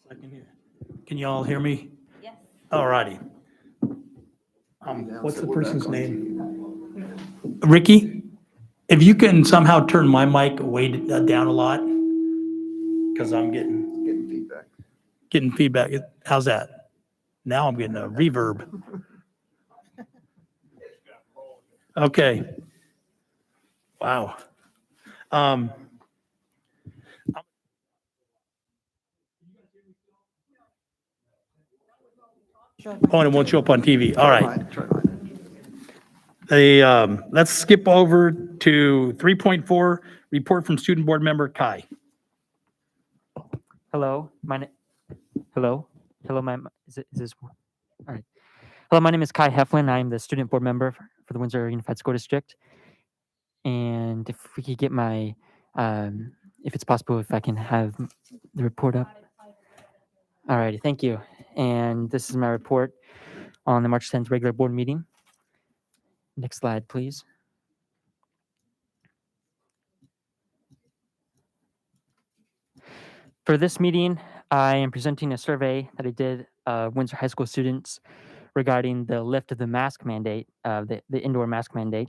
Second here. Can you all hear me? Yes. All righty. What's the person's name? Ricky? If you can somehow turn my mic way down a lot, because I'm Getting feedback. getting feedback. How's that? Now I'm getting a reverb. Okay. Wow. Oh, and it won't show up on TV. All right. Try mine. Let's skip over to 3.4, report from student board member Kai. Hello, hello, is this, all right. Hello, my name is Kai Heflin. I'm the student board member for the Windsor Unified School District. And if we could get my, if it's possible, if I can have the report up. All righty, thank you. And this is my report on the March 10th regular board meeting. Next slide, please. For this meeting, I am presenting a survey that I did of Windsor High School students regarding the lift of the mask mandate, the indoor mask mandate.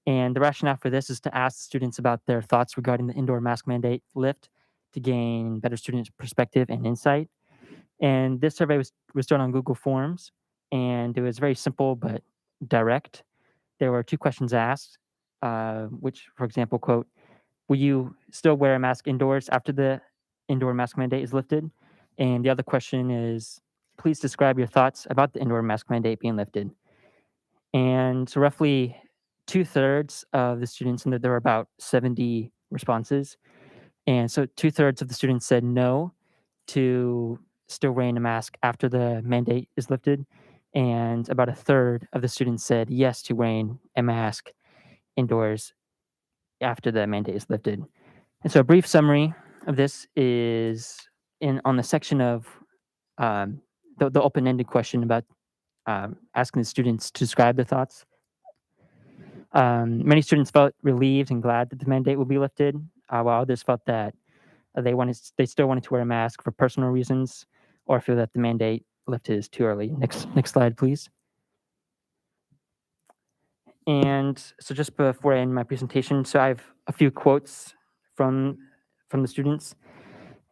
And the rationale for this is to ask students about their thoughts regarding the indoor mask mandate lift to gain better student perspective and insight. And this survey was done on Google Forms, and it was very simple but direct. There were 2 questions asked, which, for example, quote, will you still wear a mask indoors after the indoor mask mandate is lifted? And the other question is, please describe your thoughts about the indoor mask mandate being lifted. And so roughly 2/3 of the students, and there were about 70 responses. And so 2/3 of the students said no to still wearing a mask after the mandate is lifted. And about 1/3 of the students said yes to wearing a mask indoors after the mandate is lifted. And so a brief summary of this is on the section of the open-ended question about asking the students to describe their thoughts. Many students felt relieved and glad that the mandate will be lifted, while others felt that they still wanted to wear a mask for personal reasons, or feel that the mandate lifted is too early. Next slide, please. And so just before I end my presentation, so I have a few quotes from the students.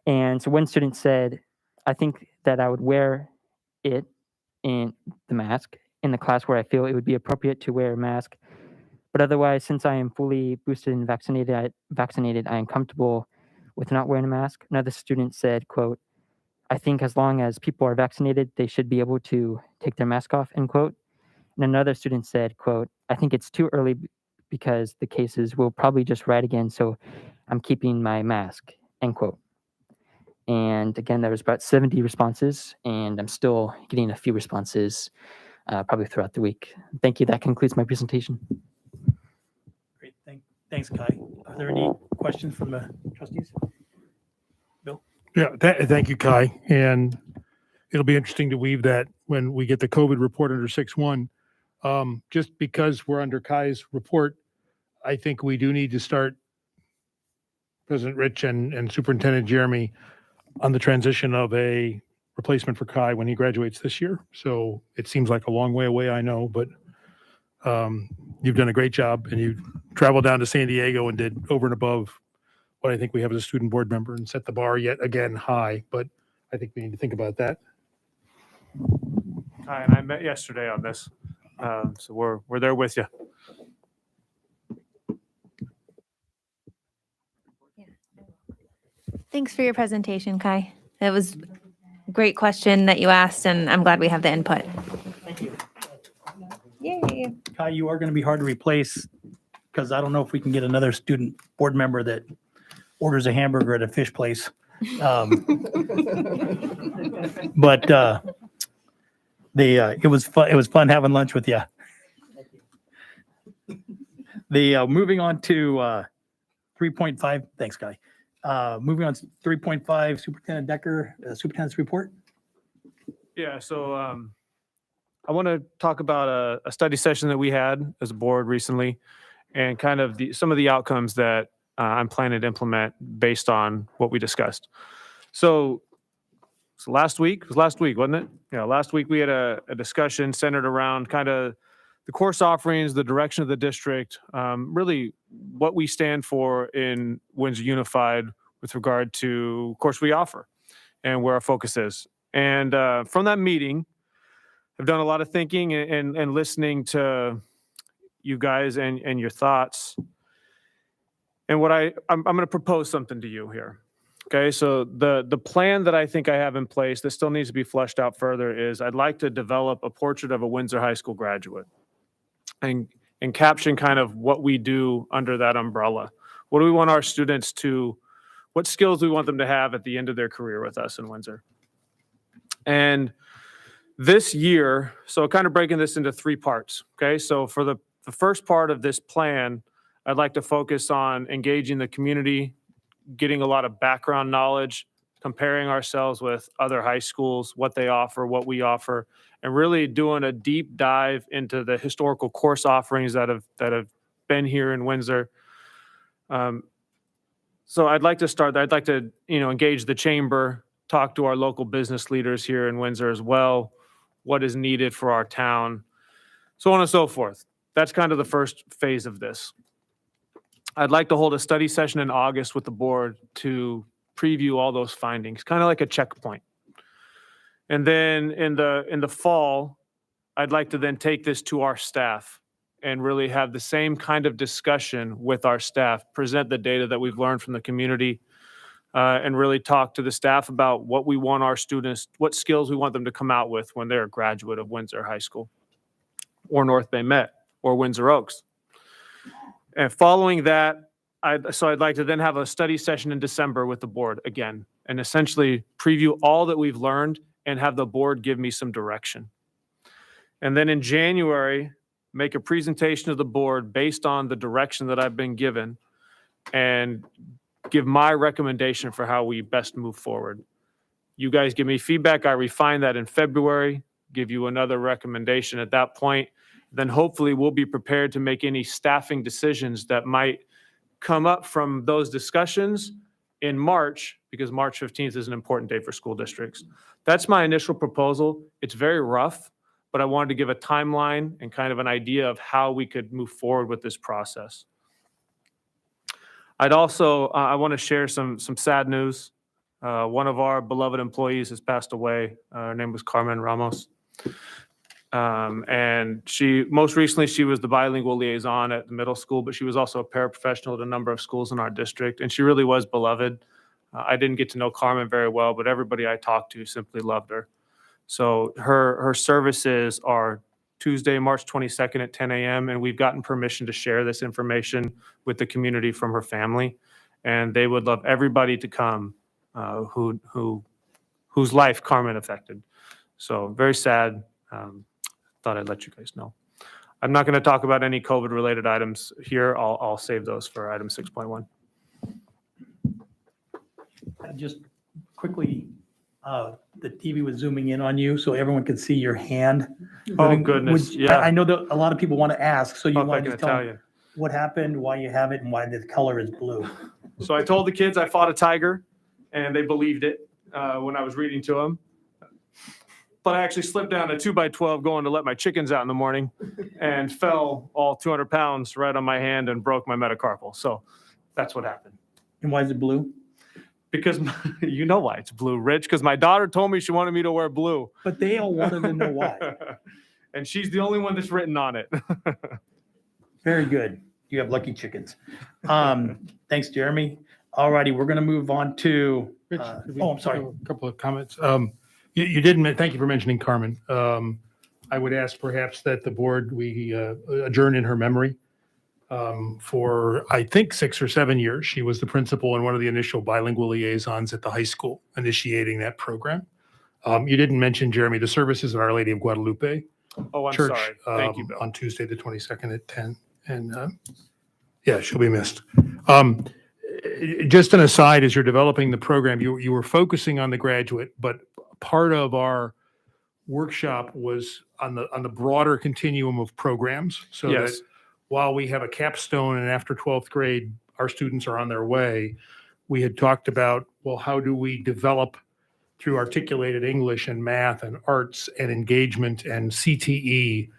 And so one student said, I think that I would wear it in the mask in the class where I feel it would be appropriate to wear a mask. But otherwise, since I am fully boosted and vaccinated, I am comfortable with not wearing a mask. Another student said, quote, I think as long as people are vaccinated, they should be able to take their mask off, end quote. And another student said, quote, I think it's too early because the cases will probably just rise again, so I'm keeping my mask, end quote. And again, there was about 70 responses, and I'm still getting a few responses probably throughout the week. Thank you. That concludes my presentation. Great. Thanks, Kai. Are there any questions from the trustees? Bill? Yeah, thank you, Kai. And it'll be interesting to weave that when we get the COVID report under 6.1. Just because we're under Kai's report, I think we do need to start President Rich and Superintendent Jeremy on the transition of a replacement for Kai when he graduates this year. So it seems like a long way away, I know, but you've done a great job, and you traveled down to San Diego and did over and above what I think we have as a student board member and set the bar yet again high. But I think we need to think about that. Hi, and I met yesterday on this, so we're there with you. Thanks for your presentation, Kai. That was a great question that you asked, and I'm glad we have the input. Thank you. Yay. Kai, you are going to be hard to replace because I don't know if we can get another student board member that orders a hamburger at a fish place. But it was fun. It was fun having lunch with you. Moving on to 3.5. Thanks, Kai. Moving on to 3.5, Superintendent Decker, Superintendent's Report. Yeah, so I want to talk about a study session that we had as a board recently, and kind of some of the outcomes that I'm planning to implement based on what we discussed. So so last week, it was last week, wasn't it? Yeah, last week we had a discussion centered around kind of the course offerings, the direction of the district, really what we stand for in Windsor Unified with regard to course we offer and where our focus is. And from that meeting, I've done a lot of thinking and listening to you guys and your thoughts. And what I'm going to propose something to you here. Okay, so the plan that I think I have in place that still needs to be fleshed out further is I'd like to develop a portrait of a Windsor High School graduate and caption kind of what we do under that umbrella. What do we want our students to, what skills do we want them to have at the end of their career with us in Windsor? And this year, so kind of breaking this into 3 parts, okay? So for the first part of this plan, I'd like to focus on engaging the community, getting a lot of background knowledge, comparing ourselves with other high schools, what they offer, what we offer, and really doing a deep dive into the historical course offerings that have been here in Windsor. So I'd like to start there. I'd like to, engage the chamber, talk to our local business leaders here in Windsor as well, what is needed for our town, so on and so forth. That's kind of the first phase of this. I'd like to hold a study session in August with the board to preview all those findings, kind of like a checkpoint. And then in the fall, I'd like to then take this to our staff and really have the same kind of discussion with our staff, present the data that we've learned from the community, and really talk to the staff about what we want our students, what skills we want them to come out with when they're a graduate of Windsor High School or North Bay Met or Windsor Oaks. And following that, I'd like to then have a study session in December with the board again, and essentially preview all that we've learned and have the board give me some direction. And then in January, make a presentation to the board based on the direction that I've been given and give my recommendation for how we best move forward. You guys give me feedback. I refine that in February, give you another recommendation at that point. Then hopefully we'll be prepared to make any staffing decisions that might come up from those discussions in March, because March 15th is an important day for school districts. That's my initial proposal. It's very rough, but I wanted to give a timeline and kind of an idea of how we could move forward with this process. I'd also, I want to share some sad news. One of our beloved employees has passed away. Her name was Carmen Ramos. And most recently, she was the bilingual liaison at the middle school, but she was also a paraprofessional at a number of schools in our district, and she really was beloved. I didn't get to know Carmen very well, but everybody I talked to simply loved her. So her services are Tuesday, March 22nd at 10 a.m., and we've gotten permission to share this information with the community from her family, and they would love everybody to come whose life Carmen affected. So very sad. Thought I'd let you guys know. I'm not going to talk about any COVID-related items here. I'll save those for item 6.1. Just quickly, the TV was zooming in on you so everyone could see your hand. Oh, goodness, yeah. I know that a lot of people want to ask, so you If I want can to tell tell them you. what happened, why you have it, and why the color is blue. So I told the kids I fought a tiger, and they believed it when I was reading to them. But I actually slipped down a 2x12 going to let my chickens out in the morning and fell all 200 pounds right on my hand and broke my metacarpal. So that's what happened. And why is it blue? Because you know why it's blue, Rich, because my daughter told me she wanted me to wear blue. But they all wanted to know why. And she's the only one that's written on it. Very good. You have lucky chickens. Thanks, Jeremy. All righty, we're going to move on to, Rich, I'm sorry. A couple of comments. You didn't, thank you for mentioning Carmen. I would ask perhaps that the board, we adjourn in her memory. For, I think, 6 or 7 years, she was the principal and one of the initial bilingual liaisons at the high school, initiating that program. You didn't mention, Jeremy, the services of Our Lady of Guadalupe Oh, I'm Church. sorry. Thank you, Bill. On Tuesday, the 22nd at 10. And yeah, she'll be missed. Just an aside, as you're developing the program, you were focusing on the graduate, but part of our workshop was on the broader continuum of programs. So Yes. that while we have a capstone and after 12th grade, our students are on their way, we had talked about, well, how do we develop through articulated English and math and arts and engagement and CTE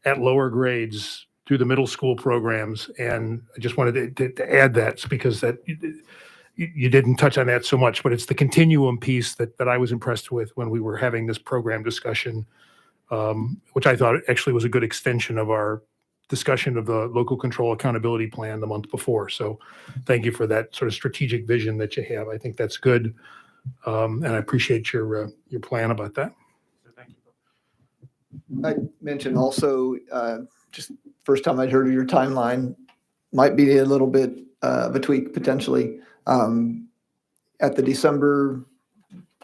at lower grades through the middle school programs. And I just wanted to add that because that you didn't touch on that so much, but it's the continuum piece that I was impressed with when we were having this program discussion, which I thought actually was a good extension of our discussion of the local control accountability plan the month before. So thank you for that sort of strategic vision that you have. I think that's good. And I appreciate your plan about that. I mentioned also, just first time I'd heard of your timeline, might be a little bit of a tweak potentially. At the December,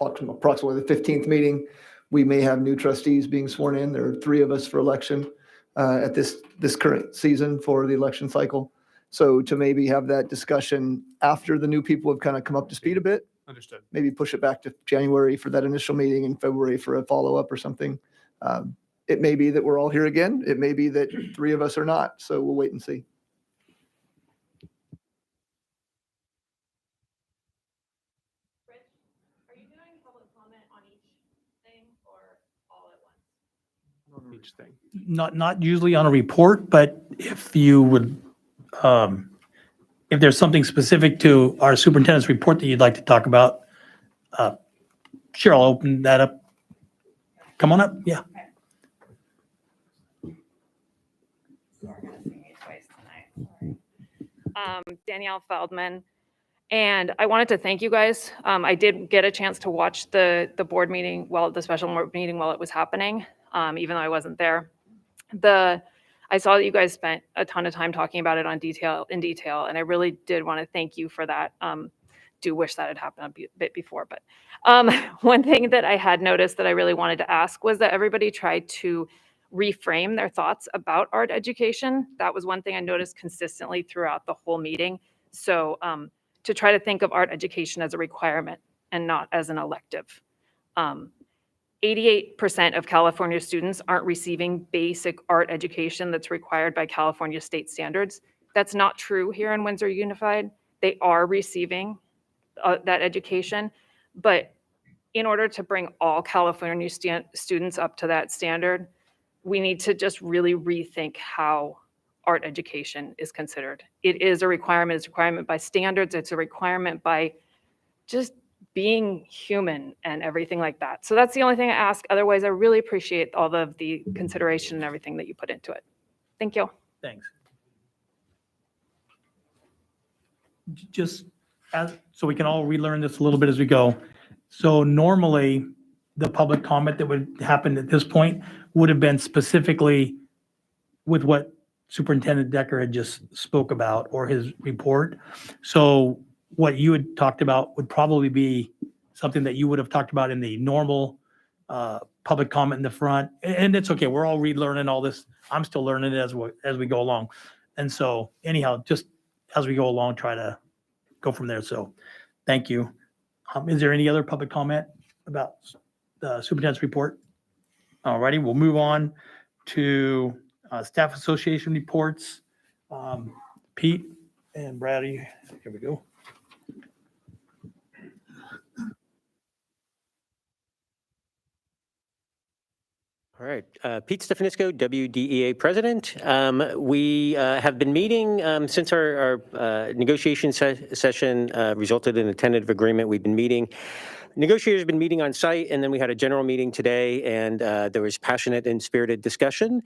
approximately the 15th meeting, we may have new trustees being sworn in. There are 3 of us for election at this current season for the election cycle. So to maybe have that discussion after the new people have kind of come up to speed a bit, Understood. maybe push it back to January for that initial meeting and February for a follow-up or something. It may be that we're all here again. It may be that 3 of us are not. So we'll wait and see. Are you doing public comment on each thing or all at once? Each thing. Not usually on a report, but if you would, if there's something specific to our superintendent's report that you'd like to talk about, sure, I'll open that up. Come on up. Yeah. Danielle Feldman. And I wanted to thank you guys. I did get a chance to watch the board meeting, the special board meeting while it was happening, even though I wasn't there. I saw that you guys spent a ton of time talking about it in detail, and I really did want to thank you for that. Do wish that had happened a bit before, but one thing that I had noticed that I really wanted to ask was that everybody tried to reframe their thoughts about art education. That was one thing I noticed consistently throughout the whole meeting. So to try to think of art education as a requirement and not as an elective. 88% of California students aren't receiving basic art education that's required by California state standards. That's not true here in Windsor Unified. They are receiving that education, but in order to bring all California students up to that standard, we need to just really rethink how art education is considered. It is a requirement. It's a requirement by standards. It's a requirement by just being human and everything like that. So that's the only thing I ask. Otherwise, I really appreciate all of the consideration and everything that you put into it. Thank you. Thanks. Just so we can all relearn this a little bit as we go. So normally, the public comment that would happen at this point would have been specifically with what Superintendent Decker had just spoke about or his report. So what you had talked about would probably be something that you would have talked about in the normal public comment in the front. And it's okay. We're all relearning all this. I'm still learning it as we go along. And so anyhow, just as we go along, try to go from there. So thank you. Is there any other public comment about the superintendent's report? All righty, we'll move on to staff association reports. Pete and Brad, here we go. All right, Pete Stefanisco, WDEA President. We have been meeting since our negotiation session resulted in a tentative agreement. We've been meeting. Negotiators have been meeting on site, and then we had a general meeting today, and there was passionate and spirited discussion.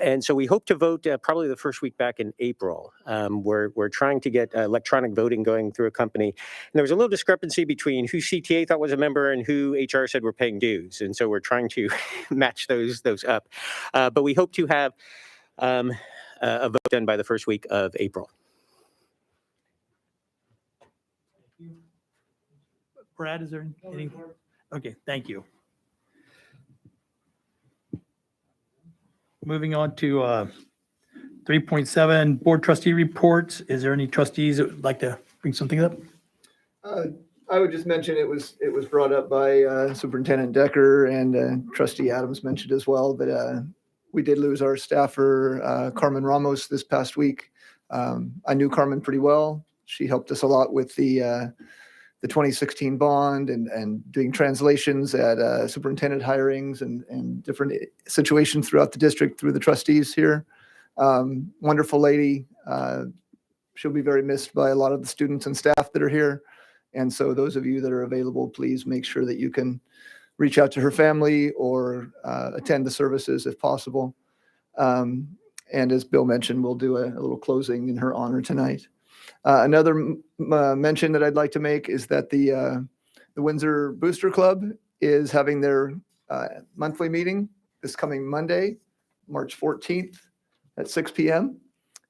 And so we hope to vote probably the first week back in April. We're trying to get electronic voting going through a company. And there was a little discrepancy between who CTA thought was a member and who HR said were paying dues. And so we're trying to match those up. But we hope to have a vote done by the first week of April. Brad, is there any? Okay, thank you. Moving on to 3.7 board trustee reports. Is there any trustees that would like to bring something up? I would just mention it was brought up by Superintendent Decker and Trustee Adams mentioned as well that we did lose our staffer, Carmen Ramos, this past week. I knew Carmen pretty well. She helped us a lot with the the 2016 bond and doing translations at superintendent hirings and different situations throughout the district through the trustees here. Wonderful lady. She'll be very missed by a lot of the students and staff that are here. And so those of you that are available, please make sure that you can reach out to her family or attend the services if possible. And as Bill mentioned, we'll do a little closing in her honor tonight. Another mention that I'd like to make is that the Windsor Booster Club is having their monthly meeting this coming Monday, March 14th at 6 p.m.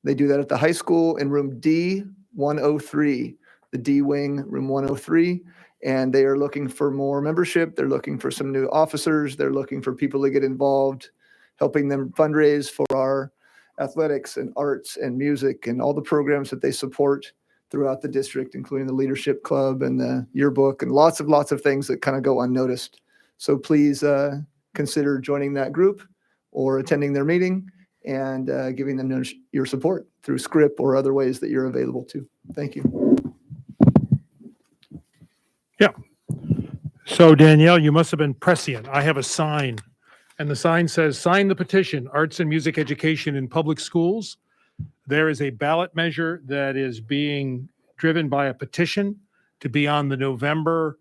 They do that at the high school in room D103, the D wing, room 103. And they are looking for more membership. They're looking for some new officers. They're looking for people to get involved, helping them fundraise for our athletics and arts and music and all the programs that they support throughout the district, including the leadership club and the yearbook and lots of things that kind of go unnoticed. So please consider joining that group or attending their meeting and giving them your support through script or other ways that you're available to. Thank you. Yeah. So Danielle, you must have been prescient. I have a sign, and the sign says, "Sign the petition, Arts and Music Education in Public Schools." There is a ballot measure that is being driven by a petition to be on the November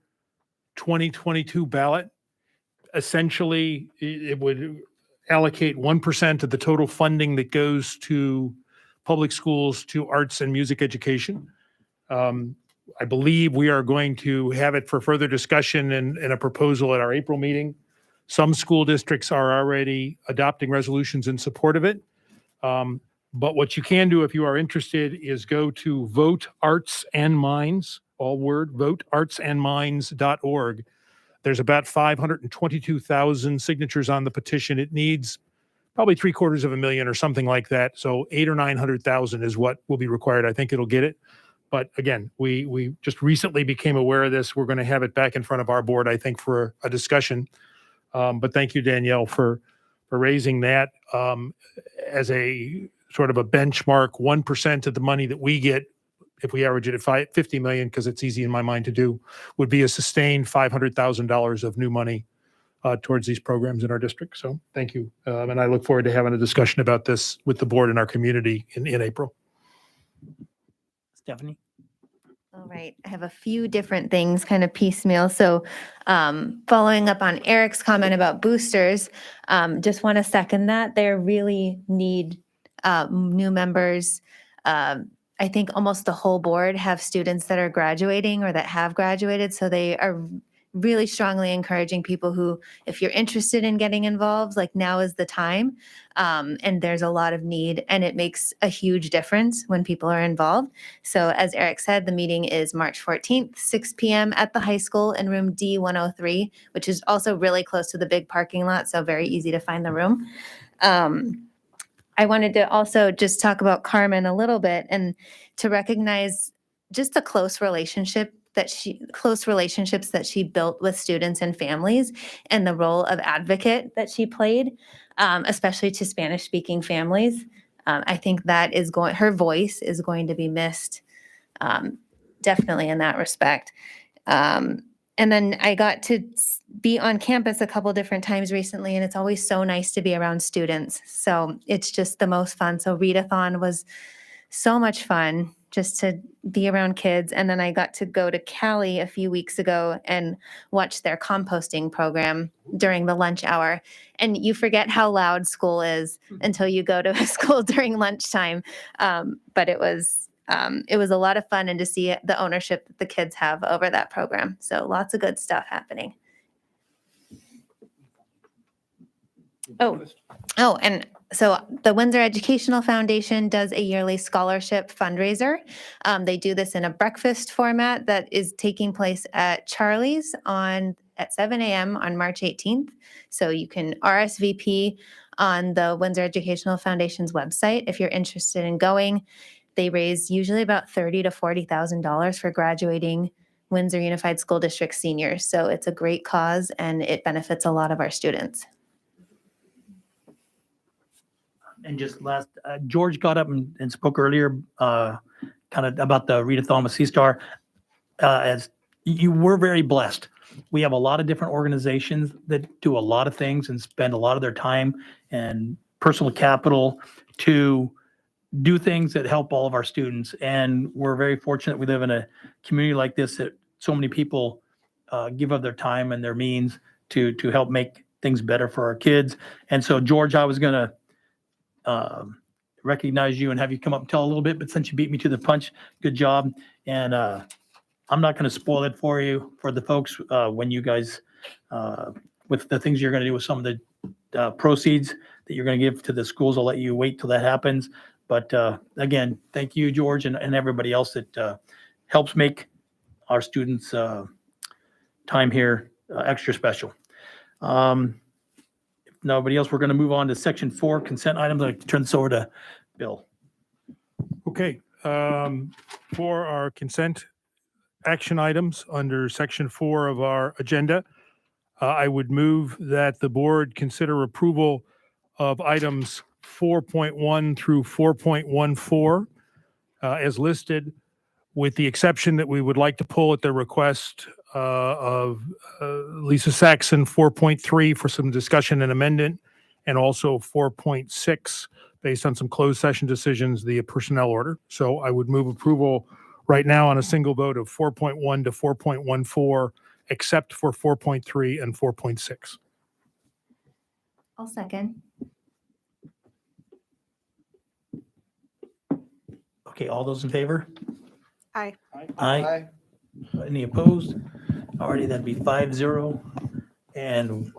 2022 ballot. Essentially, it would allocate 1% of the total funding that goes to public schools to arts and music education. I believe we are going to have it for further discussion in a proposal at our April meeting. Some school districts are already adopting resolutions in support of it. But what you can do if you are interested is go to Vote Arts and Minds, all word, voteartsandminds.org. There's about 522,000 signatures on the petition. It needs probably 750,000 or something like that. So 800,000 or 900,000 is what will be required. I think it'll get it. But again, we just recently became aware of this. We're going to have it back in front of our board, I think, for a discussion. But thank you, Danielle, for raising that as a sort of a benchmark. 1% of the money that we get, if we average it at 50 million, because it's easy in my mind to do, would be a sustained $500,000 of new money towards these programs in our district. So thank you. And I look forward to having a discussion about this with the board and our community in April. Stephanie? All right, I have a few different things kind of piecemeal. So following up on Eric's comment about boosters, just want to second that. They really need new members. I think almost the whole board have students that are graduating or that have graduated. So they are really strongly encouraging people who, if you're interested in getting involved, like now is the time. And there's a lot of need, and it makes a huge difference when people are involved. So as Eric said, the meeting is March 14th, 6 p.m. at the high school in room D103, which is also really close to the big parking lot. So very easy to find the room. I wanted to also just talk about Carmen a little bit and to recognize just the close relationships that she built with students and families, and the role of advocate that she played, especially to Spanish-speaking families. I think that her voice is going to be missed, definitely in that respect. And then I got to be on campus a couple different times recently, and it's always so nice to be around students. So it's just the most fun. So Readathon was so much fun just to be around kids. And then I got to go to Cali a few weeks ago and watch their composting program during the lunch hour. And you forget how loud school is until you go to a school during lunchtime. But it was a lot of fun, and to see the ownership that the kids have over that program. So lots of good stuff happening. And so the Windsor Educational Foundation does a yearly scholarship fundraiser. They do this in a breakfast format that is taking place at Charlie's at 7 a.m. on March 18th. So you can RSVP on the Windsor Educational Foundation's website if you're interested in going. They raise usually about $30,000 to $40,000 for graduating Windsor Unified School District seniors. So it's a great cause, and it benefits a lot of our students. And just last, George got up and spoke earlier, kind of about the readathon with C-Star. As you were very blessed. We have a lot of different organizations that do a lot of things and spend a lot of their time and personal capital to do things that help all of our students. And we're very fortunate we live in a community like this that so many people give of their time and their means to help make things better for our kids. And so, George, I was going to recognize you and have you come up and tell a little bit, but since you beat me to the punch, good job. And I'm not going to spoil it for you, for the folks, when you guys, with the things you're going to do with some of the proceeds that you're going to give to the schools. I'll let you wait till that happens. But again, thank you, George, and everybody else that helps make our students' time here extra special. If nobody else, we're going to move on to section 4, consent items. I'd like to turn this over to Bill. Okay, for our consent action items under section 4 of our agenda, I would move that the board consider approval of items 4.1 through 4.14 as listed, with the exception that we would like to pull at the request of Lisa Saxon 4.3 for some discussion and amendment, and also 4.6 based on some closed session decisions, the personnel order. So I would move approval right now on a single vote of 4.1 to 4.14, except for 4.3 and 4.6. I'll second. Okay, all those in favor? Aye. Aye. Any opposed? Alrighty, that'd be 5-0. And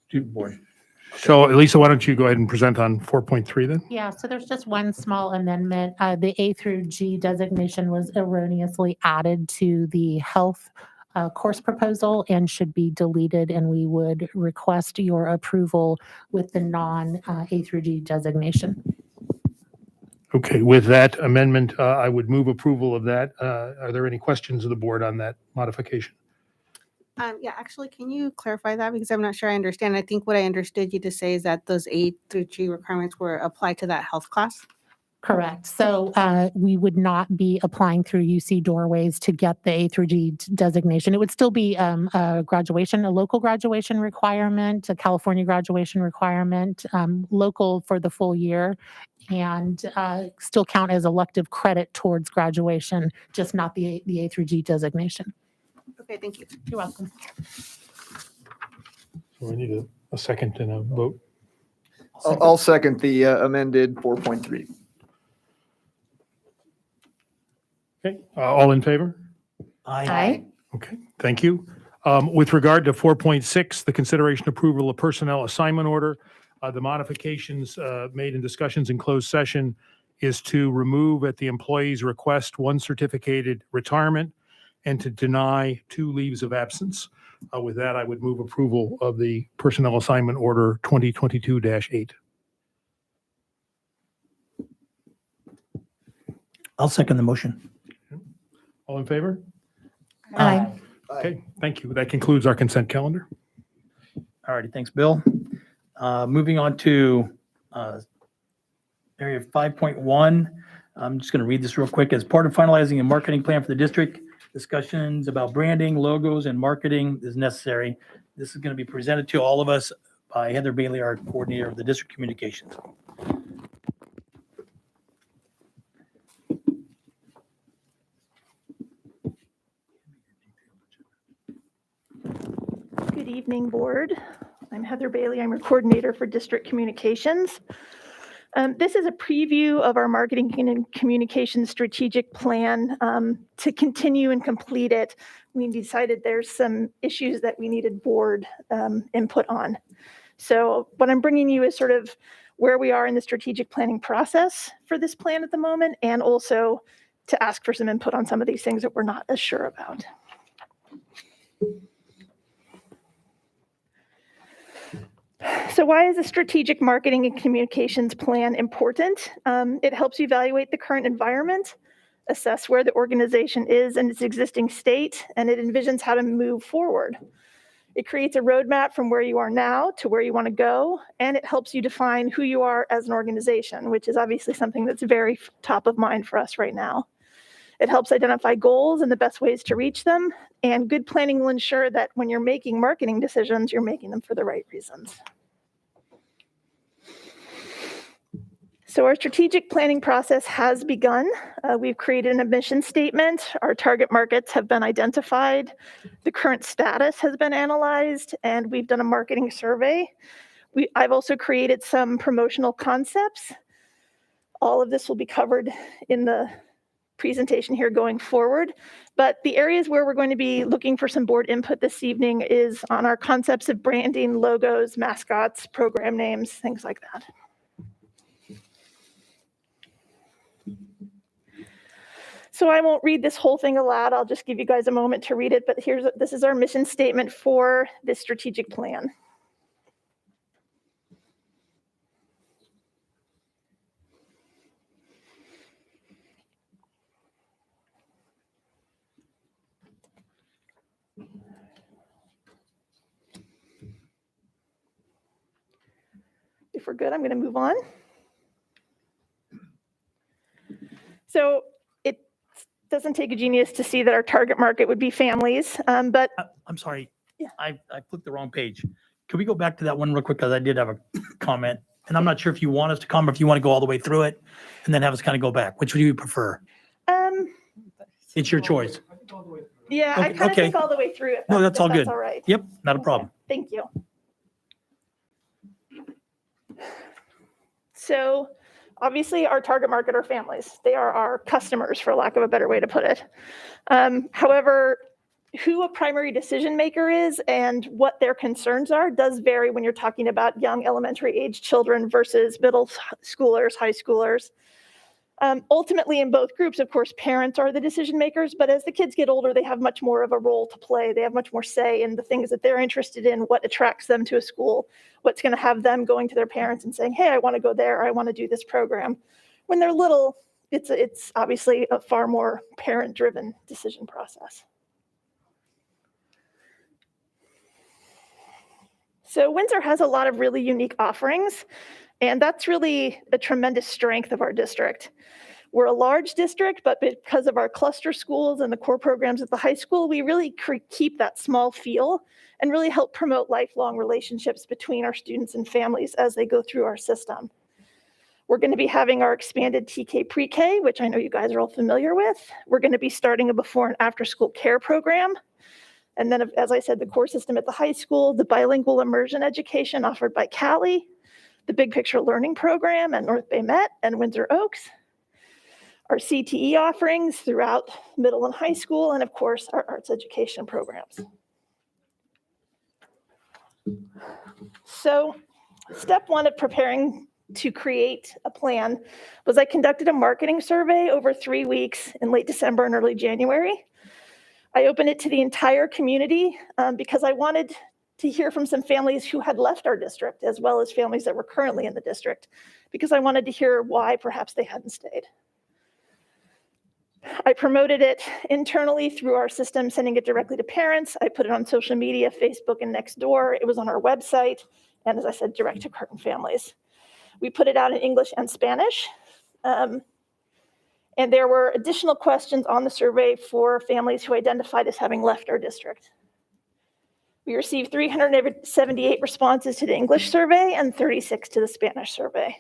student board. So Lisa, why don't you go ahead and present on 4.3 then? Yeah, so there's just one small amendment. The A through G designation was erroneously added to the health course proposal and should be deleted, and we would request your approval with the non-A through G designation. Okay, with that amendment, I would move approval of that. Are there any questions of the board on that modification? Yeah, actually, can you clarify that? Because I'm not sure I understand. I think what I understood you to say is that those A through G requirements were applied to that health class. Correct. So we would not be applying through UC Doorways to get the A through G designation. It would still be a graduation, a local graduation requirement, a California graduation requirement, local for the full year, and still count as elective credit towards graduation, just not the A through G designation. Okay, thank you. You're welcome. So I need a second and a vote. I'll second the amended 4.3. Okay, all in favor? Aye. Okay, thank you. With regard to 4.6, the consideration approval of personnel assignment order, the modifications made in discussions in closed session is to remove at the employee's request 1 certificated retirement and to deny 2 leaves of absence. With that, I would move approval of the personnel assignment order 2022-8. I'll second the motion. All in favor? Aye. Okay, thank you. That concludes our consent calendar. Alrighty, thanks, Bill. Moving on to area 5.1. I'm just going to read this real quick. As part of finalizing a marketing plan for the district, discussions about branding, logos, and marketing is necessary. This is going to be presented to all of us by Heather Bailey, our coordinator of the district communications. Good evening, board. I'm Heather Bailey. I'm your coordinator for district communications. This is a preview of our marketing and communications strategic plan. To continue and complete it, we decided there's some issues that we needed board input on. So what I'm bringing you is sort of where we are in the strategic planning process for this plan at the moment, and also to ask for some input on some of these things that we're not as sure about. So why is a strategic marketing and communications plan important? It helps you evaluate the current environment, assess where the organization is in its existing state, and it envisions how to move forward. It creates a roadmap from where you are now to where you want to go, and it helps you define who you are as an organization, which is obviously something that's very top of mind for us right now. It helps identify goals and the best ways to reach them. And good planning will ensure that when you're making marketing decisions, you're making them for the right reasons. So our strategic planning process has begun. We've created an mission statement. Our target markets have been identified. The current status has been analyzed, and we've done a marketing survey. I've also created some promotional concepts. All of this will be covered in the presentation here going forward. But the areas where we're going to be looking for some board input this evening is on our concepts of branding, logos, mascots, program names, things like that. So I won't read this whole thing aloud. I'll just give you guys a moment to read it. But this is our mission statement for this strategic plan. If we're good, I'm going to move on. So it doesn't take a genius to see that our target market would be families, but I'm sorry. Yeah. I clicked the wrong page. Can we go back to that one real quick? Because I did have a comment, and I'm not sure if you want us to comment, if you want to go all the way through it and then have us kind of go back. Which would you prefer? It's your choice. yeah, I Okay, kind of okay. think all the way through it. No, that's all good. All right. Yep, not a problem. Thank you. So obviously our target market are families. They are our customers, for lack of a better way to put it. However, who a primary decision maker is and what their concerns are does vary when you're talking about young elementary age children versus middle schoolers, high schoolers. Ultimately, in both groups, of course, parents are the decision makers, but as the kids get older, they have much more of a role to play. They have much more say in the things that they're interested in, what attracts them to a school, what's going to have them going to their parents and saying, hey, I want to go there, or I want to do this program. When they're little, it's obviously a far more parent-driven decision process. So Windsor has a lot of really unique offerings, and that's really a tremendous strength of our district. We're a large district, but because of our cluster schools and the core programs at the high school, we really keep that small feel and really help promote lifelong relationships between our students and families as they go through our system. We're going to be having our expanded TK pre-K, which I know you guys are all familiar with. We're going to be starting a before and after school care program. And then, as I said, the core system at the high school, the bilingual immersion education offered by Cali, the Big Picture Learning Program at North Bay Met and Windsor Oaks, our CTE offerings throughout middle and high school, and of course, our arts education programs. So step one of preparing to create a plan was I conducted a marketing survey over 3 weeks in late December and early January. I opened it to the entire community because I wanted to hear from some families who had left our district, as well as families that were currently in the district, because I wanted to hear why perhaps they hadn't stayed. I promoted it internally through our system, sending it directly to parents. I put it on social media, Facebook and Nextdoor. It was on our website, and as I said, direct to current families. We put it out in English and Spanish. And there were additional questions on the survey for families who identified as having left our district. We received 378 responses to the English survey and 36 to the Spanish survey.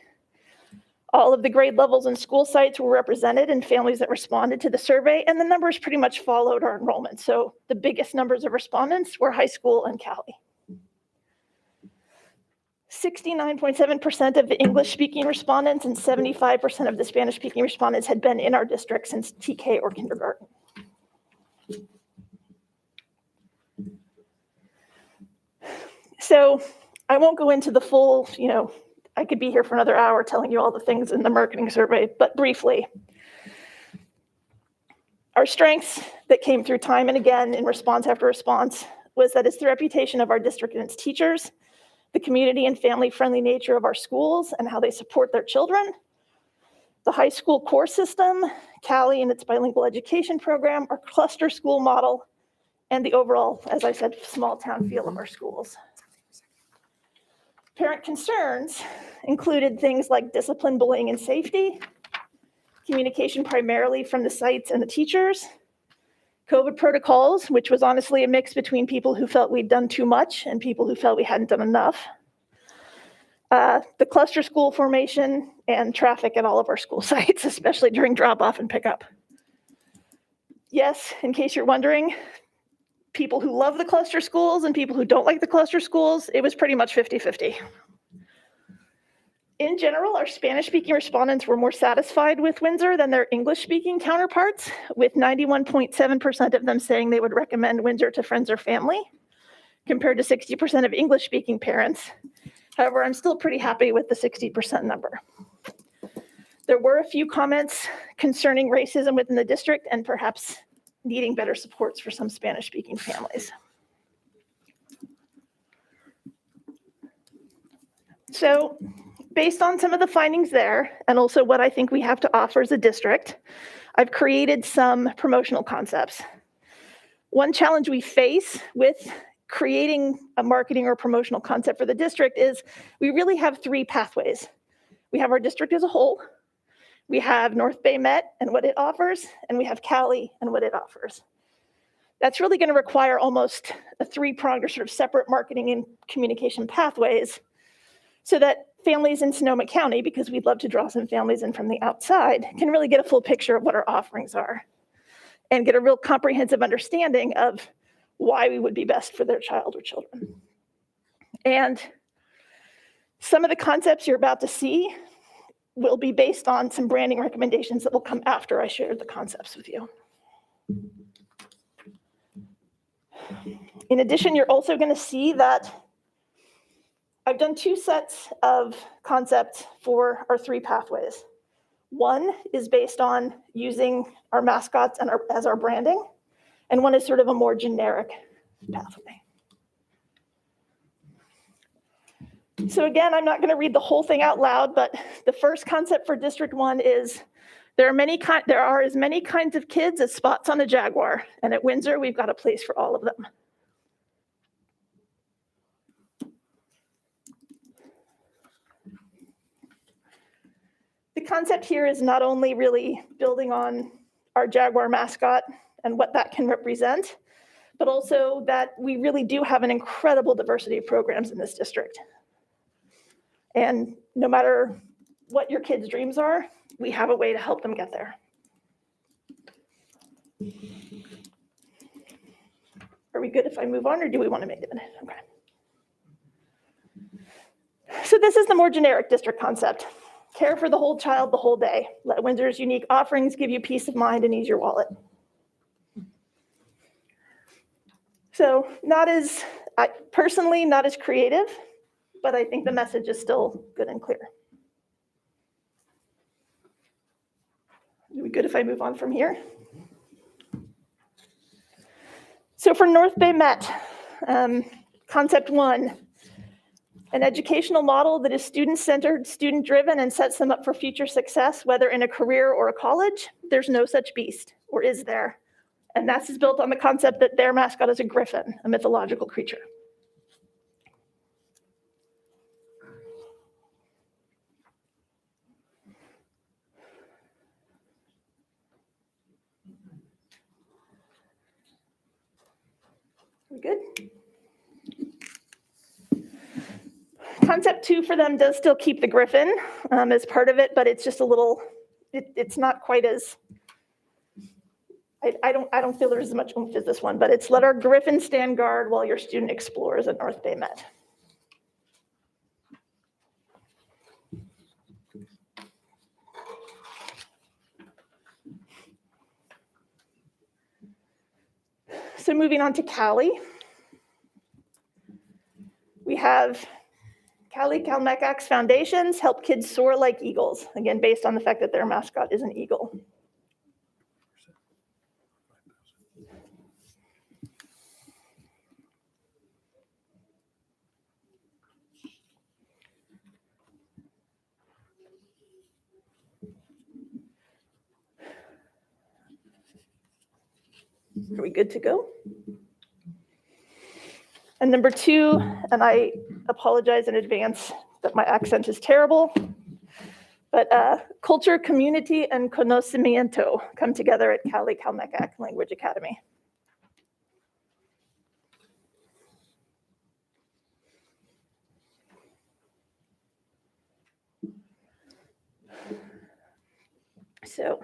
All of the grade levels and school sites were represented in families that responded to the survey, and the numbers pretty much followed our enrollment. So the biggest numbers of respondents were high school and Cali. 69.7% of the English-speaking respondents and 75% of the Spanish-speaking respondents had been in our district since TK or kindergarten. So I won't go into the full, I could be here for another hour telling you all the things in the marketing survey, but briefly. Our strengths that came through time and again in response after response was that it's the reputation of our district and its teachers, the community and family-friendly nature of our schools and how they support their children, the high school core system, Cali and its bilingual education program, our cluster school model, and the overall, as I said, small town feel of our schools. Parent concerns included things like discipline, bullying, and safety, communication primarily from the sites and the teachers. COVID protocols, which was honestly a mix between people who felt we'd done too much and people who felt we hadn't done enough. The cluster school formation and traffic at all of our school sites, especially during drop-off and pickup. Yes, in case you're wondering, people who love the cluster schools and people who don't like the cluster schools, it was pretty much 50-50. In general, our Spanish-speaking respondents were more satisfied with Windsor than their English-speaking counterparts, with 91.7% of them saying they would recommend Windsor to friends or family, compared to 60% of English-speaking parents. However, I'm still pretty happy with the 60% number. There were a few comments concerning racism within the district and perhaps needing better supports for some Spanish-speaking families. So based on some of the findings there, and also what I think we have to offer as a district, I've created some promotional concepts. One challenge we face with creating a marketing or promotional concept for the district is we really have three pathways. We have our district as a whole, we have North Bay Met and what it offers, and we have Cali and what it offers. That's really going to require almost a three-pronged or sort of separate marketing and communication pathways so that families in Sonoma County, because we'd love to draw some families in from the outside, can really get a full picture of what our offerings are and get a real comprehensive understanding of why we would be best for their child or children. And some of the concepts you're about to see will be based on some branding recommendations that will come after I share the concepts with you. In addition, you're also going to see that I've done two sets of concepts for our three pathways. One is based on using our mascots and as our branding, and one is sort of a more generic pathway. So again, I'm not going to read the whole thing out loud, but the first concept for District 1 is there are as many kinds of kids as spots on a Jaguar, and at Windsor, we've got a place for all of them. The concept here is not only really building on our Jaguar mascot and what that can represent, but also that we really do have an incredible diversity of programs in this district. And no matter what your kids' dreams are, we have a way to help them get there. Are we good if I move on, or do we want to make it a minute? Okay. So this is the more generic district concept. Care for the whole child the whole day. Let Windsor's unique offerings give you peace of mind and ease your wallet. So personally, not as creative, but I think the message is still good and clear. Are we good if I move on from here? So for North Bay Met, concept 1, an educational model that is student-centered, student-driven, and sets them up for future success, whether in a career or a college. There's no such beast, or is there? And that's built on the concept that their mascot is a griffin, a mythological creature. We good? Concept 2 for them does still keep the griffin as part of it, but it's just a little, it's not quite as, I don't feel there's as much oomph as this one, but it's let our griffin stand guard while your student explores at North Bay Met. So moving on to Cali, we have Cali Calmecax Foundations help kids soar like eagles, again, based on the fact that their mascot is an eagle. Are we good to go? And number 2, and I apologize in advance that my accent is terrible, But culture, community, and conocimiento come together at Cali Calmecac Language Academy. So,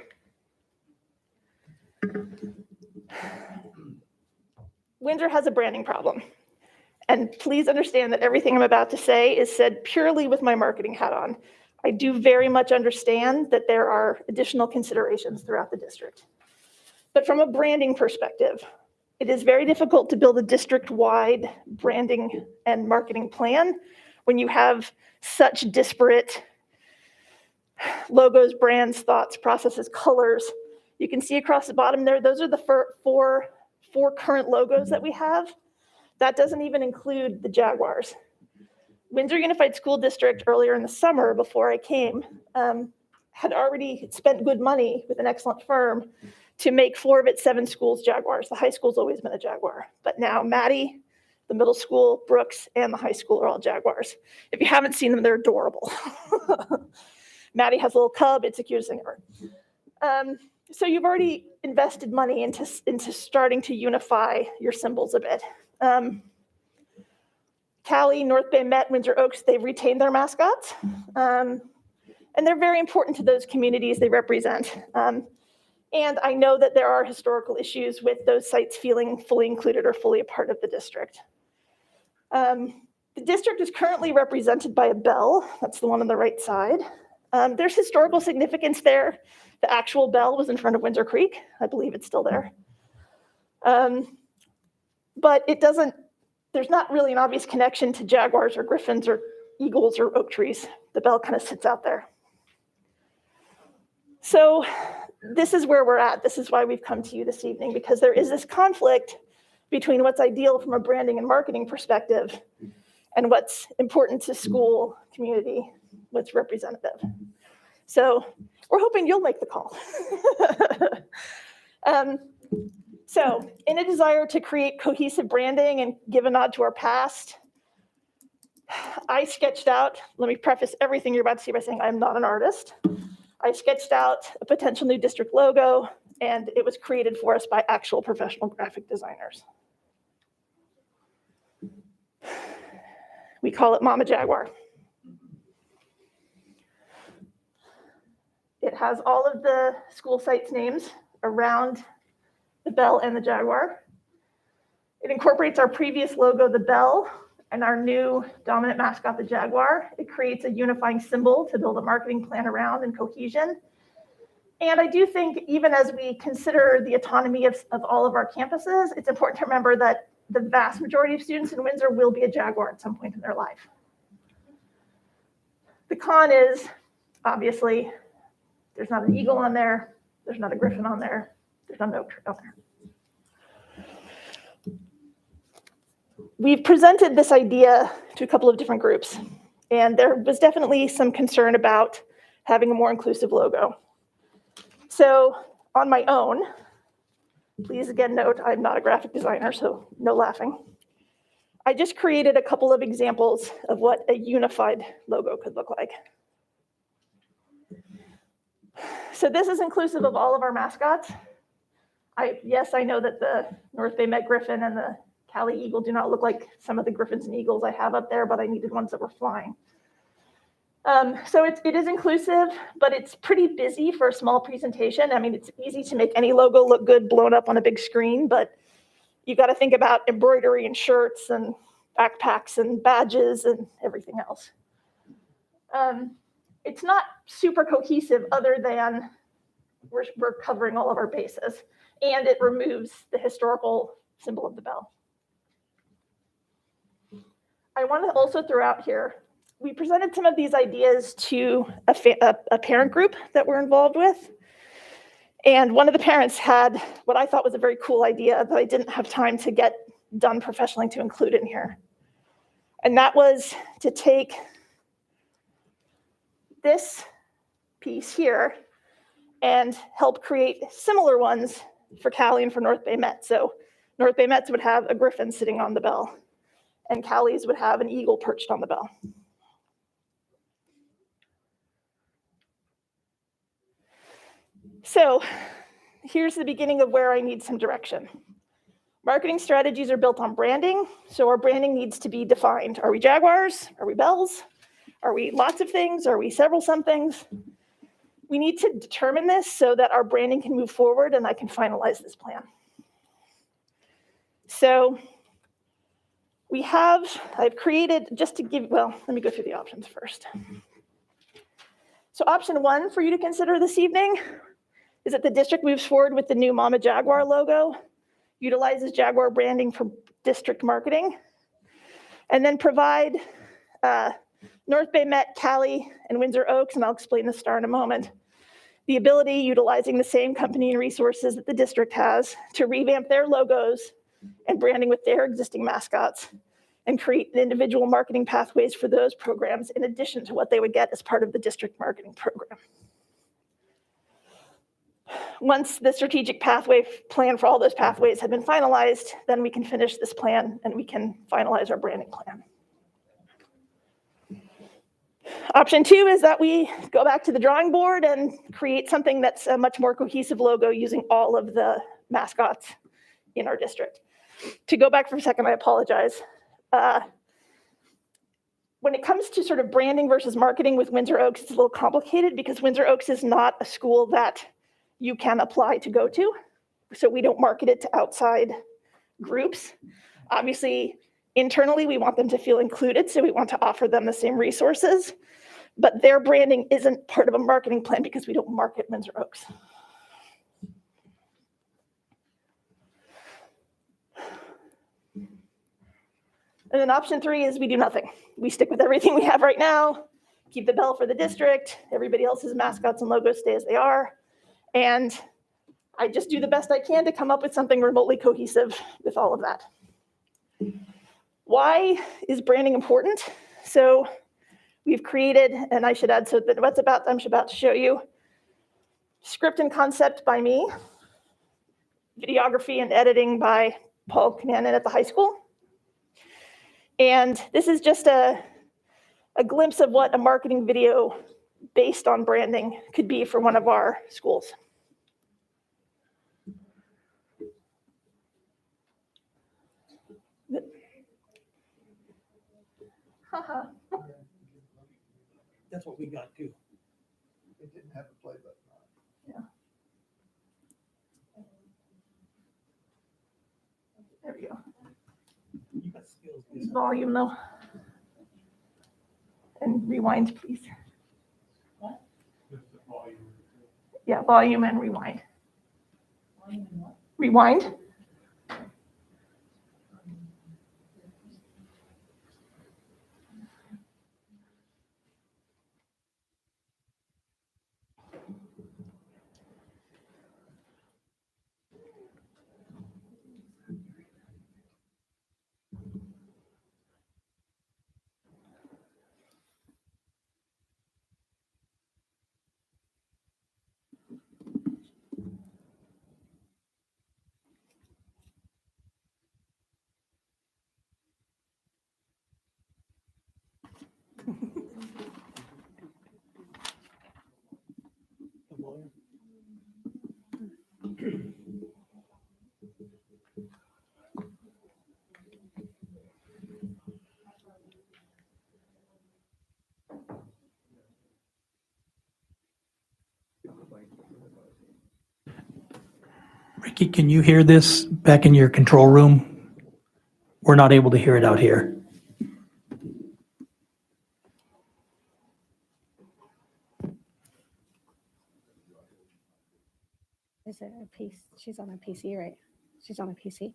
Windsor has a branding problem. And please understand that everything I'm about to say is said purely with my marketing hat on. I do very much understand that there are additional considerations throughout the district. But from a branding perspective, it is very difficult to build a district-wide branding and marketing plan when you have such disparate logos, brands, thoughts, processes, colors. You can see across the bottom there, those are the four current logos that we have. That doesn't even include the Jaguars. Windsor Unified School District earlier in the summer, before I came, had already spent good money with an excellent firm to make 4 of its 7 schools Jaguars. The high school's always been a Jaguar, but now Maddie, the middle school, Brooks, and the high school are all Jaguars. If you haven't seen them, they're adorable. Maddie has a little cub, it's the cutest thing ever. So you've already invested money into starting to unify your symbols a bit. Cali, North Bay Met, Windsor Oaks, they've retained their mascots. And they're very important to those communities they represent. And I know that there are historical issues with those sites feeling fully included or fully a part of the district. The district is currently represented by a bell. That's the one on the right side. There's historical significance there. The actual bell was in front of Windsor Creek. I believe it's still there. But there's not really an obvious connection to Jaguars or Griffins or Eagles or oak trees. The bell kind of sits out there. So this is where we're at. This is why we've come to you this evening, because there is this conflict between what's ideal from a branding and marketing perspective and what's important to school, community, what's representative. So we're hoping you'll make the call. So in a desire to create cohesive branding and give a nod to our past, I sketched out, let me preface everything you're about to see by saying I'm not an artist. I sketched out a potential new district logo, and it was created for us by actual professional graphic designers. We call it Mama Jaguar. It has all of the school sites' names around the bell and the Jaguar. It incorporates our previous logo, the bell, and our new dominant mascot, the Jaguar. It creates a unifying symbol to build a marketing plan around and cohesion. And I do think even as we consider the autonomy of all of our campuses, it's important to remember that the vast majority of students in Windsor will be a Jaguar at some point in their life. The con is, obviously, there's not an eagle on there, there's not a griffin on there, there's not an oak tree on there. We've presented this idea to a couple of different groups, and there was definitely some concern about having a more inclusive logo. So on my own, please again note, I'm not a graphic designer, so no laughing. I just created a couple of examples of what a unified logo could look like. So this is inclusive of all of our mascots. Yes, I know that the North Bay Met Griffin and the Cali Eagle do not look like some of the Griffins and Eagles I have up there, but I needed ones that were flying. So it is inclusive, but it's pretty busy for a small presentation. I mean, it's easy to make any logo look good blown up on a big screen, but you got to think about embroidery and shirts and backpacks and badges and everything else. It's not super cohesive other than we're covering all of our bases, and it removes the historical symbol of the bell. I want to also throw out here, we presented some of these ideas to a parent group that we're involved with. And one of the parents had what I thought was a very cool idea that I didn't have time to get done professionally to include in here. And that was to take this piece here and help create similar ones for Cali and for North Bay Met. So North Bay Mets would have a griffin sitting on the bell, and Cali's would have an eagle perched on the bell. So here's the beginning of where I need some direction. Marketing strategies are built on branding, so our branding needs to be defined. Are we Jaguars? Are we Bells? Are we lots of things? Are we several somethings? We need to determine this so that our branding can move forward and I can finalize this plan. So I've created, just to give, well, let me go through the options first. So option 1 for you to consider this evening is that the district moves forward with the new Mama Jaguar logo, utilizes Jaguar branding for district marketing, and then provide North Bay Met, Cali, and Windsor Oaks, and I'll explain the STAR in a moment, the ability, utilizing the same company and resources that the district has, to revamp their logos and branding with their existing mascots and create individual marketing pathways for those programs in addition to what they would get as part of the district marketing program. Once the strategic pathway plan for all those pathways have been finalized, then we can finish this plan and we can finalize our branding plan. Option 2 is that we go back to the drawing board and create something that's a much more cohesive logo using all of the mascots in our district. To go back for a second, I apologize. When it comes to sort of branding versus marketing with Windsor Oaks, it's a little complicated because Windsor Oaks is not a school that you can apply to go to. So we don't market it to outside groups. Obviously, internally, we want them to feel included, so we want to offer them the same resources. But their branding isn't part of a marketing plan because we don't market Windsor Oaks. And then option 3 is we do nothing. We stick with everything we have right now, keep the bell for the district, everybody else's mascots and logos stay as they are. And I just do the best I can to come up with something remotely cohesive with all of that. Why is branding important? So we've created, and I should add, so that what's about, I'm about to show you, script and concept by me, videography and editing by Paul Knanen at the high school. And this is just a glimpse of what a marketing video based on branding could be for one of our schools. That's what we got too. It didn't have a play button on it. There we go. You got skills. Volume though. And rewind, please. Yeah, volume and rewind. Rewind. Ricky, can you hear this back in your control room? We're not able to hear it out here. Is it a piece? She's on a PC, right? She's on a PC.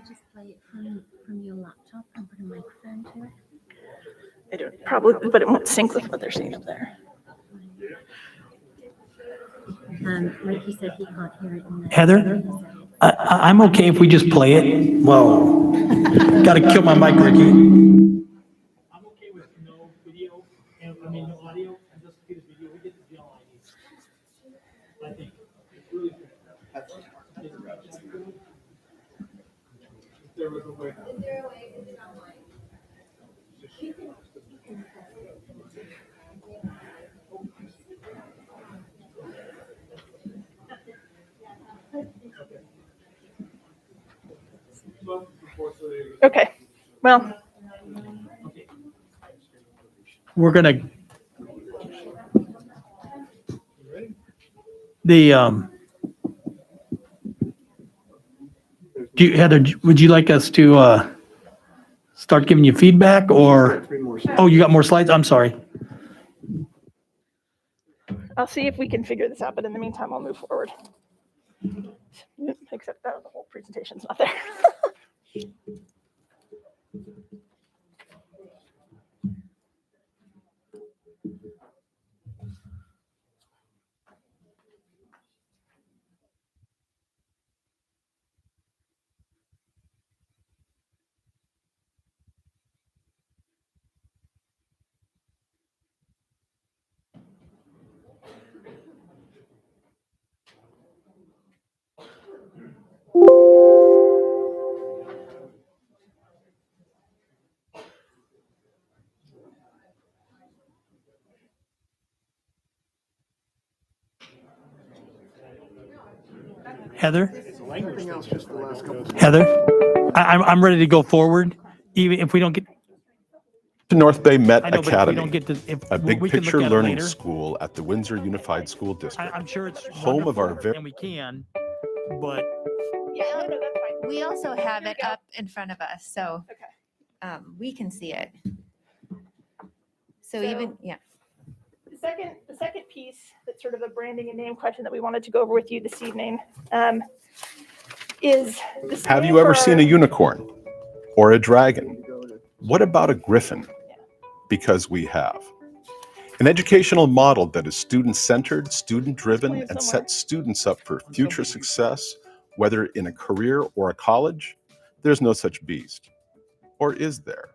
Just play it from your laptop and put a microphone to it. I don't, probably, but it won't sync with what they're seeing up there. Like you said, he can't hear it in the. Heather, I'm okay if we just play it. Whoa. Got to kill my mic, Ricky. I'm okay with no video, and I mean no audio, and just do the video. We get the general idea. I think it's really good. There was a way. Okay, well, We're gonna. Heather, would you like us to start giving you feedback or? Oh, you got more slides? I'm sorry. I'll see if we can figure this out, but in the meantime, I'll move forward. Except that the whole presentation's not there. Heather? Heather? I'm ready to go forward, even if we don't get, North Bay Met I know, but if we don't Academy, get to, if a big we can picture look at it learning later. school at the Windsor Unified School District. I'm sure it's Home of our wonderful, very- and we can, but Yeah, no, that's fine. We also have Here it we go. up in front of us, so Okay. we can see it. So So- even, yeah. The second piece that's sort of a branding and name question that we wanted to go over with you this evening is the Have name you ever for seen our- a unicorn or a dragon? What about a griffin? Because we have. An educational model that is student-centered, student-driven, and sets students up for future success, whether in a career or a college. There's no such beast. Or is there?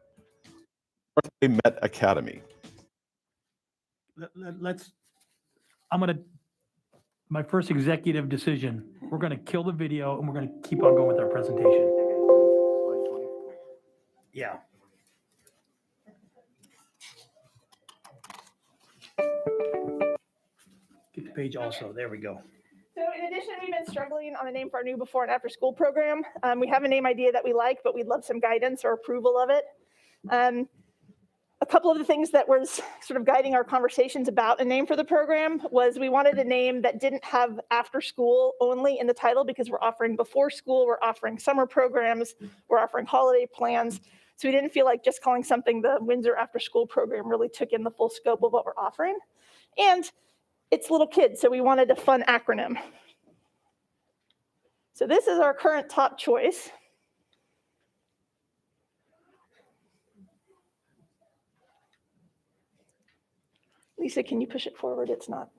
North Bay Met Academy. let's, my first executive decision, we're gonna kill the video and we're gonna keep on going with our presentation. Yeah. Get the page also, there we go. So in addition, we've been struggling on a name for our new before and after school program. We have a name idea that we like, but we'd love some guidance or approval of it. A couple of the things that was sort of guiding our conversations about a name for the program was we wanted a name that didn't have after school only in the title because we're offering before school, we're offering summer programs, we're offering holiday plans. So we didn't feel like just calling something the Windsor After School Program really took in the full scope of what we're offering. And it's little kids, so we wanted a fun acronym. So this is our current top choice. Lisa, can you push it forward? It's not.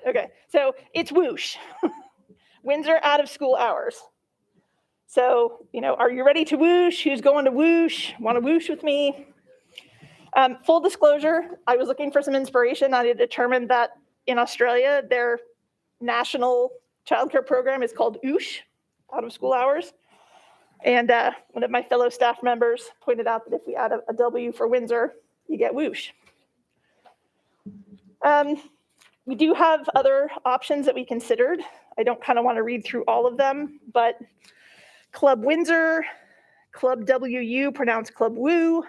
Okay, so it's whoosh. Windsor out of school hours. So, are you ready to whoosh? Who's going to whoosh? Want to whoosh with me? Full disclosure, I was looking for some inspiration. I had determined that in Australia, their national childcare program is called OOSH, out of school hours. And one of my fellow staff members pointed out that if we add a W for Windsor, you get whoosh. We do have other options that we considered. I don't kind of want to read through all of them, but Club Windsor, Club WU, pronounced Club Woo,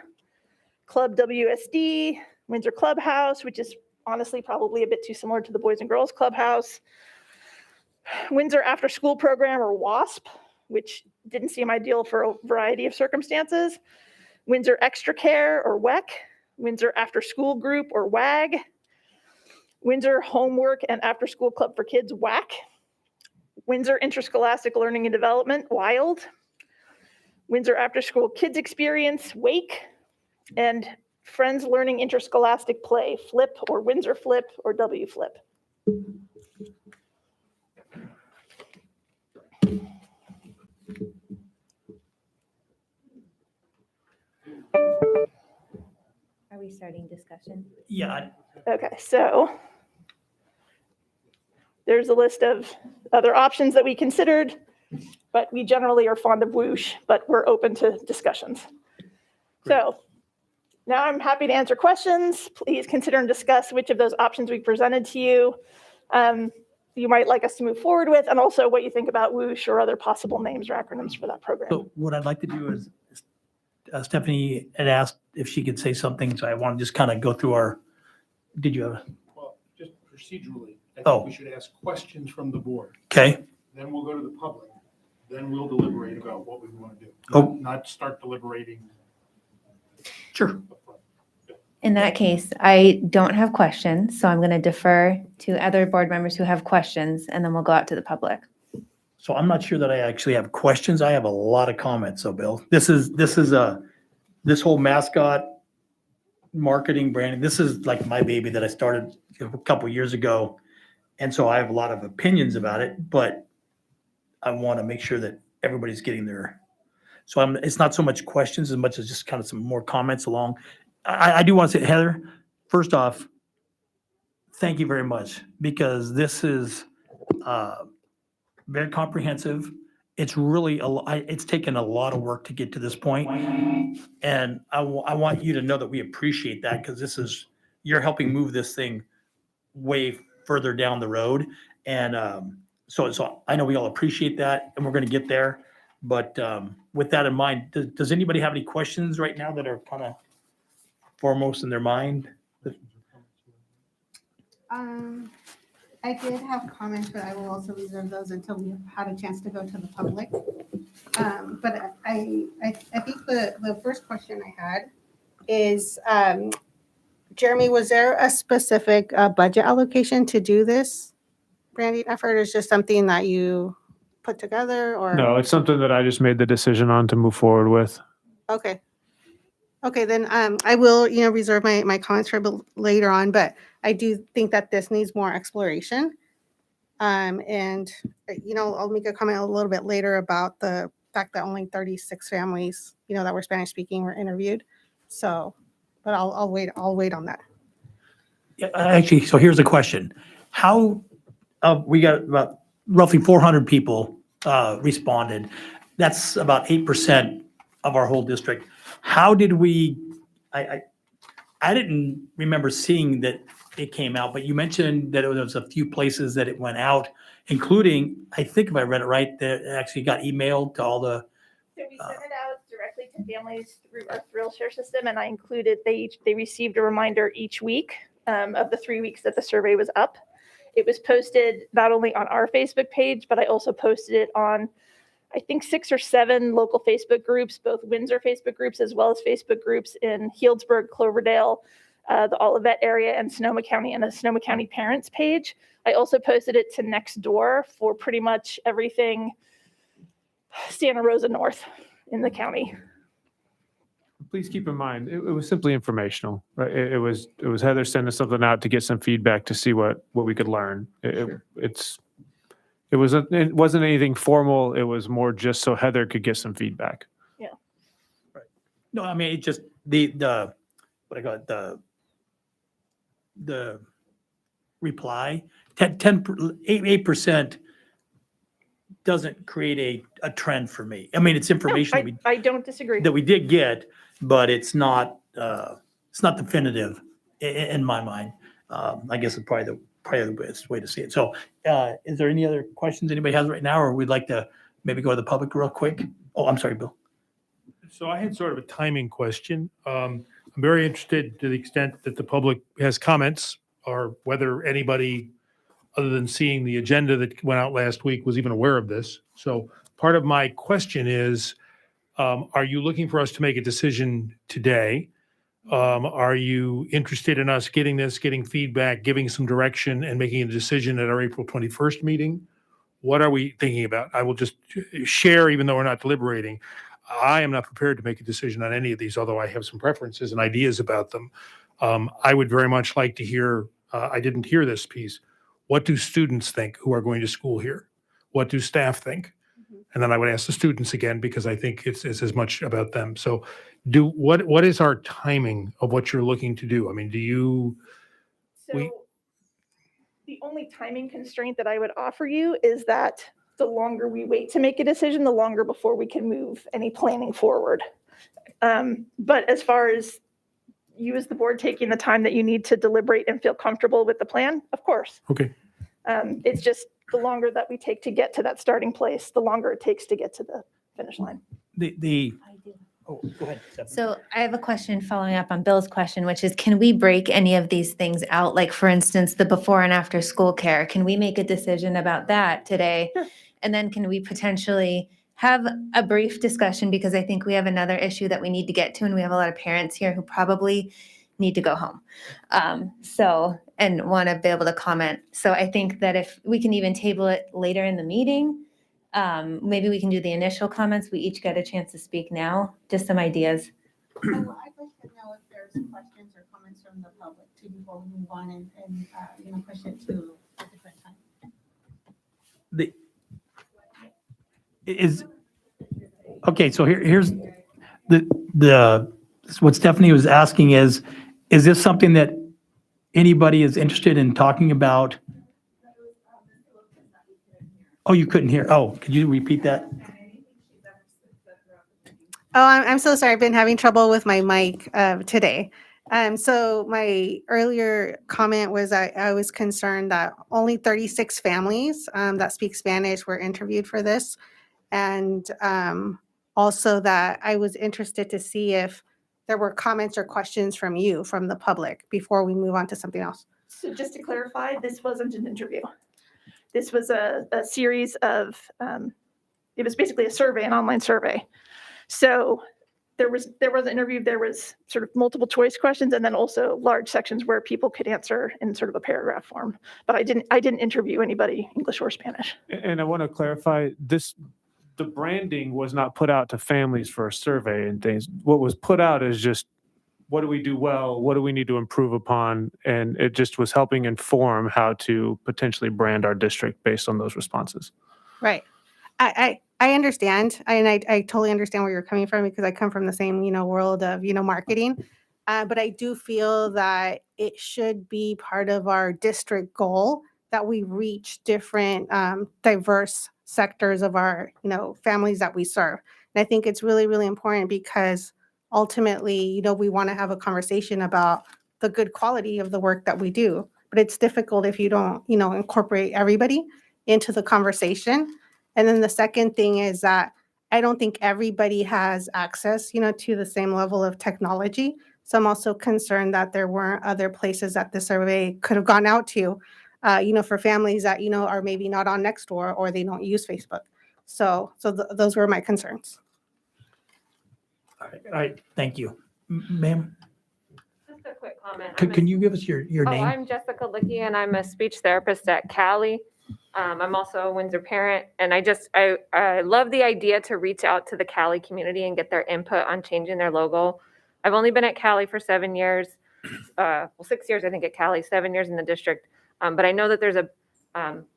Club WSD, Windsor Clubhouse, which is honestly probably a bit too similar to the Boys and Girls Clubhouse, Windsor After School Program, or WASP, which didn't seem ideal for a variety of circumstances, Windsor Extra Care, or WEC, Windsor After School Group, or WAG, Windsor Homework and After School Club for Kids, WAC, Windsor Interscholastic Learning and Development, WILD, Windsor After School Kids Experience, WAKE, and Friends Learning Interscholastic Play, FLIP, or Windsor FLIP, or WFLIP. Are we starting discussion? Yeah, Okay, so there's a list of other options that we considered, but we generally are fond of whoosh, but we're open to discussions. So now I'm happy to answer questions. Please consider and discuss which of those options we presented to you you might like us to move forward with, and also what you think about whoosh or other possible names or acronyms for that program. so what I'd like to do is, Stephanie had asked if she could say something, so I want to just kind of go through our, did you have, Well, just procedurally, I Oh. think we should ask questions from the board. okay? Then we'll go to the public. Then we'll deliberate about what we want to do. Oh. Not start deliberating Sure. upfront. In that case, I don't have questions, so I'm going to defer to other board members who have questions, and then we'll go out to the public. So I'm not sure that I actually have questions. I have a lot of comments, so Bill. This whole mascot marketing branding, this is like my baby that I started a couple years ago. And so I have a lot of opinions about it, but I want to make sure that everybody's getting their, so it's not so much questions as much as just kind of some more comments along. I do want to say, Heather, first off, thank you very much, because this is very comprehensive. It's really, it's taken a lot of work to get to this point. And I want you to know that we appreciate that, because you're helping move this thing way further down the road. And so I know we all appreciate that, and we're going to get there. But with that in mind, does anybody have any questions right now that are kind of foremost in their mind? I did have comments, but I will also reserve those until we have had a chance to go to the public. But I think the first question I had is, Jeremy, was there a specific budget allocation to do this branding effort, or is just something that you put together, or? No, it's something that I just made the decision on to move forward with. Okay. Okay, then I will, reserve my comments for later on, but I do think that this needs more exploration. And, I'll make a comment a little bit later about the fact that only 36 families, that were Spanish speaking were interviewed. So, but I'll wait on that. Yeah, actually, so here's a question. How, we got about roughly 400 people responded. That's about 8% of our whole district. How did we, I didn't remember seeing that it came out, but you mentioned that there was a few places that it went out, including, I think if I read it right, that it actually got emailed to all the, So we sent it out directly to families through our Thrill Share system, and I included, they received a reminder each week of the 3 weeks that the survey was up. It was posted not only on our Facebook page, but I also posted it on, I think, 6 or 7 local Facebook groups, both Windsor Facebook groups as well as Facebook groups in Healdsburg, Cloverdale, the Olivet area, and Sonoma County, and a Sonoma County parents page. I also posted it to Nextdoor for pretty much everything Santa Rosa North in the county. Please keep in mind, it was simply informational, right? It was Heather sending something out to get some feedback to see what we could learn. It wasn't anything formal. It was more just so Heather could get some feedback. Yeah. right. No, I mean, it just, what I got, the reply, 8% doesn't create a trend for me. I mean, it's information I don't disagree. that we did get, but it's not definitive in my mind. I guess it's probably the probably the best way to see it. So is there any other questions anybody has right now, or we'd like to maybe go to the public real quick? Oh, I'm sorry, Bill. So I had sort of a timing question. I'm very interested to the extent that the public has comments, or whether anybody, other than seeing the agenda that went out last week, was even aware of this. So part of my question is, are you looking for us to make a decision today? Are you interested in us getting feedback, giving some direction, and making a decision at our April 21st meeting? What are we thinking about? I will just share, even though we're not deliberating. I am not prepared to make a decision on any of these, although I have some preferences and ideas about them. I would very much like to hear, I didn't hear this piece. What do students think who are going to school here? What do staff think? And then I would ask the students again, because I think it's as much about them. So what is our timing of what you're looking to do? I mean, So the only timing constraint that I would offer you is that the longer we wait to make a decision, the longer before we can move any planning forward. But as far as you as the board taking the time that you need to deliberate and feel comfortable with the plan, of course. Okay. It's just the longer that we take to get to that starting place, the longer it takes to get to the finish line. Oh, go ahead, Stephanie. So I have a question following up on Bill's question, which is, can we break any of these things out? Like, for instance, the before and after school care, can we make a decision about that today? Sure. And then can we potentially have a brief discussion, because I think we have another issue that we need to get to, and we have a lot of parents here who probably need to go home. And want to be able to comment. So I think that if we can even table it later in the meeting, maybe we can do the initial comments. We each get a chance to speak now, just some ideas. I'd like to know if there's questions or comments from the public too before we move on and push it to a different time. Okay, so here's what Stephanie was asking is this something that anybody is interested in talking about? Oh, you couldn't hear. Oh, could you repeat that? Oh, I'm so sorry. I've been having trouble with my mic today. So my earlier comment was I was concerned that only 36 families that speak Spanish were interviewed for this. And also that I was interested to see if there were comments or questions from the public, before we move on to something else. So just to clarify, this wasn't an interview. This was a series of, it was basically a survey, an online survey. So there was an interview, there was sort of multiple choice questions, and then also large sections where people could answer in sort of a paragraph form. But I didn't interview anybody, English or Spanish. And I want to clarify this, the branding was not put out to families for a survey and things. What was put out is just, what do we do well? What do we need to improve upon? And it just was helping inform how to potentially brand our district based on those responses. Right. I understand. And I totally understand where you're coming from, because I come from the same, world of, marketing. But I do feel that it should be part of our district goal that we reach different diverse sectors of our, families that we serve. And I think it's really, really important, because ultimately, we want to have a conversation about the good quality of the work that we do. But it's difficult if you don't, incorporate everybody into the conversation. And then the second thing is that I don't think everybody has access, to the same level of technology. So I'm also concerned that there weren't other places that the survey could have gone out to, for families that, are maybe not on Nextdoor, or they don't use Facebook. So those were my concerns. All right, thank you. Ma'am, Just a quick comment. can you give us your name? I'm Jessica Licky, and I'm a speech therapist at Cali. I'm also a Windsor parent, and I love the idea to reach out to the Cali community and get their input on changing their logo. I've only been at Cali for 7 years, 6 years I think at Cali, 7 years in the district. But I know that there's a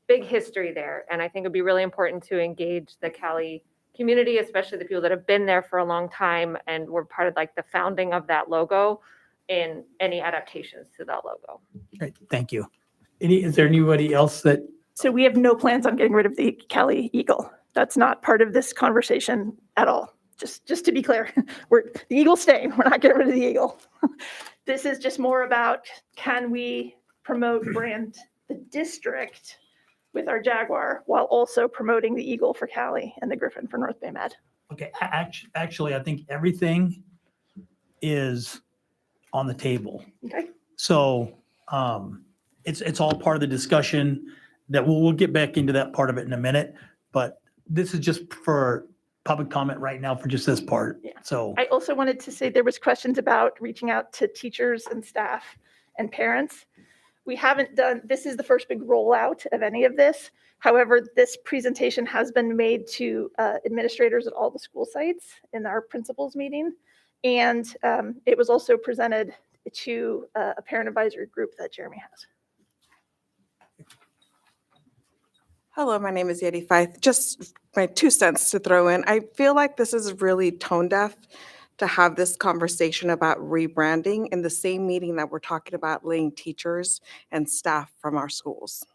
big history there, and I think it'd be really important to engage the Cali community, especially the people that have been there for a long time and were part of like the founding of that logo, in any adaptations to that logo. Great, thank you. Is there anybody else that? So we have no plans on getting rid of the Cali Eagle. That's not part of this conversation at all. Just to be clear, the Eagle's staying. We're not getting rid of the Eagle. This is just more about, can we promote brand the district with our Jaguar while also promoting the Eagle for Cali and the Griffin for North Bay Med. Okay, actually, I think everything is on the table. Okay. So it's all part of the discussion that we'll get back into that part of it in a minute. But this is just for public comment right now for just this part. Yeah. So I also wanted to say there was questions about reaching out to teachers and staff and parents. We haven't done, this is the first big rollout of any of this. However, this presentation has been made to administrators at all the school sites in our principals meeting. And it was also presented to a parent advisory group that Jeremy has. Hello, my name is Yeti Fife. Just my 2 cents to throw in. I feel like this is really tone deaf to have this conversation about rebranding in the same meeting that we're talking about laying teachers and staff from our schools.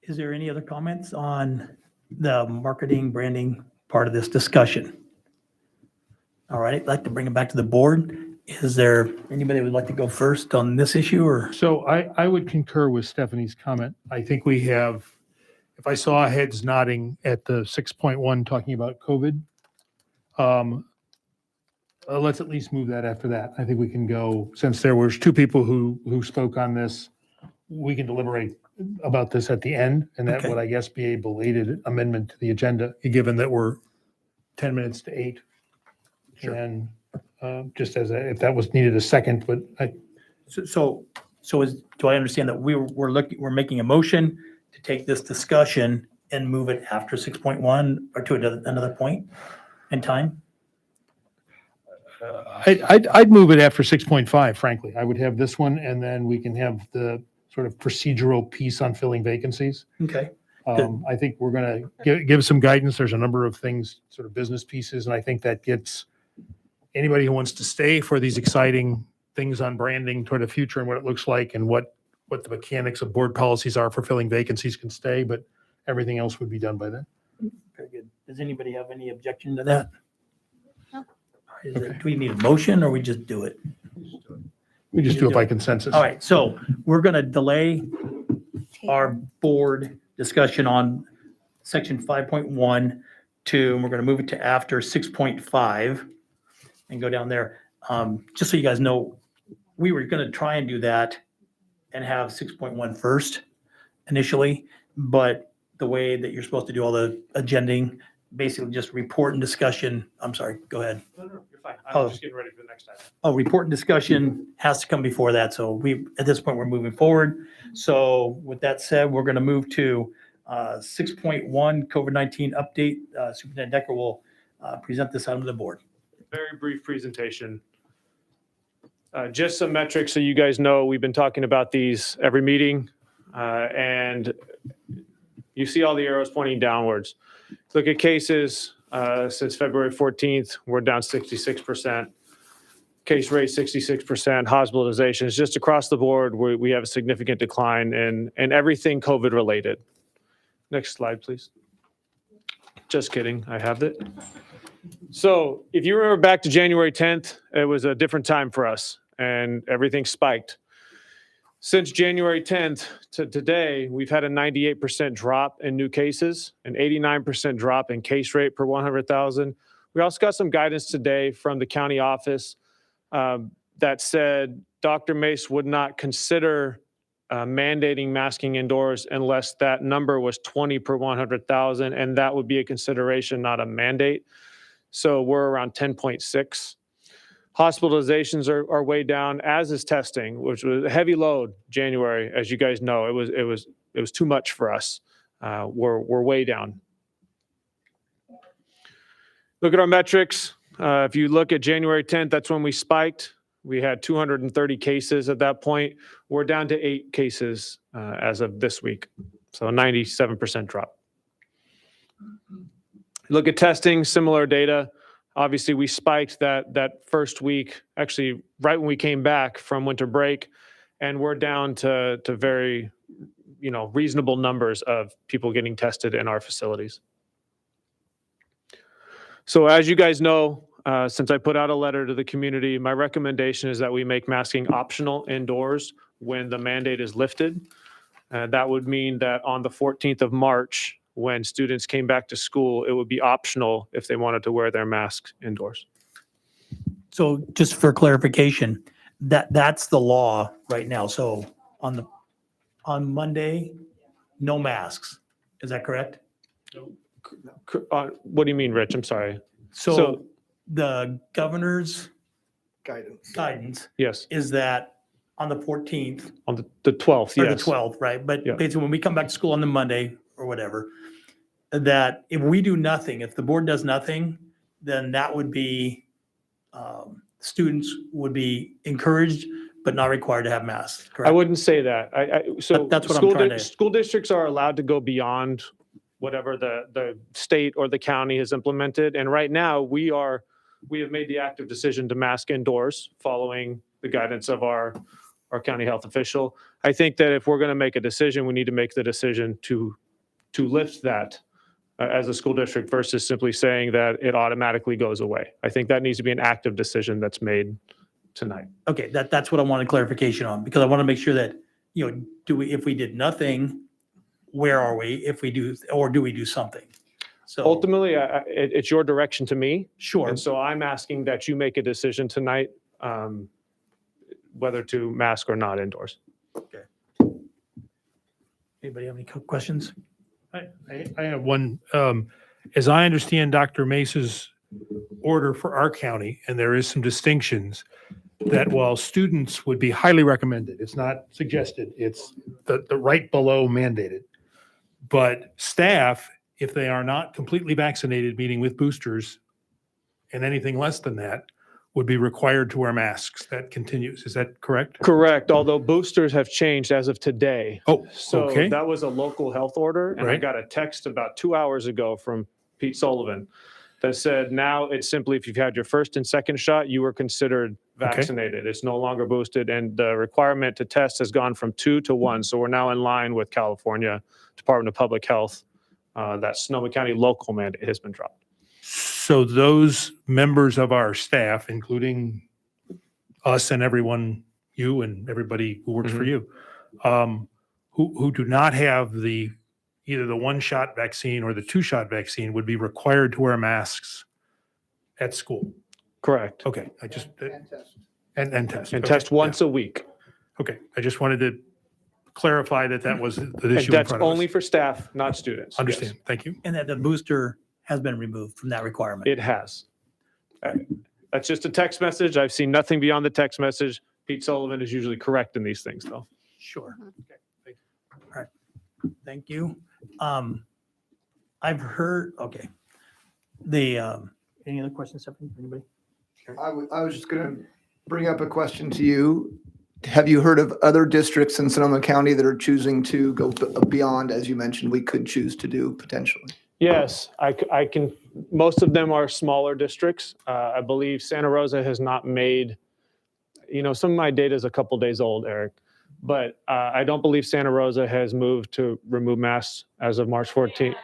is there any other comments on the marketing, branding part of this discussion? All right, I'd like to bring it back to the board. Is there anybody who would like to go first on this issue or? So I would concur with Stephanie's comment. I think we have, if I saw heads nodding at the 6.1 talking about COVID, let's at least move that after that. I think we can go, since there was 2 people who spoke on this, we can deliberate about this at the end, and that Okay. would, I guess, be a belated amendment to the agenda, given that we're 10 minutes to 8. Sure. And just as if that was needed a second, but So do I understand that we're making a motion to take this discussion and move it after 6.1 or to another point in time? I'd move it after 6.5, frankly. I would have this one, and then we can have the sort of procedural piece on filling vacancies. Okay. I think we're going to give some guidance. There's a number of things, sort of business pieces, and I think that gets anybody who wants to stay for these exciting things on branding toward the future and what it looks like and what the mechanics of board policies are for filling vacancies can stay, but everything else would be done by then. Very good. Does anybody have any objection to that? No. Do we need a motion or we just do it? We just do it by consensus. All right, so we're going to delay our board discussion on section 5.1 to, and we're going to move it to after 6.5 and go down there. Just so you guys know, we were going to try and do that and have 6.1 first initially, but the way that you're supposed to do all the agending, basically just report and discussion. I'm sorry, go ahead. No, you're fine. Oh. I'm just getting ready for the next item. Oh, report and discussion has to come before that. So at this point, we're moving forward. So with that said, we're going to move to 6.1 COVID-19 update. Superintendent Decker will present this item to the board. Very brief presentation. Just some metrics so you guys know we've been talking about these every meeting. And you see all the arrows pointing downwards. Look at cases since February 14th, we're down 66%. Case rate 66%, hospitalizations, just across the board, we have a significant decline in everything COVID related. Next slide, please. Just kidding, I have it. So if you remember back to January 10th, it was a different time for us and everything spiked. Since January 10th to today, we've had a 98% drop in new cases, an 89% drop in case rate per 100,000. We also got some guidance today from the county office that said Dr. Mace would not consider mandating masking indoors unless that number was 20 per 100,000, and that would be a consideration, not a mandate. So we're around 10.6. Hospitalizations are way down, as is testing, which was a heavy load January, as you guys know. It was too much for us. We're way down. Look at our metrics. If you look at January 10th, that's when we spiked. We had 230 cases at that point. We're down to 8 cases as of this week. So a 97% drop. Look at testing, similar data. Obviously, we spiked that first week, actually right when we came back from winter break, and we're down to very, reasonable numbers of people getting tested in our facilities. So as you guys know, since I put out a letter to the community, my recommendation is that we make masking optional indoors when the mandate is lifted. That would mean that on the 14th of March, when students came back to school, it would be optional if they wanted to wear their masks indoors. So just for clarification, that's the law right now. So on Monday, no masks. Is that correct? What do you mean, Rich? I'm sorry. So the governor's Guidance. Yes, is that on the 14th on the 12th, or yes. the 12th, right? But Yeah. basically when we come back to school on the Monday or whatever, that if we do nothing, if the board does nothing, then that would be, students would be encouraged but not required to have masks, I correct? wouldn't say that. So That's what I'm school trying to- school districts are allowed to go beyond whatever the state or the county has implemented. And right now, we have made the active decision to mask indoors following the guidance of our county health official. I think that if we're going to make a decision, we need to make the decision to lift that as a school district versus simply saying that it automatically goes away. I think that needs to be an active decision that's made tonight. Okay, that's what I wanted clarification on, because I want to make sure that, if we did nothing, where are we? If we do, or do we do something? So Ultimately, it's your direction to me. sure. And so I'm asking that you make a decision tonight, whether to mask or not indoors. Anybody have any questions? I have one. As I understand Dr. Mace's order for our county, and there is some distinctions, that while students would be highly recommended, it's not suggested, it's the right below mandated. But staff, if they are not completely vaccinated, meaning with boosters, and anything less than that, would be required to wear masks. That continues. Is that correct? Correct, although boosters have changed as of today. Oh, So okay. that was a local health order, and I Right. got a text about 2 hours ago from Pete Sullivan that said, now it's simply if you've had your first and second shot, you were considered vaccinated. It's no longer boosted, and the requirement to test has gone from 2 to 1. So we're now in line with California Department of Public Health. That Sonoma County local mandate has been dropped. So those members of our staff, including us and everyone, you and everybody who works for you, who do not have either the one-shot vaccine or the two-shot vaccine would be required to wear masks at school. Correct. Okay, I just, And test. and test. And Okay, test once a week. yeah. Okay, I just wanted to clarify that was the And issue in that's front of only us. for staff, not students. Yes. Understand, thank you. And that the booster has been removed from that requirement. It has. That's just a text message. I've seen nothing beyond the text message. Pete Sullivan is usually correct in these things, though. Sure. Okay, thank you. All right, thank you. I've heard, okay. Any other questions, Stephanie, for anybody? I was just going to bring up a question to you. Have you heard of other districts in Sonoma County that are choosing to go beyond, as you mentioned, we could choose to do potentially? Yes, I can, most of them are smaller districts. I believe Santa Rosa has not made, some of my data is a couple days old, Eric, but I don't believe Santa Rosa has moved to remove masks as of March 14th.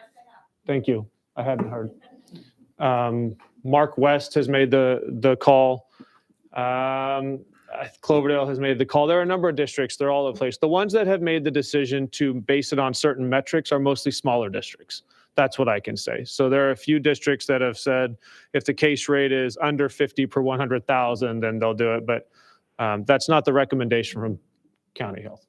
Thank you. I hadn't heard. Mark West has made the call. Cloverdale has made the call. There are a number of districts. They're all over the place. The ones that have made the decision to base it on certain metrics are mostly smaller districts. That's what I can say. So there are a few districts that have said if the case rate is under 50 per 100,000, then they'll do it. But that's not the recommendation from county health.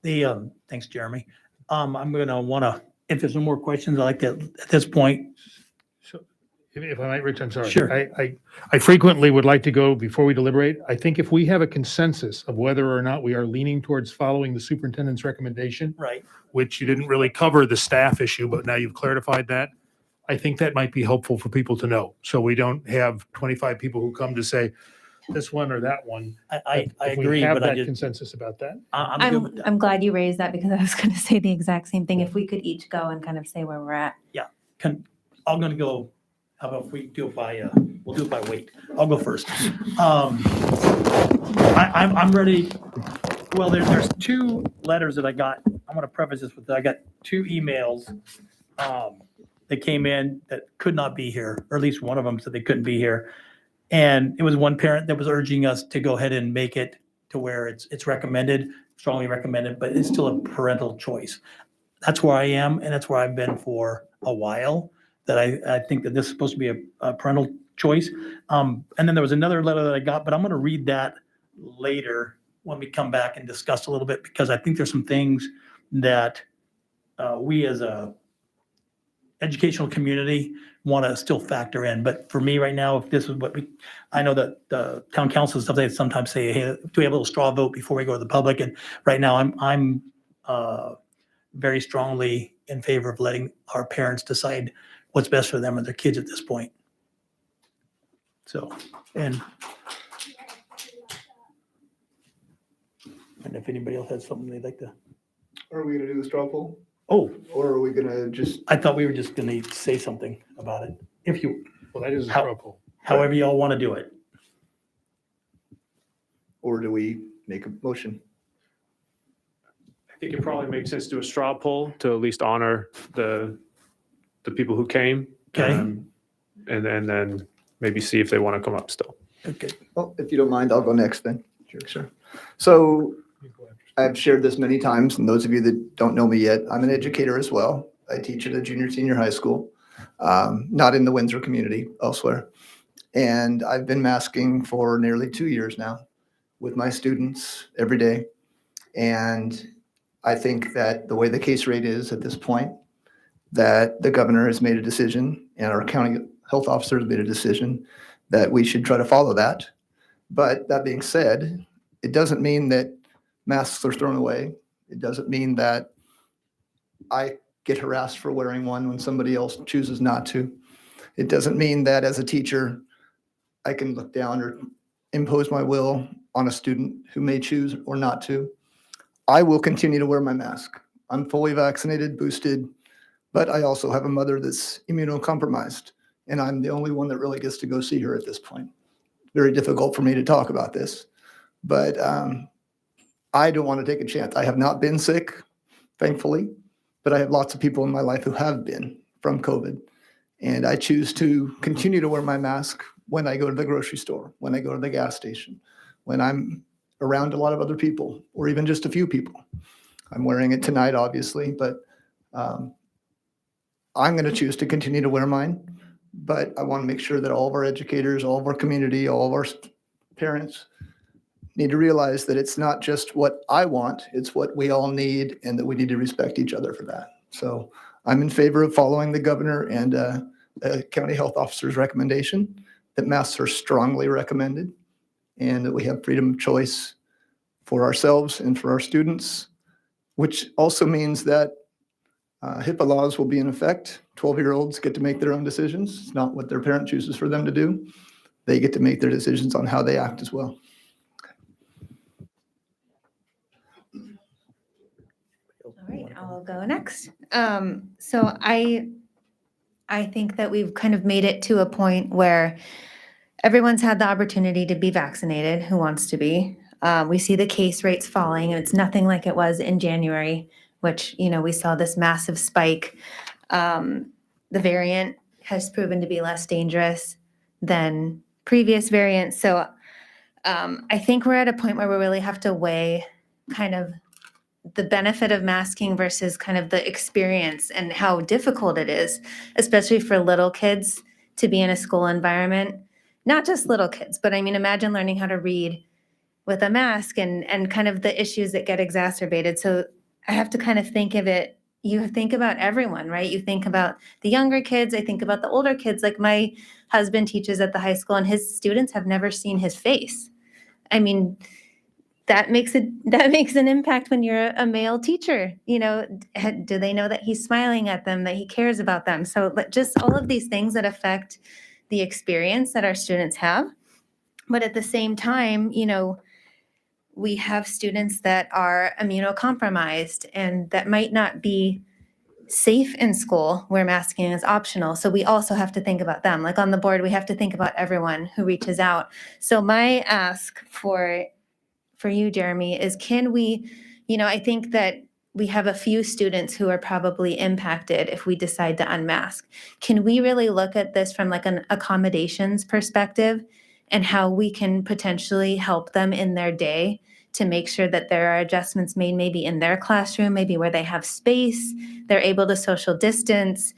Thanks, Jeremy. I'm going to want to, if there's no more questions, I'd like to, at this point. So if I might, Rich, I'm sorry. Sure. I frequently would like to go before we deliberate. I think if we have a consensus of whether or not we are leaning towards following the superintendent's recommendation, Right. which you didn't really cover the staff issue, but now you've clarified that, I think that might be helpful for people to know. So we don't have 25 people who come to say this one or that one. I If we agree, have but I that did, consensus about that. I'm good with that. I'm glad you raised that because I was going to say the exact same thing. If we could each go and kind of say where we're at. I'm going to go, how about if we do it by, we'll do it by weight. I'll go first. I'm ready. Well, there's two letters that I got. I'm going to preface this with, I got two emails that came in that could not be here, or at least one of them said they couldn't be here. And it was one parent that was urging us to go ahead and make it to where it's recommended, strongly recommended, but it's still a parental choice. That's where I am, and that's where I've been for a while, that I think that this is supposed to be a parental choice. And then there was another letter that I got, but I'm going to read that later when we come back and discuss a little bit, because I think there's some things that we as a educational community want to still factor in. But for me right now, if this is what I know that the town council and stuff, they sometimes say, hey, do we have a little straw vote before we go to the public? And right now I'm very strongly in favor of letting our parents decide what's best for them and their kids at this point. So, and if anybody else has something they'd like to. Are we gonna do a straw poll? Oh, Or are we gonna just, I thought we were just going to say something about it. If you, Well, that is a How- straw poll. however y'all want to do it. or do we make a motion? I think it probably makes sense to do a straw poll to at least honor the people who came. Okay. And then maybe see if they want to come up still. Okay. Well, if you don't mind, I'll go next then. Sure. So I've shared this many times, and those of you that don't know me yet, I'm an educator as well. I teach at a junior, senior high school, not in the Windsor community, elsewhere. And I've been masking for nearly 2 years now with my students every day. And I think that the way the case rate is at this point, that the governor has made a decision and our county health officer has made a decision that we should try to follow that. But that being said, it doesn't mean that masks are thrown away. It doesn't mean that I get harassed for wearing one when somebody else chooses not to. It doesn't mean that as a teacher, I can look down or impose my will on a student who may choose or not to. I will continue to wear my mask. I'm fully vaccinated, boosted, but I also have a mother that's immunocompromised, and I'm the only one that really gets to go see her at this point. Very difficult for me to talk about this, but I don't want to take a chance. I have not been sick, thankfully, but I have lots of people in my life who have been from COVID. And I choose to continue to wear my mask when I go to the grocery store, when I go to the gas station, when I'm around a lot of other people, or even just a few people. I'm wearing it tonight, obviously, but I'm going to choose to continue to wear mine. But I want to make sure that all of our educators, all of our community, all of our parents need to realize that it's not just what I want, it's what we all need, and that we need to respect each other for that. So I'm in favor of following the governor and the county health officer's recommendation that masks are strongly recommended and that we have freedom of choice for ourselves and for our students, which also means that HIPAA laws will be in effect. 12-year-olds get to make their own decisions. It's not what their parent chooses for them to do. They get to make their decisions on how they act as well. All right, I'll go next. So I think that we've kind of made it to a point where everyone's had the opportunity to be vaccinated who wants to be. We see the case rates falling, and it's nothing like it was in January, which, you know, we saw this massive spike. The variant has proven to be less dangerous than previous variants. So I think we're at a point where we really have to weigh kind of the benefit of masking versus kind of the experience and how difficult it is, especially for little kids to be in a school environment. Not just little kids, but I mean, imagine learning how to read with a mask and kind of the issues that get exacerbated. So I have to kind of think of it, you think about everyone, right? You think about the younger kids, I think about the older kids. Like my husband teaches at the high school and his students have never seen his face. I mean, that makes an impact when you're a male teacher. You know, do they know that he's smiling at them, that he cares about them? So just all of these things that affect the experience that our students have. But at the same time, you know, we have students that are immunocompromised and that might not be safe in school where masking is optional. So we also have to think about them. Like on the board, we have to think about everyone who reaches out. So my ask for you, Jeremy, is can we, you know, I think that we have a few students who are probably impacted if we decide to unmask. Can we really look at this from like an accommodations perspective and how we can potentially help them in their day to make sure that there are adjustments made maybe in their classroom, maybe where they have space, they're able to social distance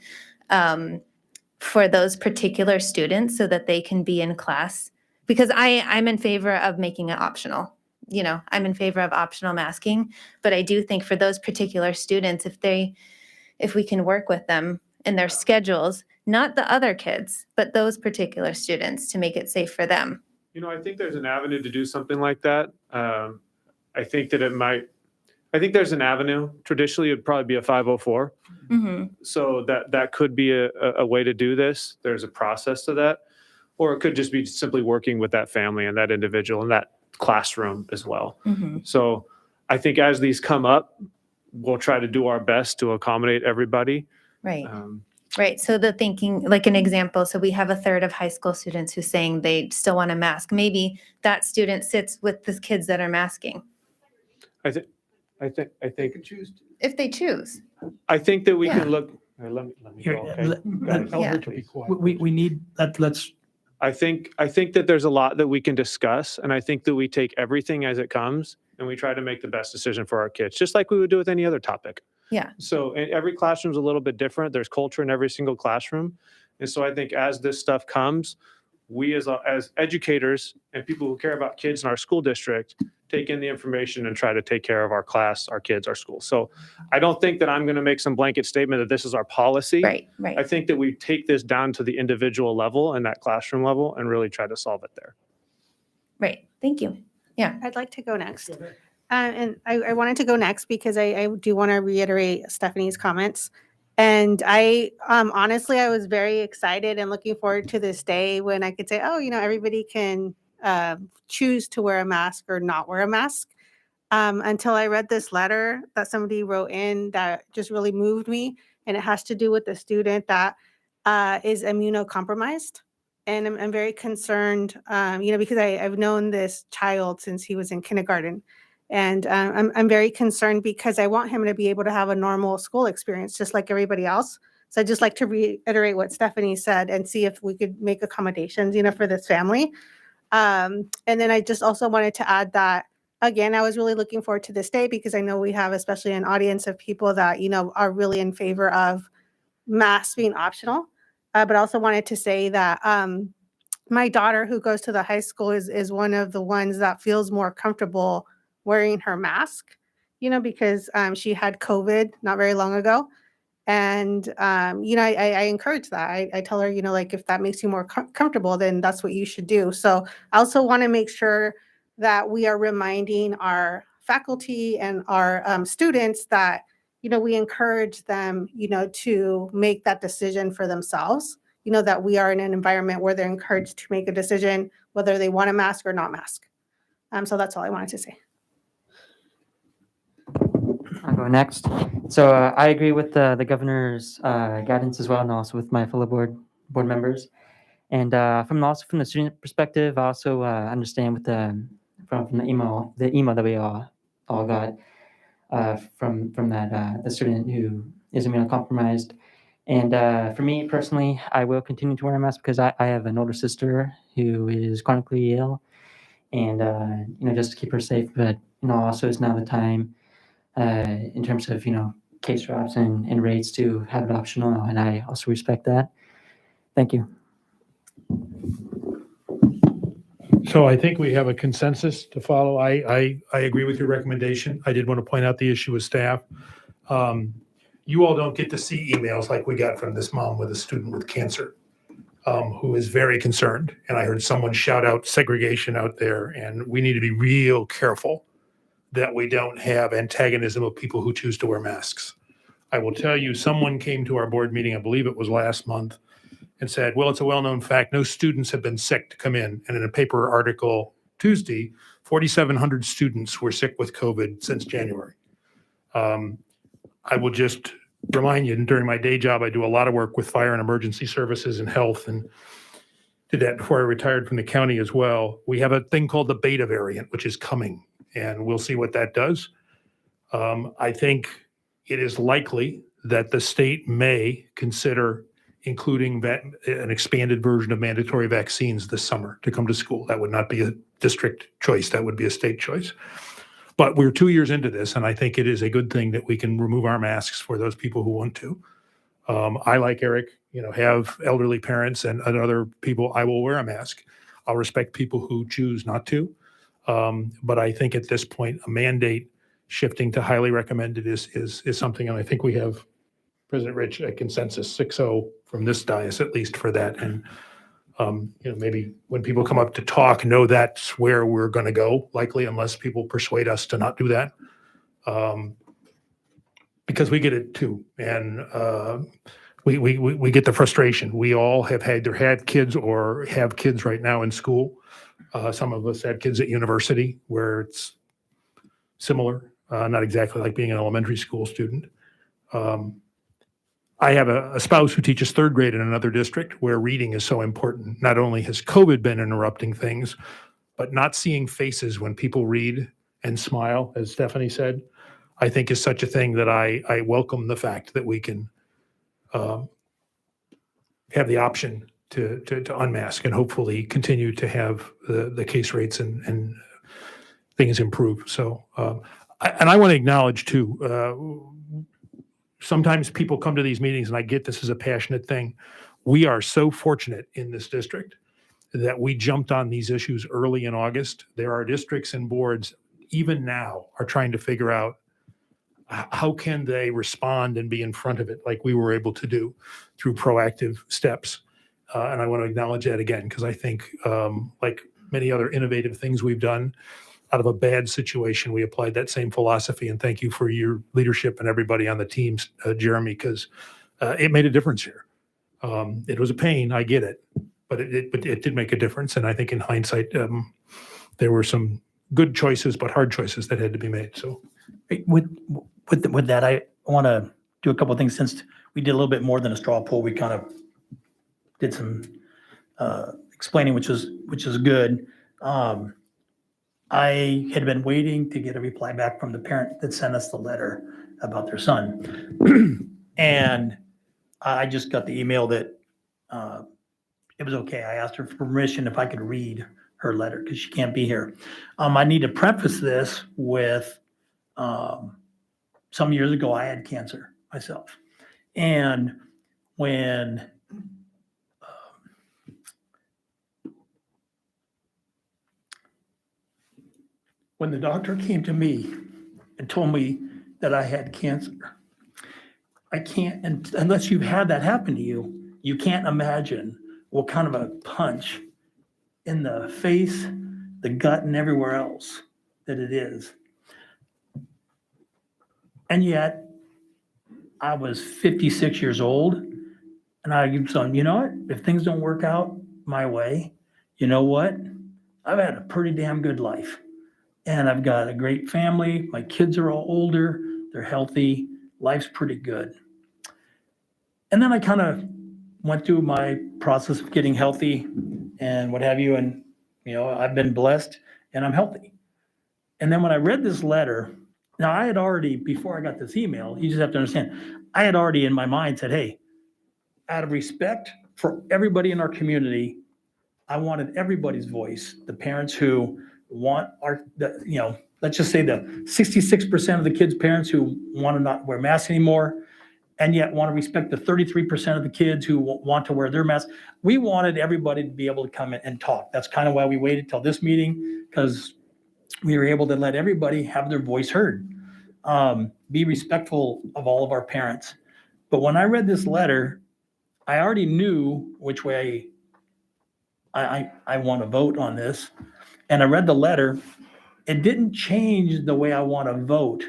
for those particular students so that they can be in class? Because I'm in favor of making it optional. You know, I'm in favor of optional masking, but I do think for those particular students, if we can work with them in their schedules, not the other kids, but those particular students to make it safe for them. You know, I think there's an avenue to do something like that. I think there's an avenue. Traditionally, it'd probably be a 504. So that could be a way to do this. There's a process to that. Or it could just be simply working with that family and that individual and that classroom as well. So I think as these come up, we'll try to do our best to accommodate everybody. Right. Right. So the thinking, like an example, so we have a third of high school students who's saying they still want to mask. Maybe that student sits with the kids that are masking. I think If they choose. I think that we Yeah. can look. Let me Here, go. Okay. Guys, yeah. please. We need, let's, I think that there's a lot that we can discuss, and I think that we take everything as it comes and we try to make the best decision for our kids, just like we would do with any other topic. Yeah. So every classroom is a little bit different. There's culture in every single classroom. And so I think as this stuff comes, we as educators and people who care about kids in our school district take in the information and try to take care of our class, our kids, our school. So I don't think that I'm going to make some blanket statement that this is our policy. Right. I think that we take this down to the individual level and that classroom level and really try to solve it there. Right. Thank you. Yeah. I'd like to go next. And I wanted to go next because I do want to reiterate Stephanie's comments. And I honestly, I was very excited and looking forward to this day when I could say, oh, everybody can choose to wear a mask or not wear a mask. Until I read this letter that somebody wrote in that just really moved me. And it has to do with the student that is immunocompromised. And I'm very concerned, because I've known this child since he was in kindergarten. And I'm very concerned because I want him to be able to have a normal school experience, just like everybody else. So I'd just like to reiterate what Stephanie said and see if we could make accommodations, for this family. And then I just also wanted to add that, again, I was really looking forward to this day because I know we have especially an audience of people that, are really in favor of masks being optional. But also wanted to say that my daughter who goes to the high school is one of the ones that feels more comfortable wearing her mask, because she had COVID not very long ago. And, I encourage that. I tell her, if that makes you more comfortable, then that's what you should do. So I also want to make sure that we are reminding our faculty and our students that, we encourage them, to make that decision for themselves, that we are in an environment where they're encouraged to make a decision, whether they want a mask or not mask. So that's all I wanted to say. I'll go next. So I agree with the governor's guidance as well, and also with my fellow board members. And from the student perspective, I also understand with from the email that we all got from that the student who is immunocompromised. And for me personally, I will continue to wear a mask because I have an older sister who is chronically ill, and just to keep her safe. But also it's now the time. In terms of, case drops and rates to have it optional, and I also respect that. Thank you. So I think we have a consensus to follow. I agree with your recommendation. I did want to point out the issue with staff. You all don't get to see emails like we got from this mom with a student with cancer, who is very concerned. And I heard someone shout out segregation out there, and we need to be real careful that we don't have antagonism of people who choose to wear masks. I will tell you, someone came to our board meeting, I believe it was last month, and said, well, it's a well-known fact, no students have been sick to come in. And in a paper article Tuesday, 4,700 students were sick with COVID since January. I will just remind you, during my day job, I do a lot of work with fire and emergency services and health, and did that before I retired from the county as well. We have a thing called the beta variant, which is coming, and we'll see what that does. I think It is likely that the state may consider including an expanded version of mandatory vaccines this summer to come to school. That would not be a district choice. That would be a state choice. But we're 2 years into this, and I think it is a good thing that we can remove our masks for those people who want to. I, like Eric, have elderly parents and other people. I will wear a mask. I'll respect people who choose not to. But I think at this point, a mandate shifting to highly recommended is something, and I think we have, President Rich, a consensus 6-0 from this dais, at least for that. And maybe when people come up to talk, know that's where we're going to go, likely, unless people persuade us to not do that. Because we get it too. And we get the frustration. We all have either had kids or have kids right now in school. Some of us had kids at university where it's similar, not exactly like being an elementary school student. I have a spouse who teaches third grade in another district where reading is so important. Not only has COVID been interrupting things, but not seeing faces when people read and smile, as Stephanie said, I think is such a thing that I welcome the fact that we can have the option to unmask and hopefully continue to have the case rates and things improve. So, and I want to acknowledge too, sometimes people come to these meetings and I get this is a passionate thing. We are so fortunate in this district that we jumped on these issues early in August. There are districts and boards even now are trying to figure out how can they respond and be in front of it like we were able to do through proactive steps. And I want to acknowledge that again, because I think like many other innovative things we've done, out of a bad situation, we applied that same philosophy. And thank you for your leadership and everybody on the teams, Jeremy, because it made a difference here. It was a pain, I get it, but it did make a difference. And I think in hindsight, there were some good choices, but hard choices that had to be made. So With that, I want to do a couple of things. Since we did a little bit more than a straw poll, we kind of did some explaining, which is good. I had been waiting to get a reply back from the parent that sent us the letter about their son. And I just got the email that it was okay. I asked her for permission if I could read her letter because she can't be here. I need to preface this with some years ago, I had cancer myself. And when the doctor came to me and told me that I had cancer, I can't, and unless you've had that happen to you, you can't imagine what kind of a punch in the face, the gut, and everywhere else that it is. And yet, I was 56 years old, and I was saying, you know what? If things don't work out my way, you know what? I've had a pretty damn good life. And I've got a great family. My kids are all older. They're healthy. Life's pretty good. And then I kind of went through my process of getting healthy and what have you. And, I've been blessed and I'm healthy. And then when I read this letter, now I had already, before I got this email, you just have to understand, I had already in my mind said, hey, out of respect for everybody in our community, I wanted everybody's voice, the parents who want let's just say the 66% of the kids' parents who want to not wear masks anymore, and yet want to respect the 33% of the kids who want to wear their masks. We wanted everybody to be able to come in and talk. That's kind of why we waited till this meeting, because we were able to let everybody have their voice heard. Be respectful of all of our parents. But when I read this letter, I already knew which way I want to vote on this. And I read the letter. It didn't change the way I want to vote,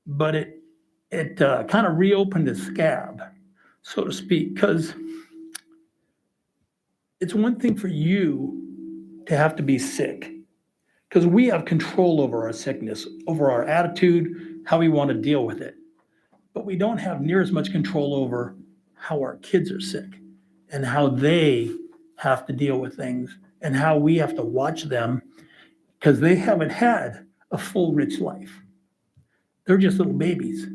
but it kind of reopened the scab, so to speak, because it's one thing for you to have to be sick, because we have control over our sickness, over our attitude, how we want to deal with it. But we don't have near as much control over how our kids are sick and how they have to deal with things and how we have to watch them, because they haven't had a full, rich life. They're just little babies.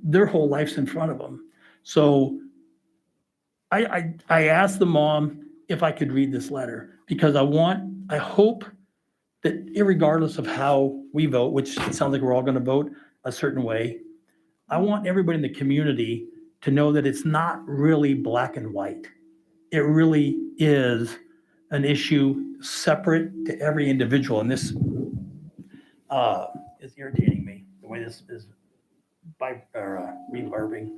their whole life's in front of them. So I asked the mom if I could read this letter because I hope that irregardless of how we vote, which it sounds like we're all going to vote a certain way, I want everybody in the community to know that it's not really black and white. It really is an issue separate to every individual. And this is irritating me, the way this is reverbing.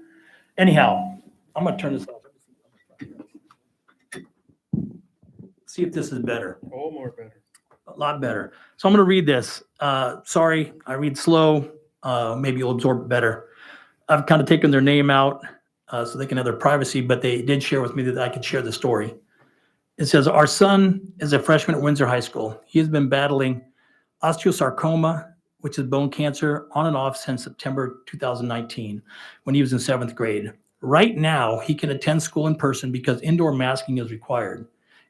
Anyhow, I'm going to turn this off. See if this is better. Oh, more better. A lot better. So I'm going to read this. Sorry, I read slow. Maybe you'll absorb it better. I've kind of taken their name out so they can have their privacy, but they did share with me that I could share the story. It says, our son is a freshman at Windsor High School. He has been battling osteosarcoma, which is bone cancer, on and off since September 2019 when he was in 7th grade. Right now, he can attend school in person because indoor masking is required.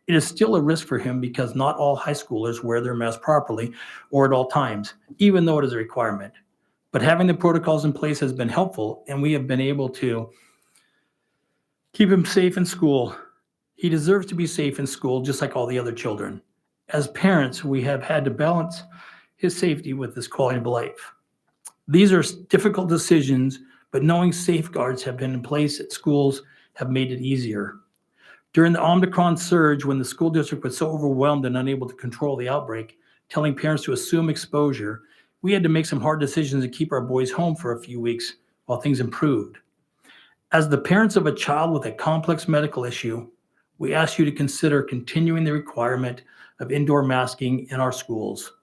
It is still a risk for him because not all high schoolers wear their mask properly or at all times, even though it is a requirement. But having the protocols in place has been helpful, and we have been able to keep him safe in school. He deserves to be safe in school, just like all the other children. As parents, we have had to balance his safety with his quality of life. These are difficult decisions, but knowing safeguards have been in place at schools have made it easier. During the Omicron surge, when the school district was so overwhelmed and unable to control the outbreak, telling parents to assume exposure, we had to make some hard decisions to keep our boys home for a few weeks while things improved. As the parents of a child with a complex medical issue, we ask you to consider continuing the requirement of indoor masking in our schools.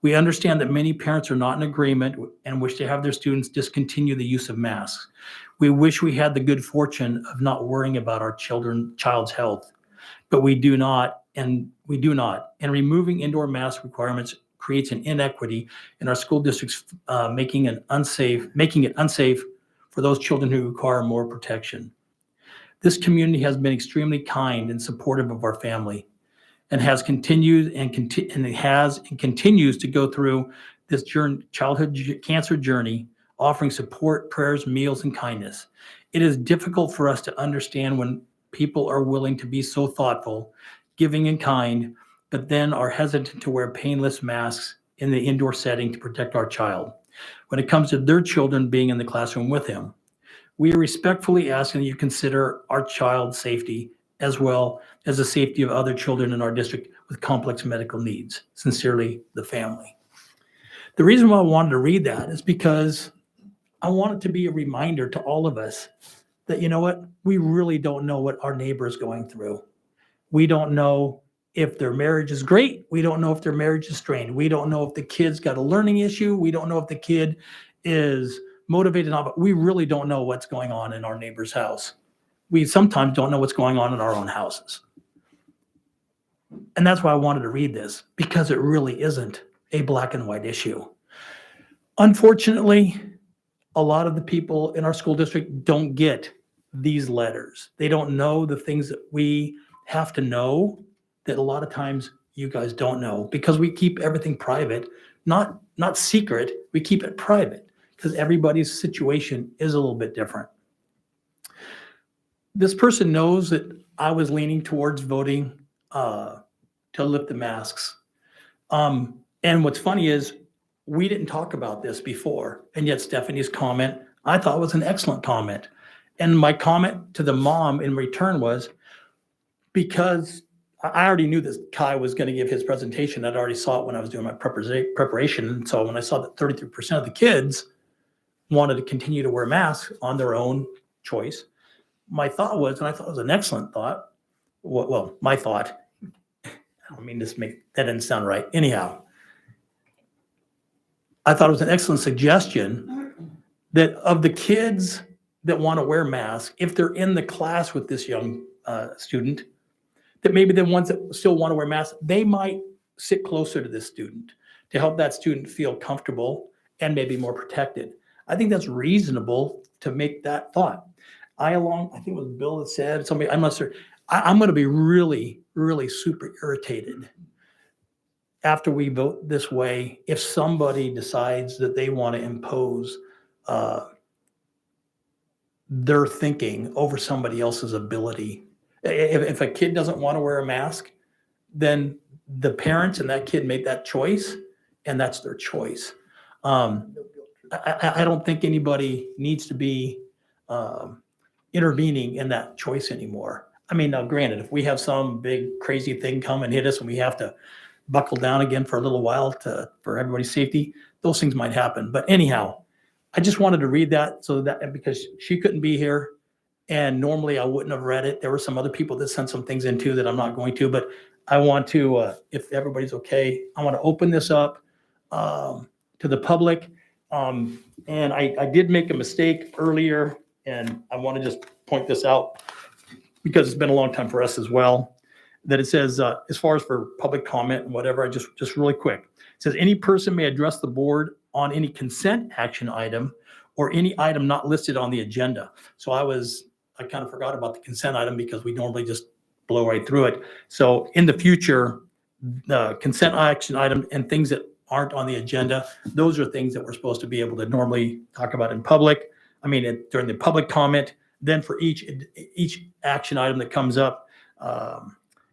We understand that many parents are not in agreement and wish to have their students discontinue the use of masks. We wish we had the good fortune of not worrying about our child's health, but we do not. And removing indoor mask requirements creates an inequity in our school districts, making it unsafe for those children who require more protection. This community has been extremely kind and supportive of our family, and has continued and continues to go through this childhood cancer journey, offering support, prayers, meals, and kindness. It is difficult for us to understand when people are willing to be so thoughtful, giving, and kind, but then are hesitant to wear painless masks in the indoor setting to protect our child when it comes to their children being in the classroom with him. We are respectfully asking that you consider our child's safety as well as the safety of other children in our district with complex medical needs. Sincerely, the family. The reason why I wanted to read that is because I want it to be a reminder to all of us that, you know what, we really don't know what our neighbor is going through. We don't know if their marriage is great. We don't know if their marriage is strained. We don't know if the kid's got a learning issue. We don't know if the kid is motivated, but we really don't know what's going on in our neighbor's house. We sometimes don't know what's going on in our own houses. And that's why I wanted to read this, because it really isn't a black and white issue. Unfortunately, a lot of the people in our school district don't get these letters. They don't know the things that we have to know that a lot of times you guys don't know, because we keep everything private, not secret. We keep it private because everybody's situation is a little bit different. This person knows that I was leaning towards voting to lift the masks. And what's funny is we didn't talk about this before, and yet Stephanie's comment, I thought was an excellent comment. And my comment to the mom in return was, because I already knew that Kai was going to give his presentation. I'd already saw it when I was doing my preparation. And so when I saw that 33% of the kids wanted to continue to wear masks on their own choice, my thought was, and I thought it was an excellent thought. Well, my thought, I don't mean that didn't sound right. Anyhow, I thought it was an excellent suggestion that of the kids that want to wear masks, if they're in the class with this young student, that maybe the ones that still want to wear masks, they might sit closer to this student to help that student feel comfortable and maybe more protected. I think that's reasonable to make that thought. I think it was Bill that said, somebody, I'm not sure. I'm going to be really, really super irritated after we vote this way if somebody decides that they want to impose their thinking over somebody else's ability. If a kid doesn't want to wear a mask, then the parents and that kid made that choice, and that's their choice. I don't think anybody needs to be intervening in that choice anymore. I mean, now granted, if we have some big crazy thing come and hit us and we have to buckle down again for a little while for everybody's safety, those things might happen. But anyhow, I just wanted to read that because she couldn't be here, and normally I wouldn't have read it. There were some other people that sent some things in too that I'm not going to, but I want to, if everybody's okay, I want to open this up to the public. And I did make a mistake earlier, and I want to just point this out because it's been a long time for us as well, that it says, as far as for public comment and whatever, I just really quick. It says, any person may address the board on any consent action item or any item not listed on the agenda. So I kind of forgot about the consent item because we normally just blow right through it. So in the future, the consent action item and things that aren't on the agenda, those are things that we're supposed to be able to normally talk about in public. I mean, during the public comment, then for each action item that comes up,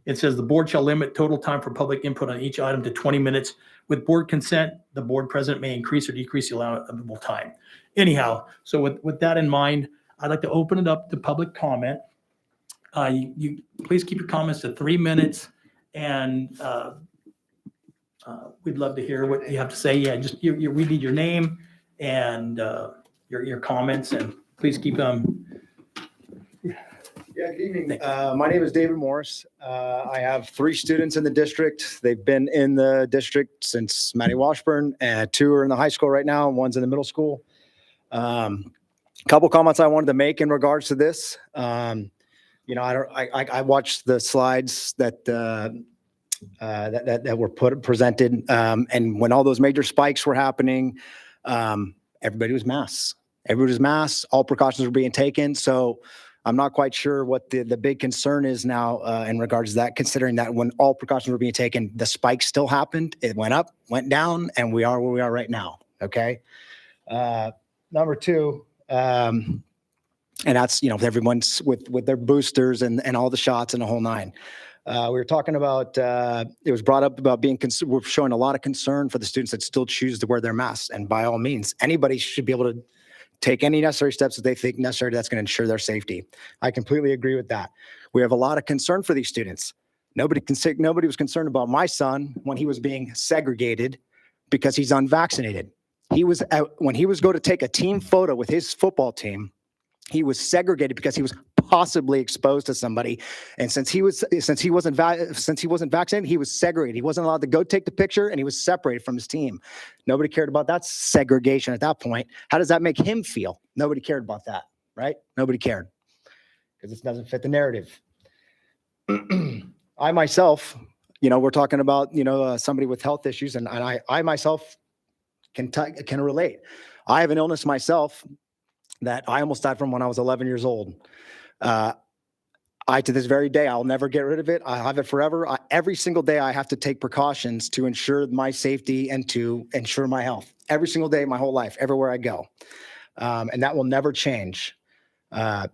it says the board shall limit total time for public input on each item to 20 minutes. With board consent, the board president may increase or decrease the allowable time. Anyhow, so with that in mind, I'd like to open it up to public comment. You please keep your comments to 3 minutes, and we'd love to hear what you have to say. Yeah, just we need your name and your comments, and please keep them. Yeah, good evening. My name is David Morris. I have 3 students in the district. They've been in the district since Matty Washburn, and 2 are in the high school right now, and 1's in the middle school. Couple comments I wanted to make in regards to this. I watched the slides that were presented, and when all those major spikes were happening, everybody was masks. Everybody was masks. All precautions were being taken. So I'm not quite sure what the big concern is now in regards to that, considering that when all precautions were being taken, the spike still happened. It went up, went down, and we are where we are right now. Okay. Number 2, and that's, everyone's with their boosters and all the shots and the whole 9. We were talking about, it was brought up about we're showing a lot of concern for the students that still choose to wear their masks. And by all means, anybody should be able to take any necessary steps that they think necessary that's going to ensure their safety. I completely agree with that. We have a lot of concern for these students. Nobody was concerned about my son when he was being segregated because he's unvaccinated. When he was going to take a team photo with his football team, he was segregated because he was possibly exposed to somebody. And since he wasn't vaccinated, he was segregated. He wasn't allowed to go take the picture, and he was separated from his team. Nobody cared about that segregation at that point. How does that make him feel? Nobody cared about that, right? Nobody cared because it doesn't fit the narrative. I myself, we're talking about, somebody with health issues, and I myself can relate. I have an illness myself that I almost died from when I was 11 years old. To this very day, I'll never get rid of it. I have it forever. Every single day, I have to take precautions to ensure my safety and to ensure my health. Every single day, my whole life, everywhere I go. And that will never change. But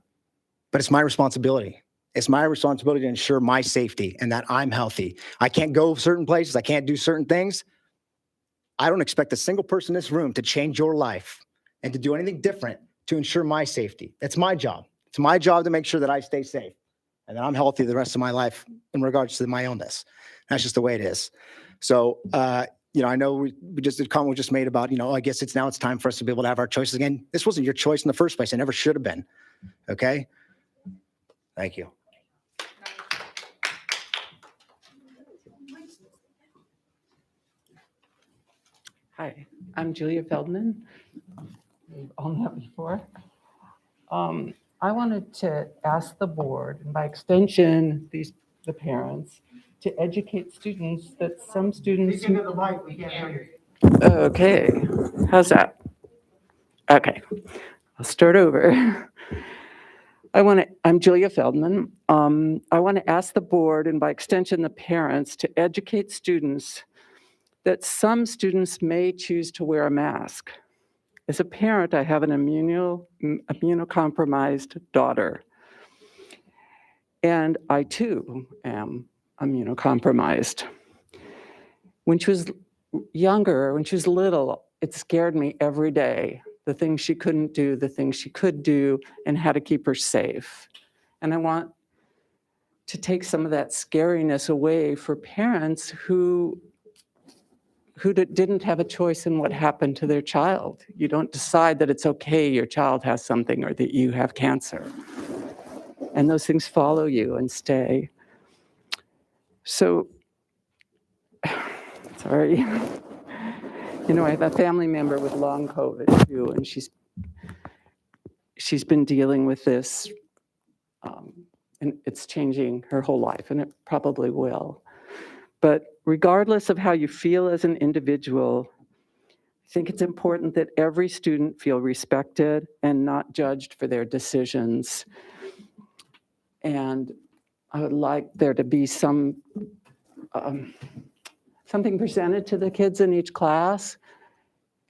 it's my responsibility. It's my responsibility to ensure my safety and that I'm healthy. I can't go certain places. I can't do certain things. I don't expect a single person in this room to change your life and to do anything different to ensure my safety. That's my job. It's my job to make sure that I stay safe and that I'm healthy the rest of my life in regards to my illness. That's just the way it is. So, I know we just did comment we just made about, I guess it's time for us to be able to have our choices again. This wasn't your choice in the first place. It never should have been. Okay. Thank you. Hi, I'm Julia Feldman. We've all met before. I wanted to ask the board, and by extension, the parents, to educate students that some students. Speak into the mic, we can't hear you. Okay, how's that? Okay, I'll start over. I'm Julia Feldman. I want to ask the board, and by extension, the parents, to educate students that some students may choose to wear a mask. As a parent, I have an immunocompromised daughter. And I too am immunocompromised. When she was younger, when she was little, it scared me every day. The things she couldn't do, the things she could do, and how to keep her safe. And I want to take some of that scariness away for parents who didn't have a choice in what happened to their child. You don't decide that it's okay your child has something or that you have cancer. And those things follow you and stay. So, sorry. You know, I have a family member with long COVID too, and she's been dealing with this, and it's changing her whole life, and it probably will. But regardless of how you feel as an individual, I think it's important that every student feel respected and not judged for their decisions. And I would like there to be something presented to the kids in each class,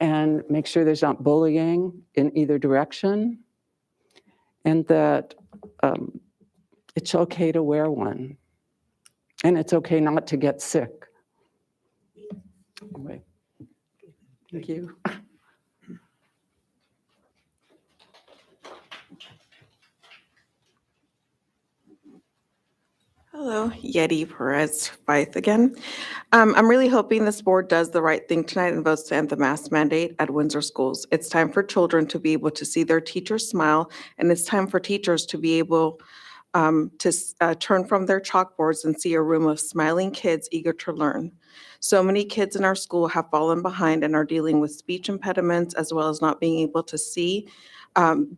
and make sure there's not bullying in either direction, and that it's okay to wear one, and it's okay not to get sick. Anyway, thank you. Hello, Yeti Perez Fife again. I'm really hoping this board does the right thing tonight and votes to end the mask mandate at Windsor schools. It's time for children to be able to see their teachers smile, and it's time for teachers to be able to turn from their chalkboards and see a room of smiling kids eager to learn. So many kids in our school have fallen behind and are dealing with speech impediments as well as not being able to see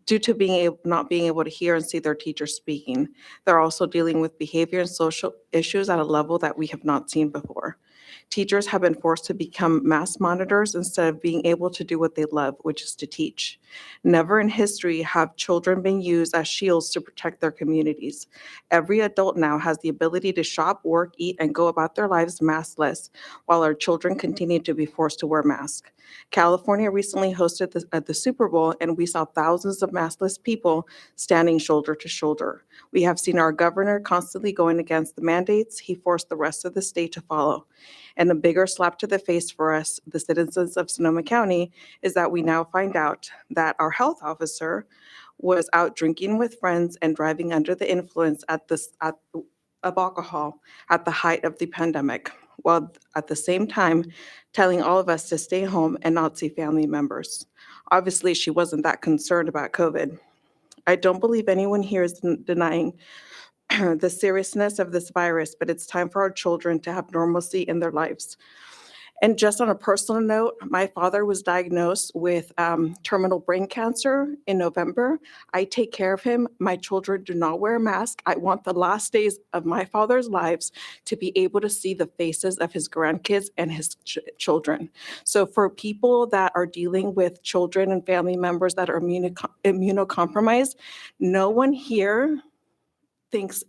due to not being able to hear and see their teachers speaking. They're also dealing with behavior and social issues at a level that we have not seen before. Teachers have been forced to become mask monitors instead of being able to do what they love, which is to teach. Never in history have children been used as shields to protect their communities. Every adult now has the ability to shop, work, eat, and go about their lives maskless, while our children continue to be forced to wear masks. California recently hosted the Super Bowl, and we saw thousands of maskless people standing shoulder to shoulder. We have seen our governor constantly going against the mandates. He forced the rest of the state to follow. And a bigger slap to the face for us, the citizens of Sonoma County, is that we now find out that our health officer was out drinking with friends and driving under the influence of alcohol at the height of the pandemic, while at the same time telling all of us to stay home and not see family members. Obviously, she wasn't that concerned about COVID. I don't believe anyone here is denying the seriousness of this virus, but it's time for our children to have normalcy in their lives. And just on a personal note, my father was diagnosed with terminal brain cancer in November. I take care of him. My children do not wear a mask. I want the last days of my father's lives to be able to see the faces of his grandkids and his children. So for people that are dealing with children and family members that are immunocompromised, no one here thinks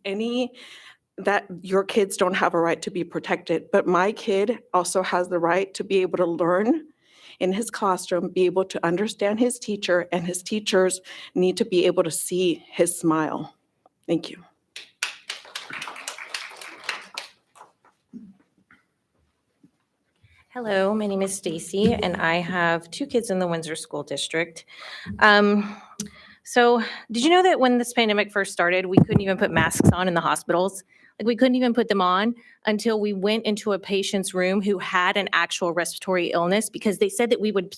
that your kids don't have a right to be protected, but my kid also has the right to be able to learn in his classroom, be able to understand his teacher, and his teachers need to be able to see his smile. Thank you. Hello, my name is Stacy, and I have 2 kids in the Windsor School District. So did you know that when this pandemic first started, we couldn't even put masks on in the hospitals? Like, we couldn't even put them on until we went into a patient's room who had an actual respiratory illness, because they said that we would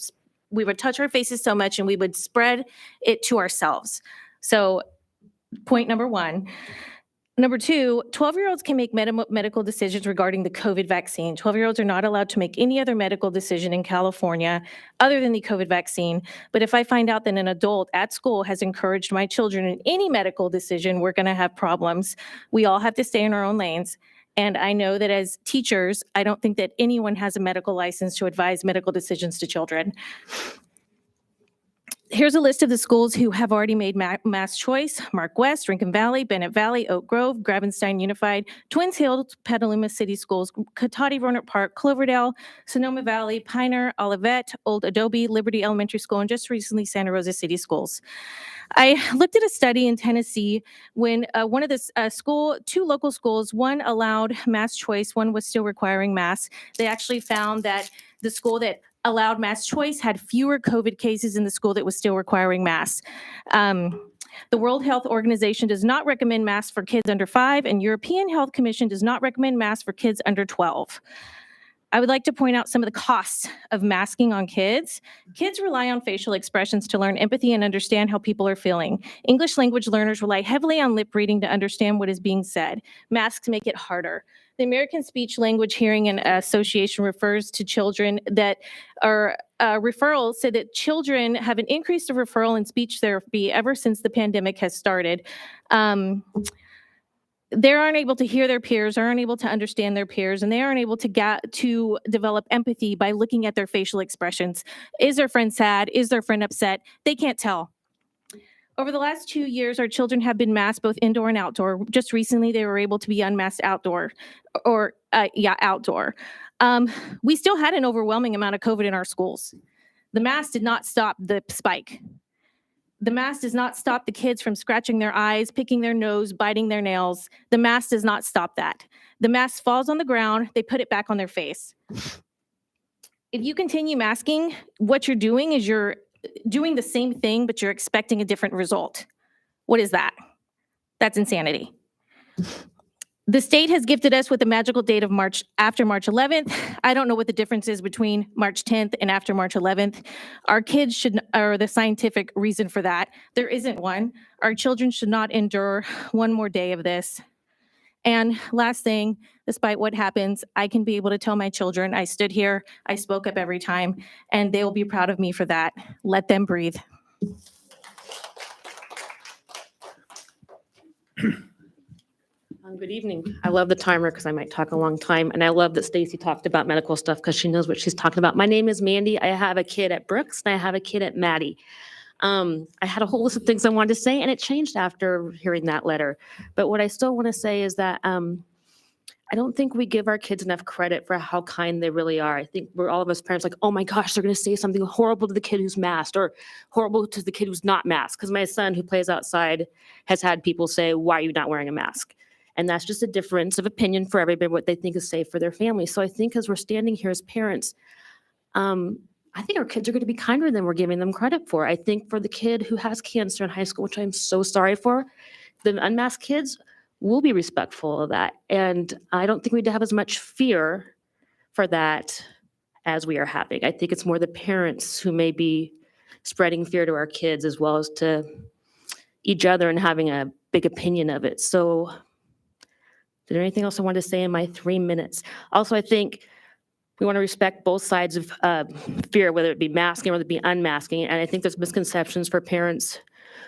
touch our faces so much and we would spread it to ourselves. So point number 1. Number 2, 12-year-olds can make medical decisions regarding the COVID vaccine. 12-year-olds are not allowed to make any other medical decision in California other than the COVID vaccine. But if I find out that an adult at school has encouraged my children in any medical decision, we're going to have problems. We all have to stay in our own lanes. And I know that as teachers, I don't think that anyone has a medical license to advise medical decisions to children. Here's a list of the schools who have already made mass choice: Mark West, Rincon Valley, Bennett Valley, Oak Grove, Gravenstein Unified, Twins Hill, Petaluma City Schools, Cotati Roanoke Park, Cloverdale, Sonoma Valley, Pioneer, Olivet, Old Adobe, Liberty Elementary School, and just recently Santa Rosa City Schools. I looked at a study in Tennessee when one of the two local schools, one allowed mass choice, one was still requiring mass. They actually found that the school that allowed mass choice had fewer COVID cases than the school that was still requiring masks. The World Health Organization does not recommend masks for kids under 5, and European Health Commission does not recommend masks for kids under 12. I would like to point out some of the costs of masking on kids. Kids rely on facial expressions to learn empathy and understand how people are feeling. English language learners rely heavily on lip reading to understand what is being said. Masks make it harder. The American Speech Language Hearing and Association refers to children that are referrals, said that children have an increase of referral in speech therapy ever since the pandemic has started. They aren't able to hear their peers, aren't able to understand their peers, and they aren't able to develop empathy by looking at their facial expressions. Is their friend sad? Is their friend upset? They can't tell. Over the last 2 years, our children have been masked both indoor and outdoor. Just recently, they were able to be unmasked outdoor. We still had an overwhelming amount of COVID in our schools. The mask did not stop the spike. The mask does not stop the kids from scratching their eyes, picking their nose, biting their nails. The mask does not stop that. The mask falls on the ground, they put it back on their face. If you continue masking, what you're doing is you're doing the same thing, but you're expecting a different result. What is that? That's insanity. The state has gifted us with the magical date of after March 11th. I don't know what the difference is between March 10th and after March 11th. Our kids or the scientific reason for that, there isn't one. Our children should not endure one more day of this. And last thing, despite what happens, I can be able to tell my children, I stood here, I spoke up every time, and they will be proud of me for that. Let them breathe. Good evening. I love the timer because I might talk a long time. And I love that Stacy talked about medical stuff because she knows what she's talking about. My name is Mandy. I have a kid at Brooks and I have a kid at Maddie. I had a whole list of things I wanted to say and it changed after hearing that letter. But what I still want to say is that I don't think we give our kids enough credit for how kind they really are. I think we're all of us parents like, oh my gosh, they're going to say something horrible to the kid who's masked or horrible to the kid who's not masked. Because my son who plays outside has had people say, why are you not wearing a mask? And that's just a difference of opinion for everybody, what they think is safe for their family. So I think as we're standing here as parents, I think our kids are going to be kinder than we're giving them credit for. I think for the kid who has cancer in high school, which I'm so sorry for, the unmasked kids will be respectful of that. And I don't think we need to have as much fear for that as we are having. I think it's more the parents who may be spreading fear to our kids as well as to each other and having a big opinion of it. So is there anything else I wanted to say in my 3 minutes? Also, I think we want to respect both sides of fear, whether it be masking or whether it be unmasking. And I think there's misconceptions for parents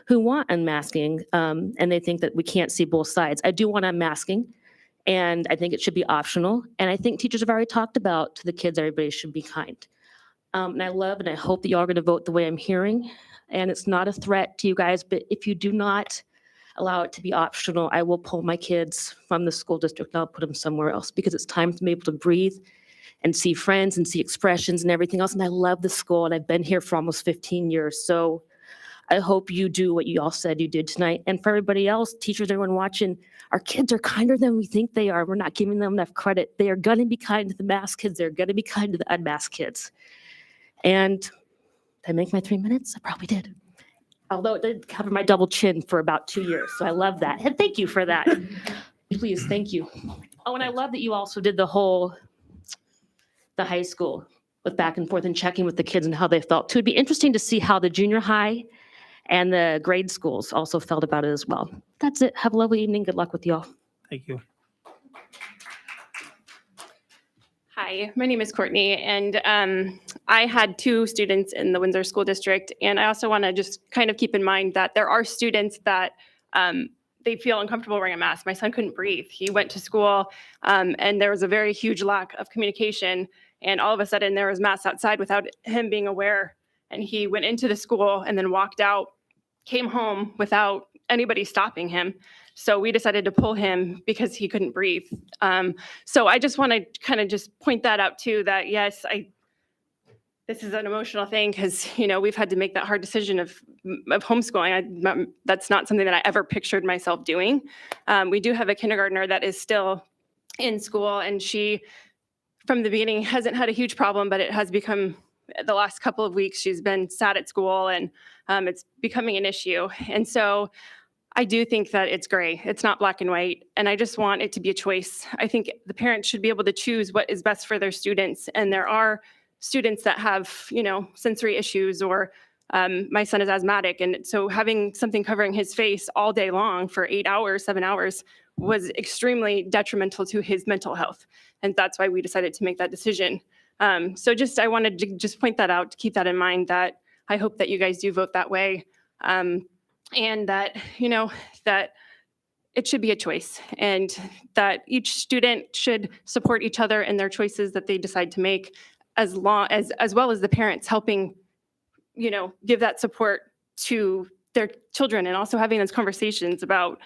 who want unmasking, and they think that we can't see both sides. I do want unmasking, and I think it should be optional. And I think teachers have already talked about to the kids, everybody should be kind. And I love and I hope that y'all are going to vote the way I'm hearing. And it's not a threat to you guys, but if you do not allow it to be optional, I will pull my kids from the school district and I'll put them somewhere else because it's time to be able to breathe and see friends and see expressions and everything else. And I love the school and I've been here for almost 15 years. So I hope you do what you all said you did tonight. And for everybody else, teachers, everyone watching, our kids are kinder than we think they are. We're not giving them enough credit. They are going to be kind to the masked kids. They're going to be kind to the unmasked kids. And did I make my 3 minutes? I probably did. Although it did cover my double chin for about 2 years. So I love that. And thank you for that. Please, thank you. Oh, and I love that you also did the high school with back and forth and checking with the kids and how they felt. Too. It'd be interesting to see how the junior high and the grade schools also felt about it as well. That's it. Have a lovely evening. Good luck with y'all. Thank you. Hi, my name is Courtney, and I had 2 students in the Windsor School District, and I also want to just kind of keep in mind that there are students that they feel uncomfortable wearing a mask. My son couldn't breathe. He went to school, and there was a very huge lack of communication, and all of a sudden there was masks outside without him being aware, and he went into the school and then walked out, came home without anybody stopping him. So we decided to pull him because he couldn't breathe. So I just want to kind of just point that out too, that yes, this is an emotional thing because, we've had to make that hard decision of homeschooling. That's not something that I ever pictured myself doing. We do have a kindergartner that is still in school, and she, from the beginning, hasn't had a huge problem, but it has become, the last couple of weeks, she's been sat at school, and it's becoming an issue. And so I do think that it's gray. It's not black and white. And I just want it to be a choice. I think the parents should be able to choose what is best for their students. And there are students that have, sensory issues, or my son is asthmatic. And so having something covering his face all day long for 8 hours, 7 hours was extremely detrimental to his mental health. And that's why we decided to make that decision. So I wanted to just point that out, to keep that in mind, that I hope that you guys do vote that way. And that, that it should be a choice, and that each student should support each other in their choices that they decide to make, as well as the parents helping, give that support to their children, and also having those conversations about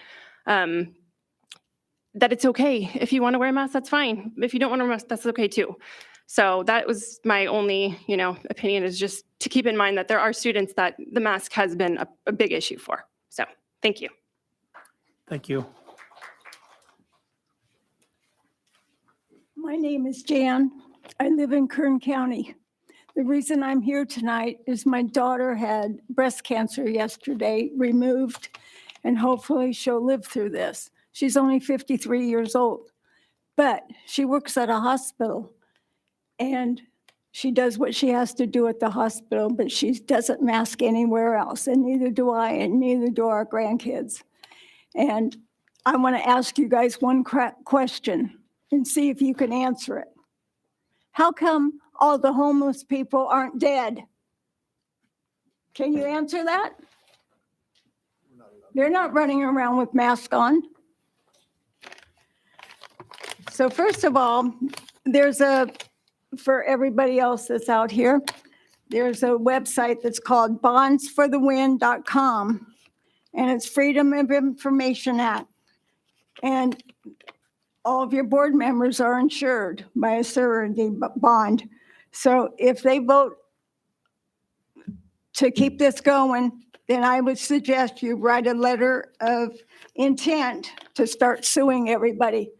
that it's okay. If you want to wear a mask, that's fine. If you don't want to wear a mask, that's okay too. So that was my only, opinion, is just to keep in mind that there are students that the mask has been a big issue for. So thank you. Thank you. My name is Jan. I live in Kern County. The reason I'm here tonight is my daughter had breast cancer yesterday, removed, and hopefully she'll live through this. She's only 53 years old, but she works at a hospital, and she does what she has to do at the hospital, but she doesn't mask anywhere else, and neither do I, and neither do our grandkids. And I want to ask you guys one question and see if you can answer it. How come all the homeless people aren't dead? Can you answer that? They're not running around with masks on. So first of all, for everybody else that's out here, there's a website that's called bondsforthewin.com, and it's Freedom of Information Act. And all of your board members are insured by a surety bond. So if they vote to keep this going, then I would suggest you write a letter of intent to start suing everybody.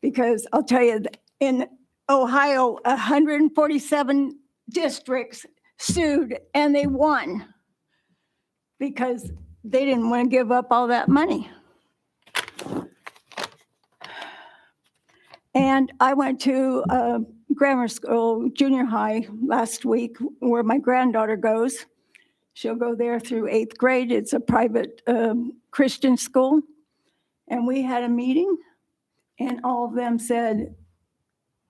Because I'll tell you, in Ohio, 147 districts sued and they won because they didn't want to give up all that money. And I went to grammar school, junior high last week, where my granddaughter goes. She'll go there through 8th grade. It's a private Christian school. And we had a meeting, and all of them said,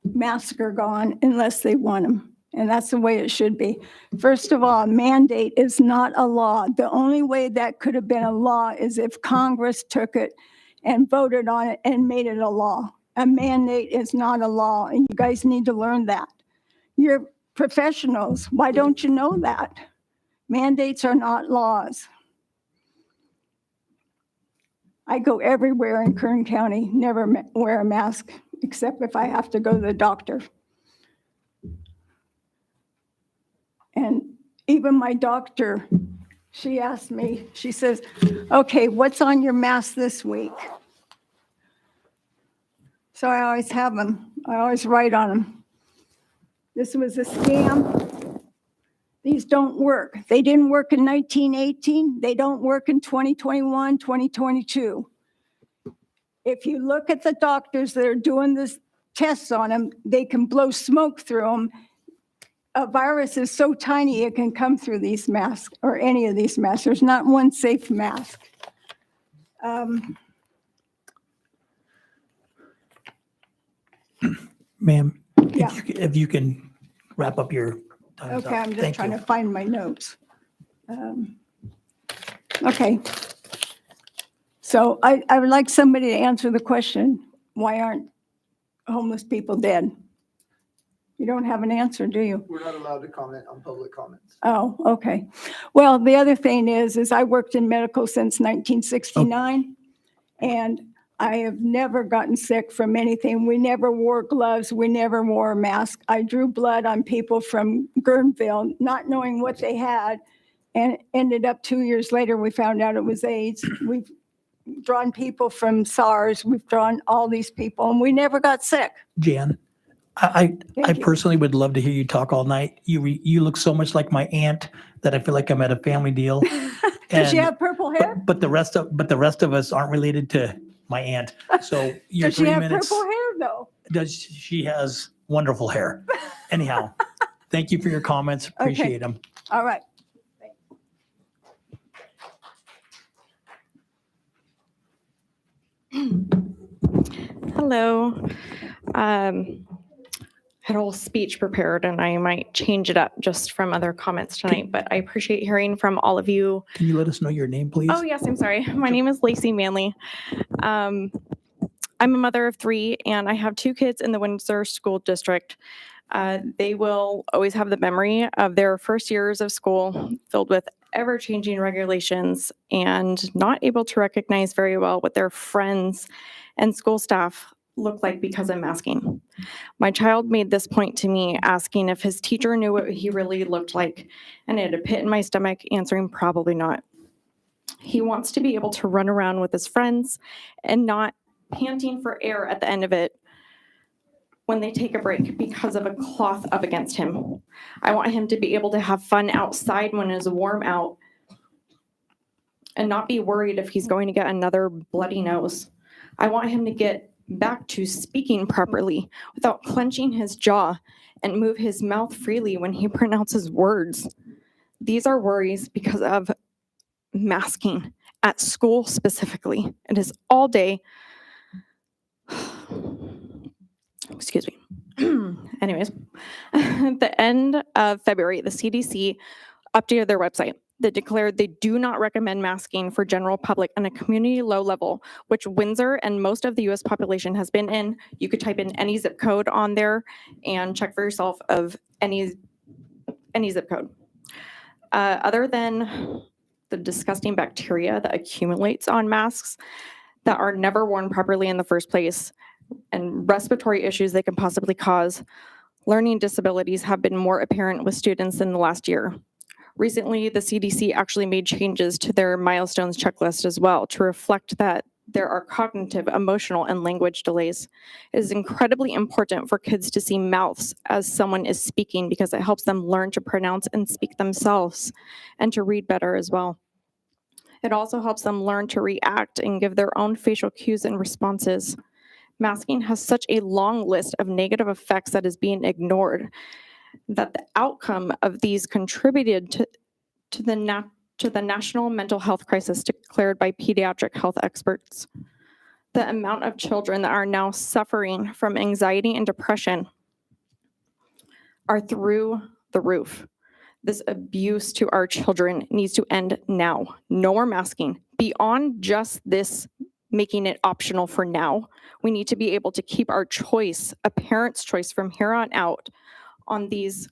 masks are gone unless they want them. And that's the way it should be. First of all, a mandate is not a law. The only way that could have been a law is if Congress took it and voted on it and made it a law. A mandate is not a law, and you guys need to learn that. You're professionals. Why don't you know that? Mandates are not laws. I go everywhere in Kern County, never wear a mask, except if I have to go to the doctor. And even my doctor, she asked me, she says, okay, what's on your mask this week? So I always have them. I always write on them. This was a scam. These don't work. They didn't work in 1918. They don't work in 2021, 2022. If you look at the doctors that are doing this tests on them, they can blow smoke through them. A virus is so tiny it can come through these masks, or any of these masks. There's not one safe mask. Ma'am, Yeah. if you can wrap up your time. Okay, I'm just Thank trying you. to find my notes. Okay. So I would like somebody to answer the question, why aren't homeless people dead? You don't have an answer, do you? We're not allowed to comment on public comments. Oh, okay. Well, the other thing is I worked in medical since 1969, and I have never gotten sick from anything. We never wore gloves. We never wore a mask. I drew blood on people from Guerneville, not knowing what they had, and ended up 2 years later, we found out it was AIDS. We've drawn people from SARS. We've drawn all these people, and we never got sick. Jan, I Thank you. personally would love to hear you talk all night. You look so much like my aunt that I feel like I'm at a family deal. Does she And- have purple hair? But the rest of us aren't related to my aunt. So your Does she 3 have minutes. purple hair, though? She has wonderful hair. Anyhow, thank you for your comments. Appreciate them. All right. Hello. Had a whole speech prepared and I might change it up just from other comments tonight, but I appreciate hearing from all of you. Can you let us know your name, please? Oh, yes, I'm sorry. My name is Lacey Manley. I'm a mother of 3 and I have 2 kids in the Windsor School District. They will always have the memory of their first years of school filled with ever-changing regulations and not able to recognize very well what their friends and school staff look like because of masking. My child made this point to me asking if his teacher knew what he really looked like, and it had a pit in my stomach answering probably not. He wants to be able to run around with his friends and not panting for air at the end of it when they take a break because of a cloth up against him. I want him to be able to have fun outside when it's warm out and not be worried if he's going to get another bloody nose. I want him to get back to speaking properly without clenching his jaw and move his mouth freely when he pronounces words. These are worries because of masking at school specifically. It is all day. Excuse me. Anyways, at the end of February, the CDC updated their website. They declared they do not recommend masking for general public on a community low level, which Windsor and most of the US population has been in. You could type in any zip code on there and check for yourself of any zip code. Other than the disgusting bacteria that accumulates on masks that are never worn properly in the first place, and respiratory issues they can possibly cause, learning disabilities have been more apparent with students in the last year. Recently, the CDC actually made changes to their milestones checklist as well to reflect that there are cognitive, emotional, and language delays. It is incredibly important for kids to see mouths as someone is speaking because it helps them learn to pronounce and speak themselves and to read better as well. It also helps them learn to react and give their own facial cues and responses. Masking has such a long list of negative effects that is being ignored that the outcome of these contributed to the national mental health crisis declared by pediatric health experts. The amount of children that are now suffering from anxiety and depression are through the roof. This abuse to our children needs to end now. No more masking. Beyond just this making it optional for now, we need to be able to keep our choice, a parent's choice from here on out, on these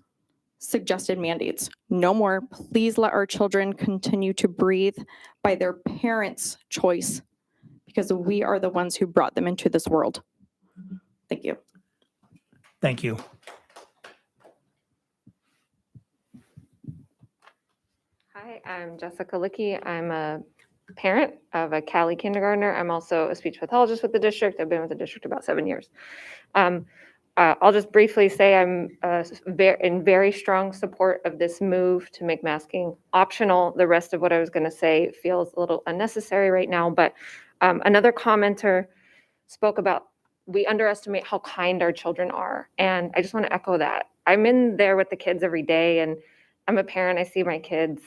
suggested mandates. No more. Please let our children continue to breathe by their parents' choice because we are the ones who brought them into this world. Thank you. Thank you. Hi, I'm Jessica Lickey. I'm a parent of a Cali kindergartner. I'm also a speech pathologist with the district. I've been with the district about 7 years. I'll just briefly say I'm in very strong support of this move to make masking optional. The rest of what I was going to say feels a little unnecessary right now, but another commenter spoke about we underestimate how kind our children are, and I just want to echo that. I'm in there with the kids every day, and I'm a parent. I see my kids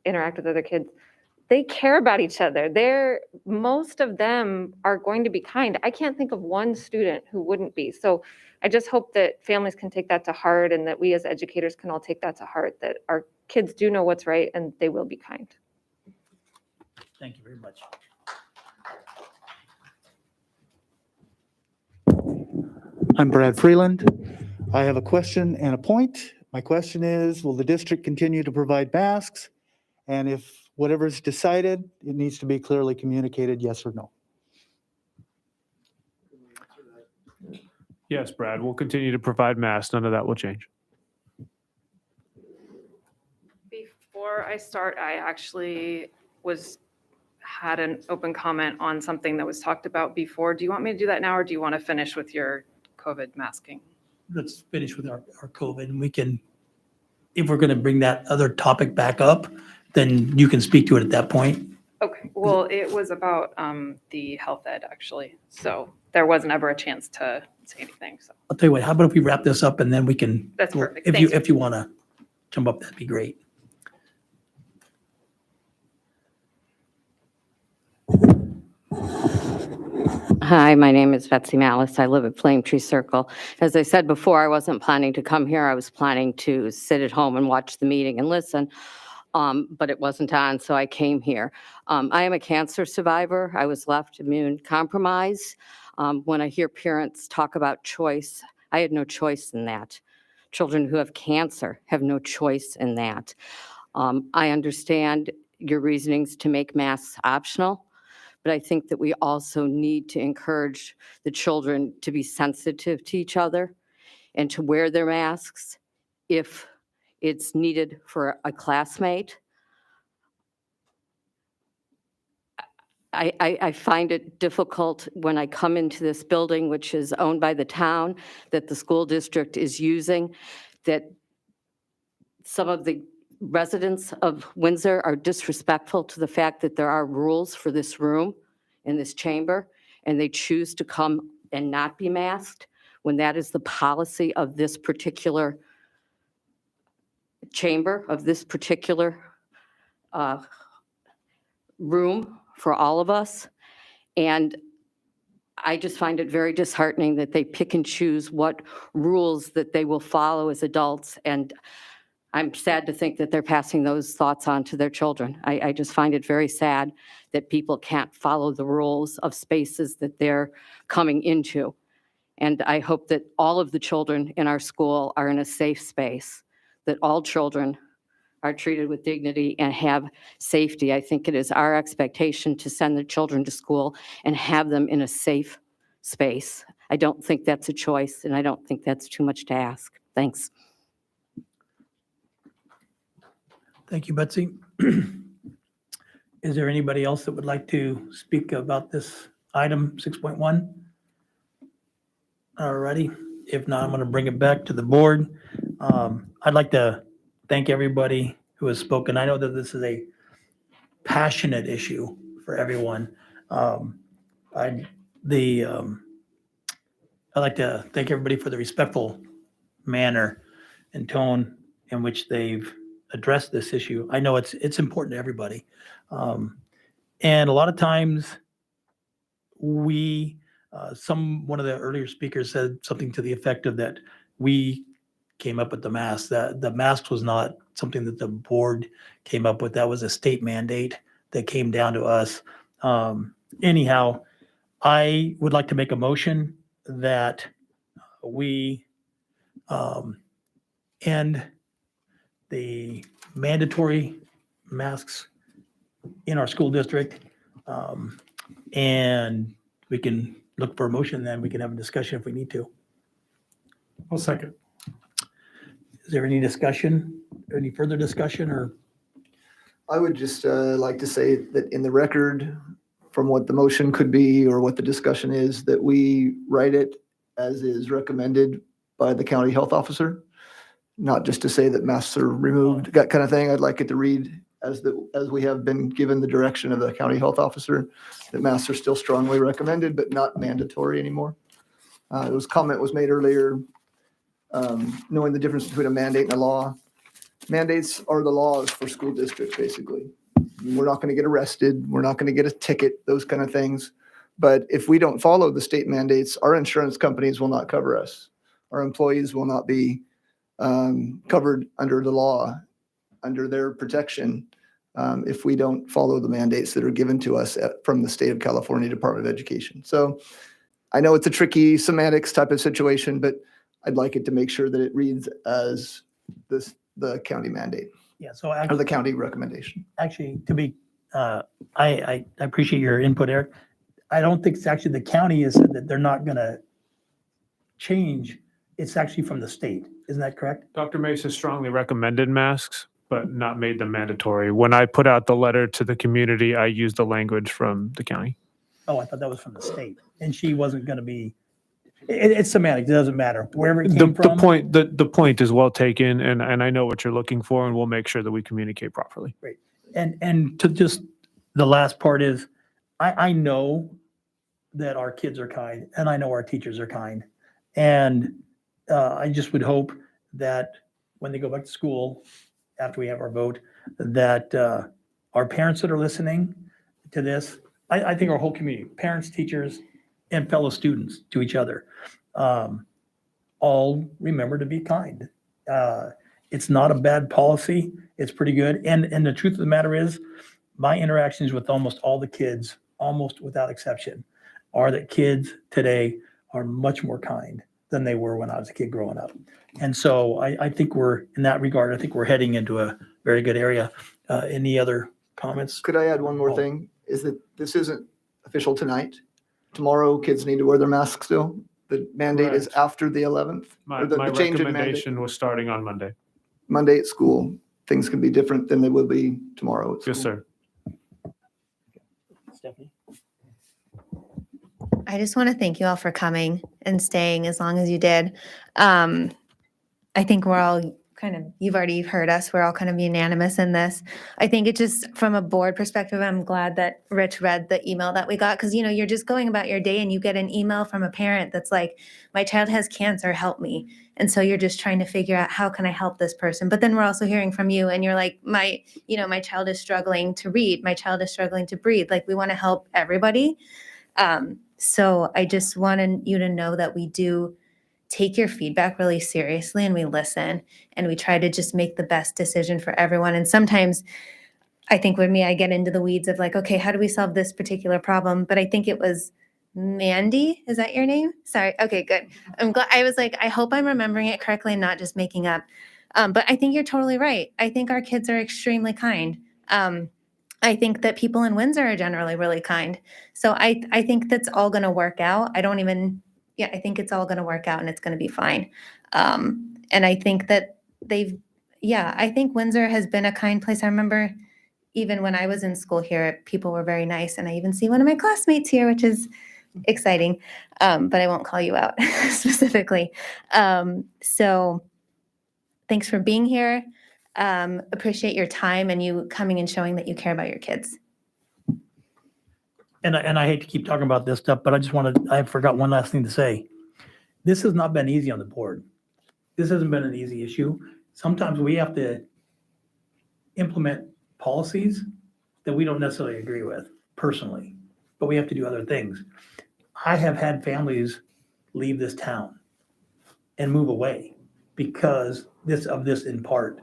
interact with other kids. They care about each other. Most of them are going to be kind. I can't think of one student who wouldn't be. So I just hope that families can take that to heart and that we as educators can all take that to heart, that our kids do know what's right and they will be kind. Thank you very much. I'm Brad Freeland. I have a question and a point. My question is, will the district continue to provide masks? And if whatever is decided, it needs to be clearly communicated, yes or no. Yes, Brad, we'll continue to provide masks. None of that will change. Before I start, I actually had an open comment on something that was talked about before. Do you want me to do that now, or do you want to finish with your COVID masking? Let's finish with our COVID, and we can, if we're going to bring that other topic back up, then you can speak to it at that point. Okay, well, it was about the health ed, actually. So there wasn't ever a chance to say anything, so. I'll tell you what, how about if we wrap this up and then we can. That's perfect. If you, Thanks. if you want to jump up, that'd be great. Hi, my name is Betsy Malice. I live at Flame Tree Circle. As I said before, I wasn't planning to come here. I was planning to sit at home and watch the meeting and listen, but it wasn't on, so I came here. I am a cancer survivor. I was left immune compromised. When I hear parents talk about choice, I had no choice in that. Children who have cancer have no choice in that. I understand your reasonings to make masks optional, but I think that we also need to encourage the children to be sensitive to each other and to wear their masks if it's needed for a classmate. I find it difficult when I come into this building, which is owned by the town, that the school district is using, that some of the residents of Windsor are disrespectful to the fact that there are rules for this room in this chamber, and they choose to come and not be masked when that is the policy of this particular chamber, of this particular room for all of us. And I just find it very disheartening that they pick and choose what rules that they will follow as adults. And I'm sad to think that they're passing those thoughts on to their children. I just find it very sad that people can't follow the rules of spaces that they're coming into. And I hope that all of the children in our school are in a safe space, that all children are treated with dignity and have safety. I think it is our expectation to send the children to school and have them in a safe space. I don't think that's a choice, and I don't think that's too much to ask. Thanks. Thank you, Betsy. Is there anybody else that would like to speak about this item 6.1? All righty. If not, I'm going to bring it back to the board. I'd like to thank everybody who has spoken. I know that this is a passionate issue for everyone. I'd like to thank everybody for the respectful manner and tone in which they've addressed this issue. I know it's important to everybody. And a lot of times one of the earlier speakers said something to the effect of that we came up with the mask. That the mask was not something that the board came up with. That was a state mandate that came down to us. Anyhow, I would like to make a motion that we end the mandatory masks in our school district. And we can look for a motion, then we can have a discussion if we need to. I'll second. Is there any discussion, any further discussion, or? I would just like to say that in the record, from what the motion could be or what the discussion is, that we write it as is recommended by the county health officer, not just to say that masks are removed, that kind of thing. I'd like it to read as we have been given the direction of the county health officer, that masks are still strongly recommended, but not mandatory anymore. Comment was made earlier, knowing the difference between a mandate and a law. Mandates are the laws for school districts, basically. We're not going to get arrested. We're not going to get a ticket, those kind of things. But if we don't follow the state mandates, our insurance companies will not cover us. Our employees will not be covered under the law, under their protection, if we don't follow the mandates that are given to us from the state of California Department of Education. So I know it's a tricky semantics type of situation, but I'd like it to make sure that it reads as the county mandate Yeah, so or the county recommendation. actually, to be, I appreciate your input, Eric. I don't think it's actually the county has said that they're not gonna change. It's actually from the state. Isn't that correct? Dr. Mesa strongly recommended masks, but not made them mandatory. When I put out the letter to the community, I used the language from the county. Oh, I thought that was from the state. And she wasn't gonna be, it's semantic. It doesn't matter. Wherever it The, came the from. point, the point is well taken, and I know what you're looking for, and we'll make sure that we communicate properly. And to just, the last part is, I know that our kids are kind, and I know our teachers are kind. And I just would hope that when they go back to school, after we have our vote, that our parents that are listening to this, I think our whole community, parents, teachers, and fellow students to each other, all remember to be kind. It's not a bad policy. It's pretty good. And the truth of the matter is, my interactions with almost all the kids, almost without exception, are that kids today are much more kind than they were when I was a kid growing up. And so I think we're, in that regard, I think we're heading into a very good area. Any other comments? Could I add one more thing? Is that this isn't official tonight. Tomorrow, kids need to wear their masks still. The mandate is Correct. after the 11th. My or the change in mandate. recommendation was starting on Monday. Monday at school. Things can be different than they will be tomorrow at school. Yes, sir. Stephanie? I just want to thank you all for coming and staying as long as you did. I think we're all you've already heard us, we're all kind of unanimous in this. I think it just, from a board perspective, I'm glad that Rich read the email that we got, because, you're just going about your day and you get an email from a parent that's like, my child has cancer, help me. And so you're just trying to figure out, how can I help this person? But then we're also hearing from you and you're like, my child is struggling to read, my child is struggling to breathe. Like, we want to help everybody. So I just wanted you to know that we do take your feedback really seriously, and we listen, and we try to just make the best decision for everyone. And sometimes I think with me, I get into the weeds of like, okay, how do we solve this particular problem? But I think it was Mandy. Is that your name? Sorry. Okay, good. I'm glad. I was like, I hope I'm remembering it correctly and not just making up. But I think you're totally right. I think our kids are extremely kind. I think that people in Windsor are generally really kind. So I think that's all going to work out. I think it's all going to work out and it's going to be fine. And I think that I think Windsor has been a kind place. I remember even when I was in school here, people were very nice. And I even see one of my classmates here, which is exciting. But I won't call you out specifically. So thanks for being here. Appreciate your time and you coming and showing that you care about your kids. And I hate to keep talking about this stuff, but I forgot one last thing to say. This has not been easy on the board. This hasn't been an easy issue. Sometimes we have to implement policies that we don't necessarily agree with personally, but we have to do other things. I have had families leave this town and move away because of this in part.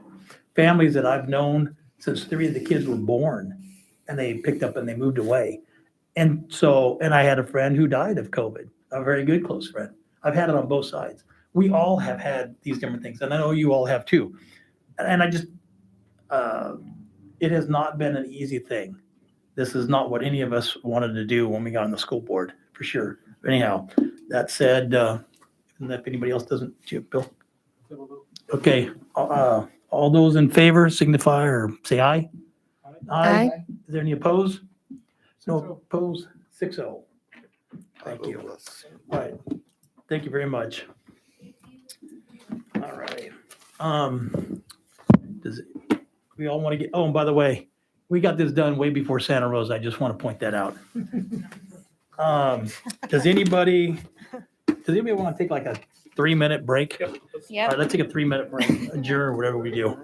Families that I've known since 3 of the kids were born, and they picked up and they moved away. And I had a friend who died of COVID, a very good close friend. I've had it on both sides. We all have had these different things, and I know you all have too. And I just, it has not been an easy thing. This is not what any of us wanted to do when we got on the school board, for sure. Anyhow, that said, if anybody else doesn't, Bill? Okay, all those in favor signify or say aye. Aye. Is there any opposed? No opposed, 6-0. Thank you. All right, thank you very much. All right. We all want to get, and by the way, we got this done way before Santa Rosa. I just want to point that out. Does anybody want to take like a 3-minute break? Yep. All right, let's take a 3-minute break, adjourn, or whatever we do.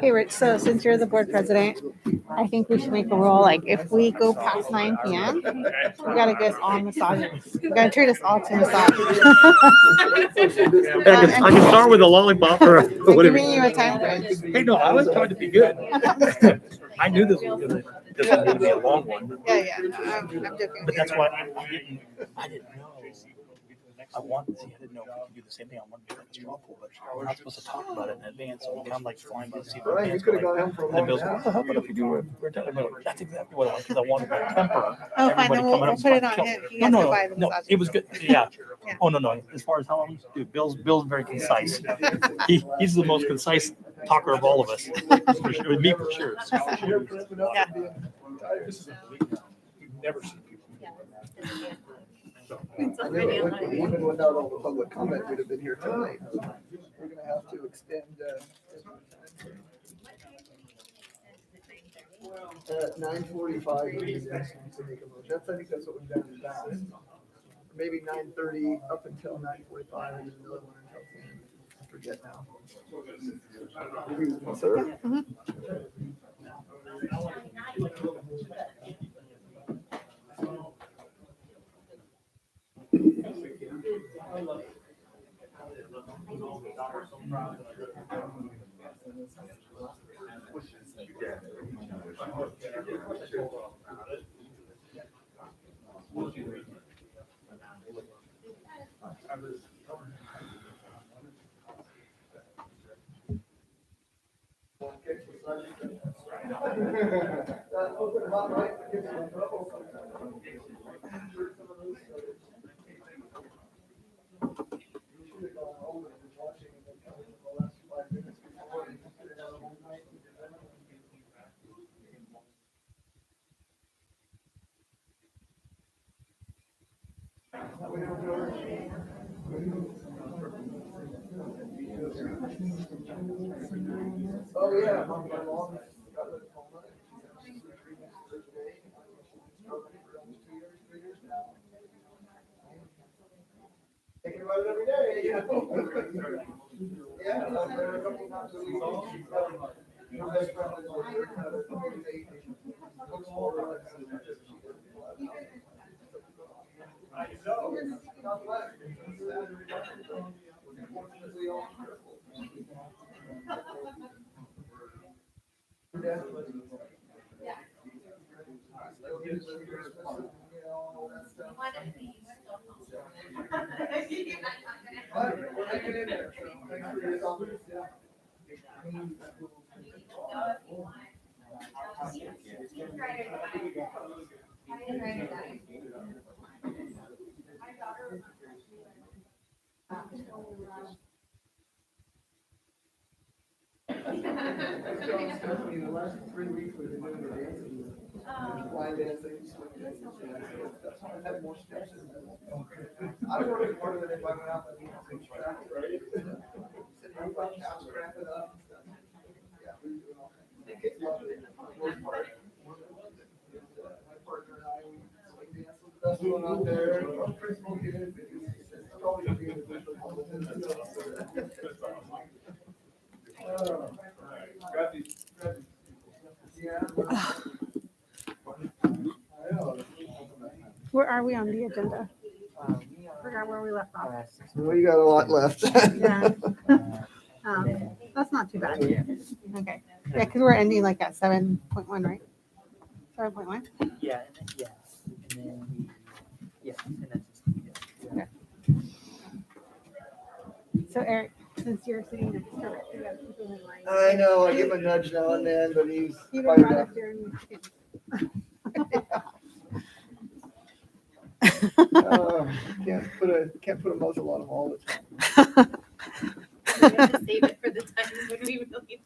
Hey, Rich, so since you're the board president, I think we should make a rule, like if we go past 9 p.m., we gotta get all massages. We gotta treat us all to massage. I can start with a lollipop or I'm whatever. giving you a time frame. Hey, no, I was trying to be good. I knew this was gonna be a long one. Yeah, I'm joking. But that's why I didn't know. I wanted to see, I didn't know if we could do the same thing. I wanted to do a straw poll, but we're not supposed to talk about it in advance. So we kind of like flying by the seat of our Right, you pants. could have gone home for a And then long Bill's like, what the hell, what if we do it? We're telling him, that's exactly what I want, because I wanted to temper Oh, fine, everybody then we'll coming up. put it on him. He has to buy the No, massage. it was good, yeah. Oh, no, as far as how long, dude, Bill's very concise. He's the most concise talker of all of us, for sure, with me for sure. Yeah. Never seen people. Even without all the public comment, we'd have been here tonight. We're gonna have to extend, at 9:45. I think that's what we've done in the past. Maybe 9:30 up until 9:45 and then another one until 10. I forget now. Sir? Oh, yeah. My mom got rid of coma. She's been treating us for today. She's struggling for almost 3 years now. Thinking about it every day, you know. Yeah, I'm there a couple times a week. My best friend is over there, kind of, looks more like. The last 3 weeks we've been doing the dancing, line dancing, swing dancing. I had more steps in there. I worked harder than if I went out and did track, right? Sitting on my couch, cramping up and stuff. Yeah, we were doing all that. The kids loved it. Most part. My partner and I, we swing dance was the best one out there. Our principal did. It's probably gonna be in the district. Where are we on the agenda? Forgot where we left off. We got a lot left. Yeah. That's not too bad. Okay. Yeah, because we're ending like at 7.1, right? 7.1? Yeah, and then and that's So Eric, since you're sitting next to Rick, you gotta keep him in line. I know, I give him a nudge now and then, but he's Even fired right up. up there in the skin. Can't put a muzzle on him all the time. We have to save it for the times when we really need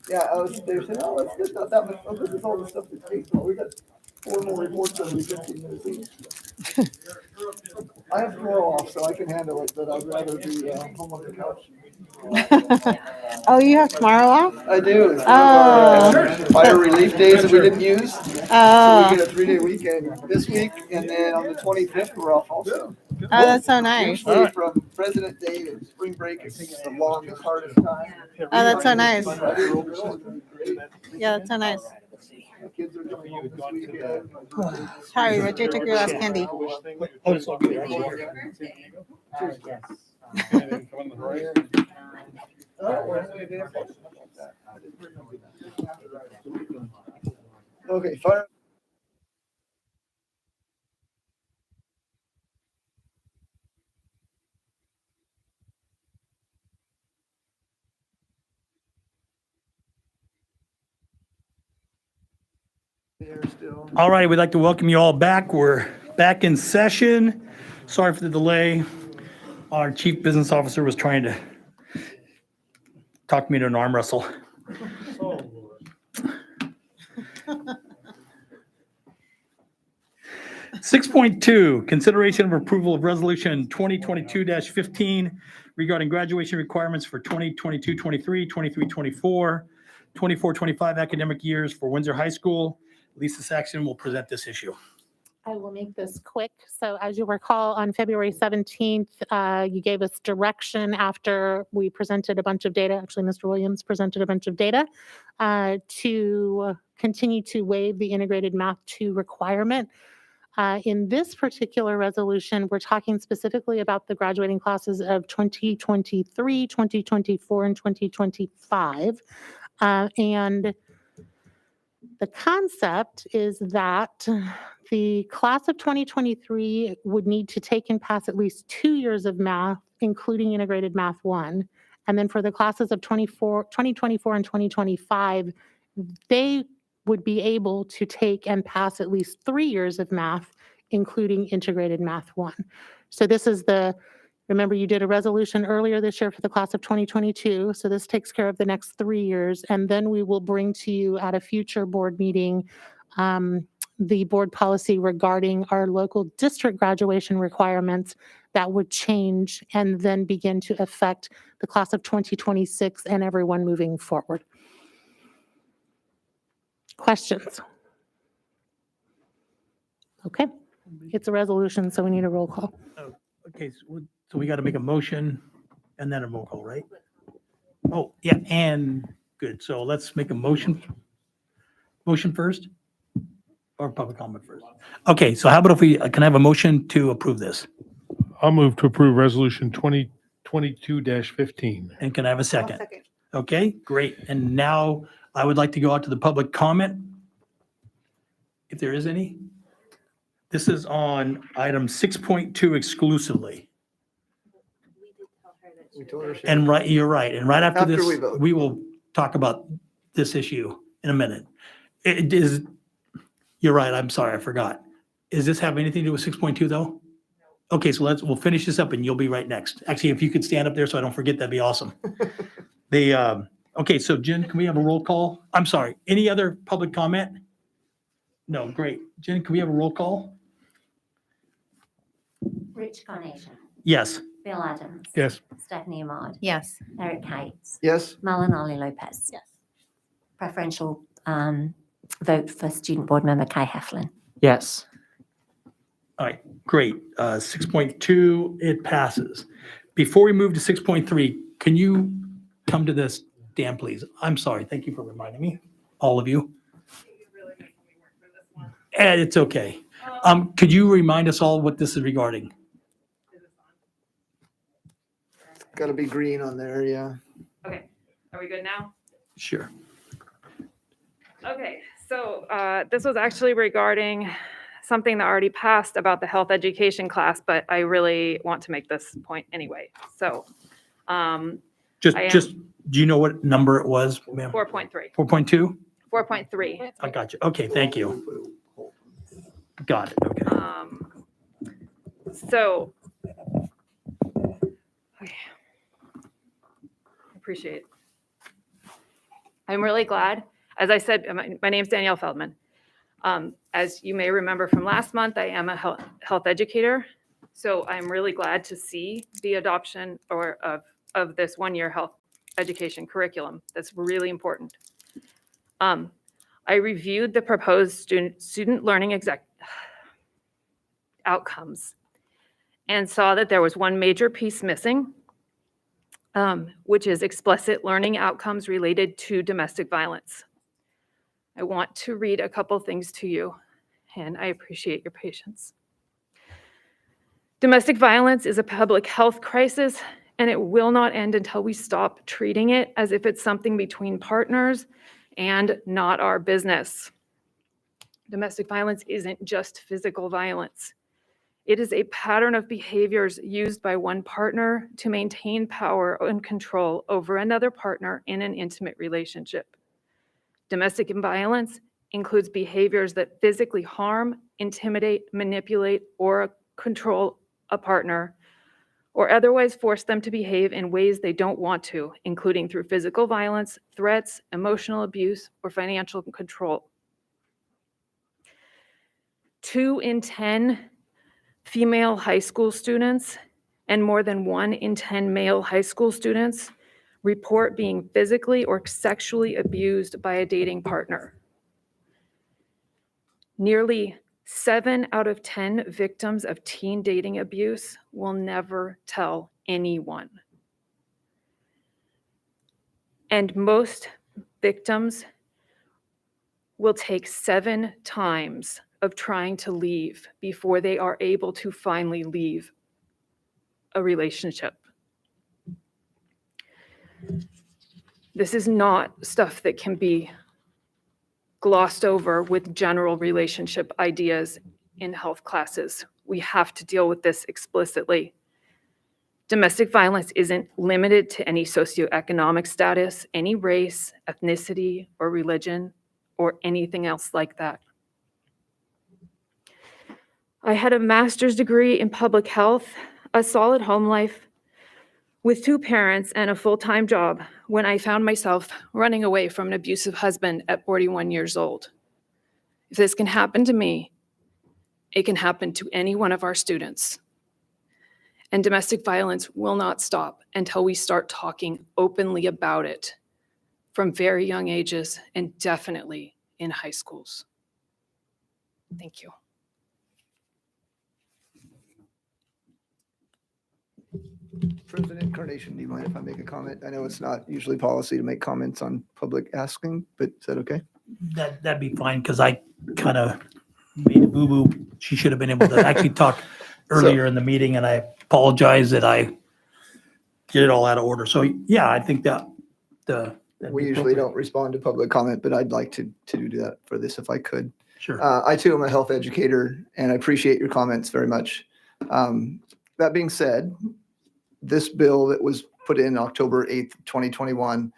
Yeah, they were saying, oh, it's not that much, oh, this is all the stuff that takes, well, we got 4 more reports that we 15 minutes each. I have tomorrow off, so I can handle it, but I'd rather be home on the couch. Oh, you have tomorrow off? I do. Oh. Fire relief days that we didn't use. So Oh. we get a 3-day weekend this week, and then on the 25th, we're off also. Oh, that's so nice. Usually from President Day to spring break, it's the longest, hardest time. Oh, that's so nice. Yeah, that's so nice. Kids are coming home this weekend. Sorry, Richard, took your last candy. Oh, it's all good. Okay, fire. All right, we'd like to welcome you all back. We're back in session. Sorry for the delay. Our chief business officer was trying to talk me to an arm wrestle. 6.2, consideration of approval of resolution 2022-15 regarding graduation requirements for 2022-23, 23-24, 24-25 academic years for Windsor High School. Lisa Saxon will present this issue. I will make this quick. So as you recall, on February 17th, you gave us direction after we presented a bunch of data. Actually, Mr. Williams presented a bunch of data to continue to waive the integrated Math 2 requirement. In this particular resolution, we're talking specifically about the graduating classes of 2023, 2024, and 2025. And the concept is that the class of 2023 would need to take and pass at least 2 years of math, including integrated Math 1. And then for the classes of 2024 and 2025, they would be able to take and pass at least 3 years of math, including integrated Math 1. So this is remember you did a resolution earlier this year for the class of 2022. So this takes care of the next 3 years. And then we will bring to you at a future board meeting the board policy regarding our local district graduation requirements that would change and then begin to affect the class of 2026 and everyone moving forward. Questions? Okay, it's a resolution, so we need a roll call. Okay, so we got to make a motion and then a roll call, right? Oh, yeah, and good. So let's make a motion. Motion first or public comment first? Okay, so how about if can I have a motion to approve this? I'll move to approve resolution 2022-15. And can I have a second? Okay, great. And now I would like to go out to the public comment, if there is any. This is on item 6.2 exclusively. We told her she- And you're right. And right after After this, we vote. we will talk about this issue in a minute. It is, you're right. I'm sorry, I forgot. Does this have anything to do with 6.2 though? Okay, so we'll finish this up and you'll be right next. Actually, if you could stand up there so I don't forget, that'd be awesome. Okay, so Jen, can we have a roll call? I'm sorry, any other public comment? No, great. Jen, can we have a roll call? Rich Carnation. Yes. Bill Adams. Yes. Stephanie Ahmad. Yes. Eric Cates. Yes. Malinali Lopez. Yes. Preferential vote for Student Board Member Kai Heflin. Yes. All right, great. 6.2, it passes. Before we move to 6.3, can you come to this, Dan, please? I'm sorry. Thank you for reminding me, all of you. And it's okay. Could you remind us all what this is regarding? Got to be green on there, yeah. Okay, are we good now? Sure. Okay, so this was actually regarding something that already passed about the health education class, but I really want to make this point anyway. So Just, I am- do you know what number it was, ma'am? 4.3. 4.2? 4.3. I got you. Okay, thank you. Got it, okay. So, okay. Appreciate it. I'm really glad. As I said, my name's Danielle Feldman. As you may remember from last month, I am a health educator. So I'm really glad to see the adoption of this one-year health education curriculum. That's really important. I reviewed the proposed student learning outcomes. and saw that there was one major piece missing, which is explicit learning outcomes related to domestic violence. I want to read a couple things to you, and I appreciate your patience. Domestic violence is a public health crisis, and it will not end until we stop treating it as if it's something between partners and not our business. Domestic violence isn't just physical violence. It is a pattern of behaviors used by one partner to maintain power and control over another partner in an intimate relationship. Domestic violence includes behaviors that physically harm, intimidate, manipulate, or control a partner, or otherwise force them to behave in ways they don't want to, including through physical violence, threats, emotional abuse, or financial control. 2 in 10 female high school students and more than 1 in 10 male high school students report being physically or sexually abused by a dating partner. Nearly 7 out of 10 victims of teen dating abuse will never tell anyone. And most victims will take 7 times of trying to leave before they are able to finally leave a relationship. This is not stuff that can be glossed over with general relationship ideas in health classes. We have to deal with this explicitly. Domestic violence isn't limited to any socioeconomic status, any race, ethnicity, or religion, or anything else like that. I had a master's degree in public health, a solid home life, with 2 parents and a full-time job when I found myself running away from an abusive husband at 41 years old. If this can happen to me, it can happen to any one of our students. And domestic violence will not stop until we start talking openly about it from very young ages and definitely in high schools. Thank you. President Carnation, do you mind if I make a comment? I know it's not usually policy to make comments on public asking, but is that okay? That'd be fine, because I kind of made a boo-boo. She should have been able to actually talk earlier in the meeting, and I apologize that I get it all out of order. So, yeah, I think that that'd We be usually appropriate. don't respond to public comment, but I'd like to do that for this if I could. Sure. I too am a health educator, and I appreciate your comments very much. That being said, this bill that was put in October 8th, 2021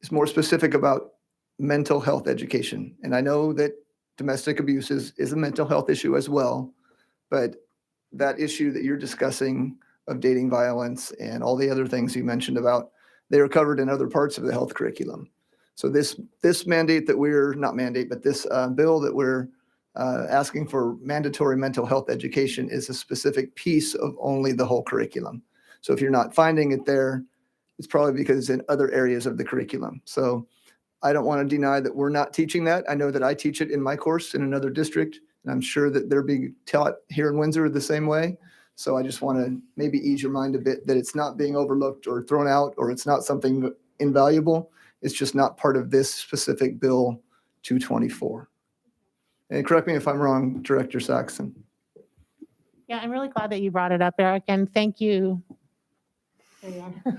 is more specific about mental health education. And I know that domestic abuse is a mental health issue as well, but that issue that you're discussing of dating violence and all the other things you mentioned about, they are covered in other parts of the health curriculum. So this mandate that we're, not mandate, but this bill that we're asking for mandatory mental health education is a specific piece of only the whole curriculum. So if you're not finding it there, it's probably because it's in other areas of the curriculum. So I don't want to deny that we're not teaching that. I know that I teach it in my course in another district, and I'm sure that they're being taught here in Windsor the same way. So I just want to maybe ease your mind a bit that it's not being overlooked or thrown out, or it's not something invaluable. It's just not part of this specific Bill 224. And correct me if I'm wrong, Director Saxon. Yeah, I'm really glad that you brought it up, Eric, and thank you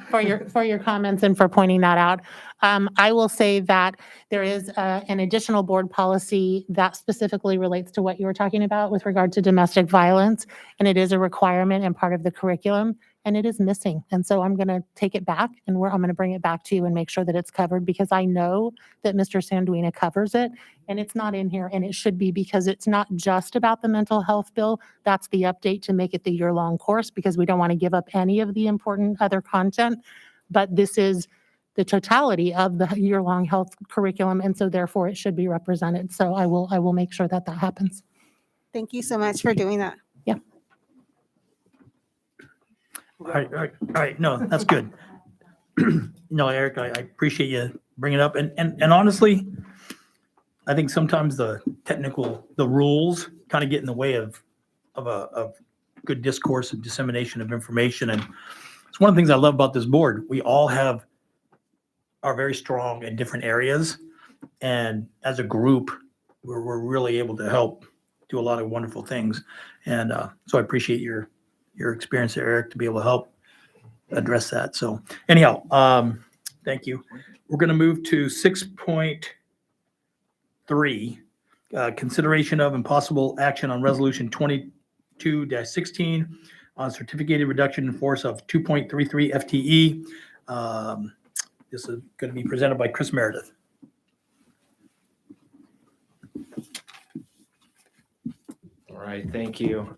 for your comments and for pointing that out. I will say that there is an additional board policy that specifically relates to what you were talking about with regard to domestic violence, and it is a requirement and part of the curriculum, and it is missing. And so I'm going to take it back, and I'm going to bring it back to you and make sure that it's covered, because I know that Mr. Sanduina covers it, and it's not in here, and it should be, because it's not just about the mental health bill. That's the update to make it the year-long course, because we don't want to give up any of the important other content. But this is the totality of the year-long health curriculum, and so therefore it should be represented. So I will make sure that that happens. Thank you so much for doing that. Yeah. All right. No, that's good. No, Eric, I appreciate you bringing it up. And honestly, I think sometimes the rules kind of get in the way of good discourse and dissemination of information. And it's one of the things I love about this board. We all are very strong in different areas. And as a group, we're really able to help do a lot of wonderful things. And so I appreciate your experience there, Eric, to be able to help address that. So anyhow, thank you. We're going to move to 6.3, consideration of and possible action on resolution 22-16 on certificated reduction in force of 2.33 FTE. This is going to be presented by Chris Meredith. All right, thank you.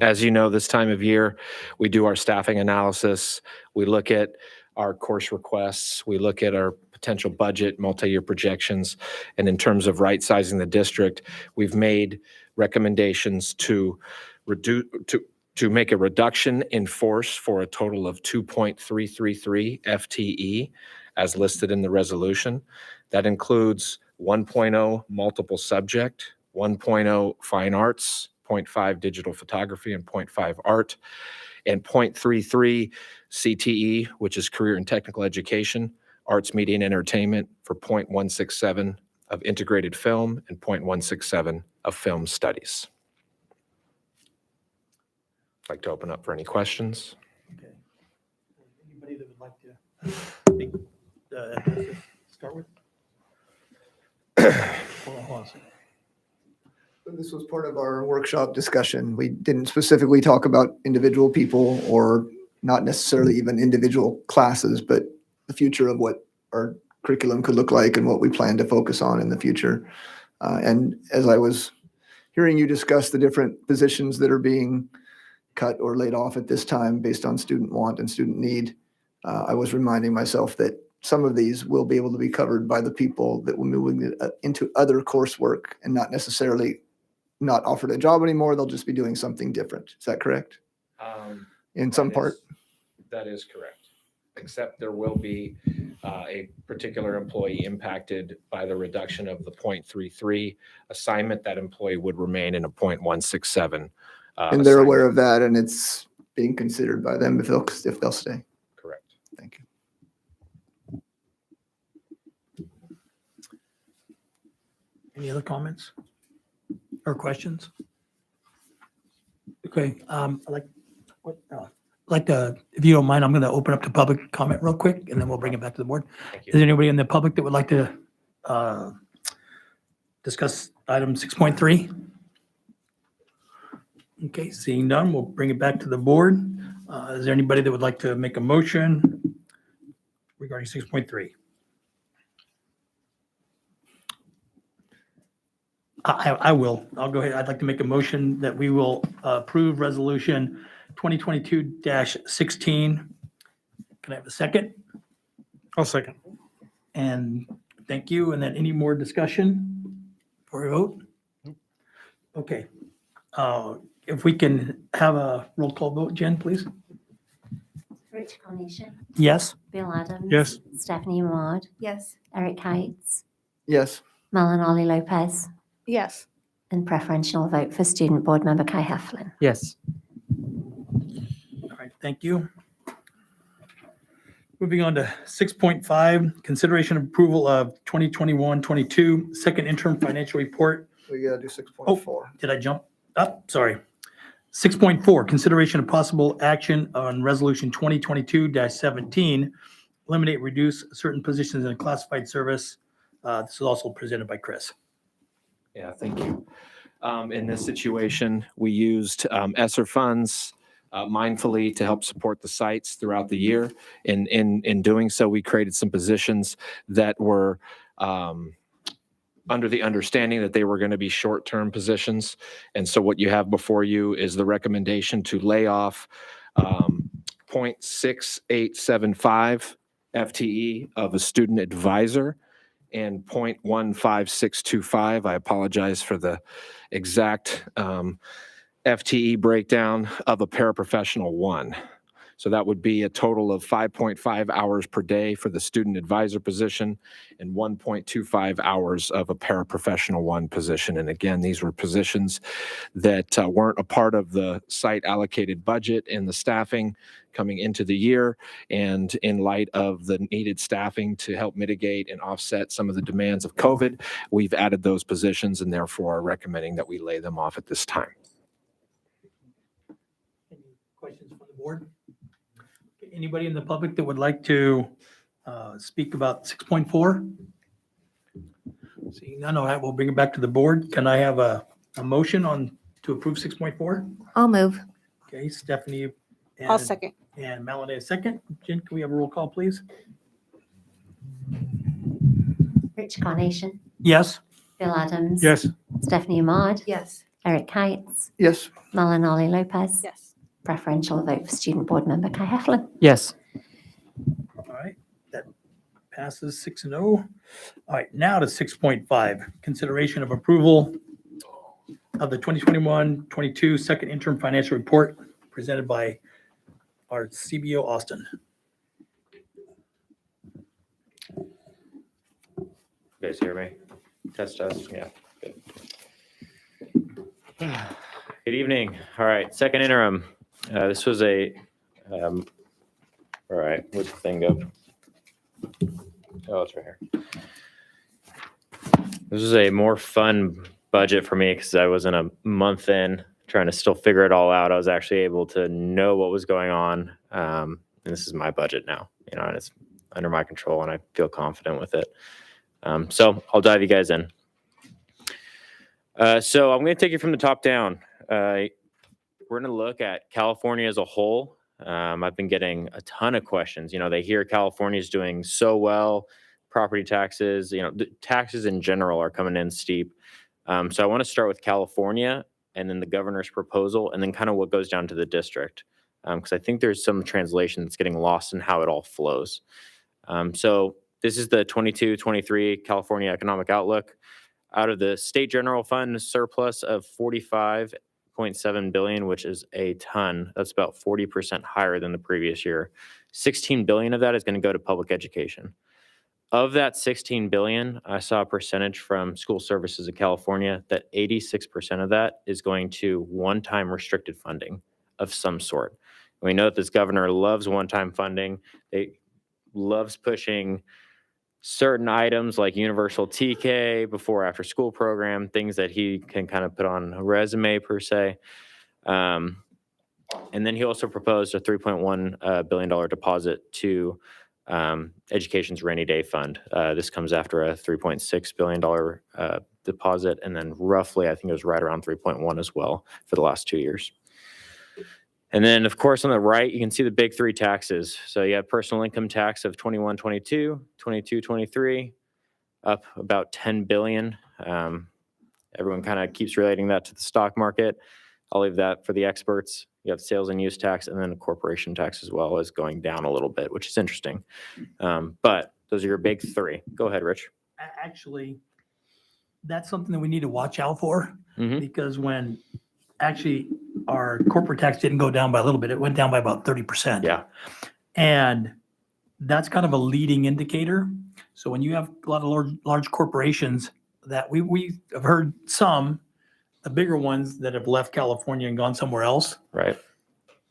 As you know, this time of year, we do our staffing analysis. We look at our course requests. We look at our potential budget, multi-year projections. And in terms of right-sizing the district, we've made recommendations to make a reduction in force for a total of 2.333 FTE as listed in the resolution. That includes 1.0 multiple subject, 1.0 fine arts, 0.5 digital photography, and 0.5 art, and 0.33 CTE, which is career and technical education, arts, media, and entertainment, for 0.167 of integrated film and 0.167 of film studies. I'd like to open up for any questions. Okay. Anybody that would like to start with? Hold on a second. This was part of our workshop discussion. We didn't specifically talk about individual people or not necessarily even individual classes, but the future of what our curriculum could look like and what we plan to focus on in the future. And as I was hearing you discuss the different positions that are being cut or laid off at this time based on student want and student need, I was reminding myself that some of these will be able to be covered by the people that will move into other coursework and not necessarily not offered a job anymore. They'll just be doing something different. Is that correct? In some part? That is correct, except there will be a particular employee impacted by the reduction of the 0.33 assignment. That employee would remain in a 0.167. And they're aware of that, and it's being considered by them if they'll stay. Correct. Thank you. Any other comments or questions? Okay, I'd like to, if you don't mind, I'm going to open up to public comment real quick, and then we'll bring it back to the board. Thank you. Is there anybody in the public that would like to discuss item 6.3? Okay, seeing none, we'll bring it back to the board. Is there anybody that would like to make a motion regarding 6.3? I will. I'll go ahead. I'd like to make a motion that we will approve resolution 2022-16. Can I have a second? I'll second. And thank you. And then any more discussion before we vote? Okay. If we can have a roll call vote, Jen, please. Rich Cornishan. Yes. Bill Adams. Yes. Stephanie Ward. Yes. Eric Heights. Yes. Malinali Lopez. Yes. And preferential vote for Student Board Member Kai Heflin. Yes. All right, thank you. Moving on to 6.5, consideration of approval of 2021-22 second interim financial report. We gotta do 6.4. Did I jump up? Sorry. 6.4, consideration of possible action on resolution 2022-17, eliminate, reduce certain positions in a classified service. This is also presented by Chris. Yeah, thank you. In this situation, we used ESSER funds mindfully to help support the sites throughout the year. In doing so, we created some positions that were under the understanding that they were going to be short-term positions. And so what you have before you is the recommendation to lay off 0.6875 FTE of a student advisor and 0.15625. I apologize for the exact FTE breakdown of a paraprofessional one. So that would be a total of 5.5 hours per day for the student advisor position and 1.25 hours of a paraprofessional one position. And again, these were positions that weren't a part of the site allocated budget and the staffing coming into the year. And in light of the needed staffing to help mitigate and offset some of the demands of COVID, we've added those positions and therefore are recommending that we lay them off at this time. Any questions from the board? Anybody in the public that would like to speak about 6.4? Seeing none, all right, we'll bring it back to the board. Can I have a motion to approve 6.4? I'll move. Okay, Stephanie. I'll second. And Melanie, a second. Jen, can we have a roll call, please? Rich Carnation, Yes. Bill Adams. Yes. Stephanie Ahmad. Yes. Eric Kites, Yes. Malinali Lopez. Yes. Preferential vote for Student Board Member Kai Heflin. Yes. All right, that passes 6-0. All right, now to 6.5, consideration of approval of the 2021-22 second interim financial report presented by our CBO Austin. You guys hear me? Test. Yeah. Good. Good evening. All right. Second interim. This was all right. Where's the thing go? Oh, it's right here. This was a more fun budget for me because I wasn't a month in trying to still figure it all out. I was actually able to know what was going on. And this is my budget now, and it's under my control and I feel confident with it. So I'll dive you guys in. So I'm going to take you from the top down. We're going to look at California as a whole. I've been getting a ton of questions. They hear California is doing so well, property taxes, the taxes in general are coming in steep. So I want to start with California and then the governor's proposal and then kind of what goes down to the district. Because I think there's some translation that's getting lost in how it all flows. So this is the 22-23 California Economic Outlook. Out of the state general fund surplus of $45.7 billion, which is a ton, that's about 40% higher than the previous year. $16 billion of that is going to go to public education. Of that $16 billion, I saw a percentage from School Services of California that 86% of that is going to one-time restricted funding of some sort. We know that this governor loves one-time funding. He loves pushing certain items like universal TK, before after school program, things that he can kind of put on a resume per se. And then he also proposed a $3.1 billion deposit to education's rainy day fund. This comes after a $3.6 billion deposit, and then roughly, I think it was right around 3.1 as well for the last 2 years. And then, of course, on the right, you can see the big three taxes. So you have personal income tax of 21-22, 22-23, up about $10 billion. Everyone kind of keeps relating that to the stock market. I'll leave that for the experts. You have sales and use tax, and then the corporation tax as well is going down a little bit, which is interesting. But those are your big three. Go ahead, Rich. Actually, that's something that we need to watch out for, because when actually our corporate tax didn't go down by a little bit, it went down by about 30%. Yeah. And that's kind of a leading indicator. So when you have a lot of large corporations that we have heard some, the bigger ones that have left California and gone somewhere else. Right.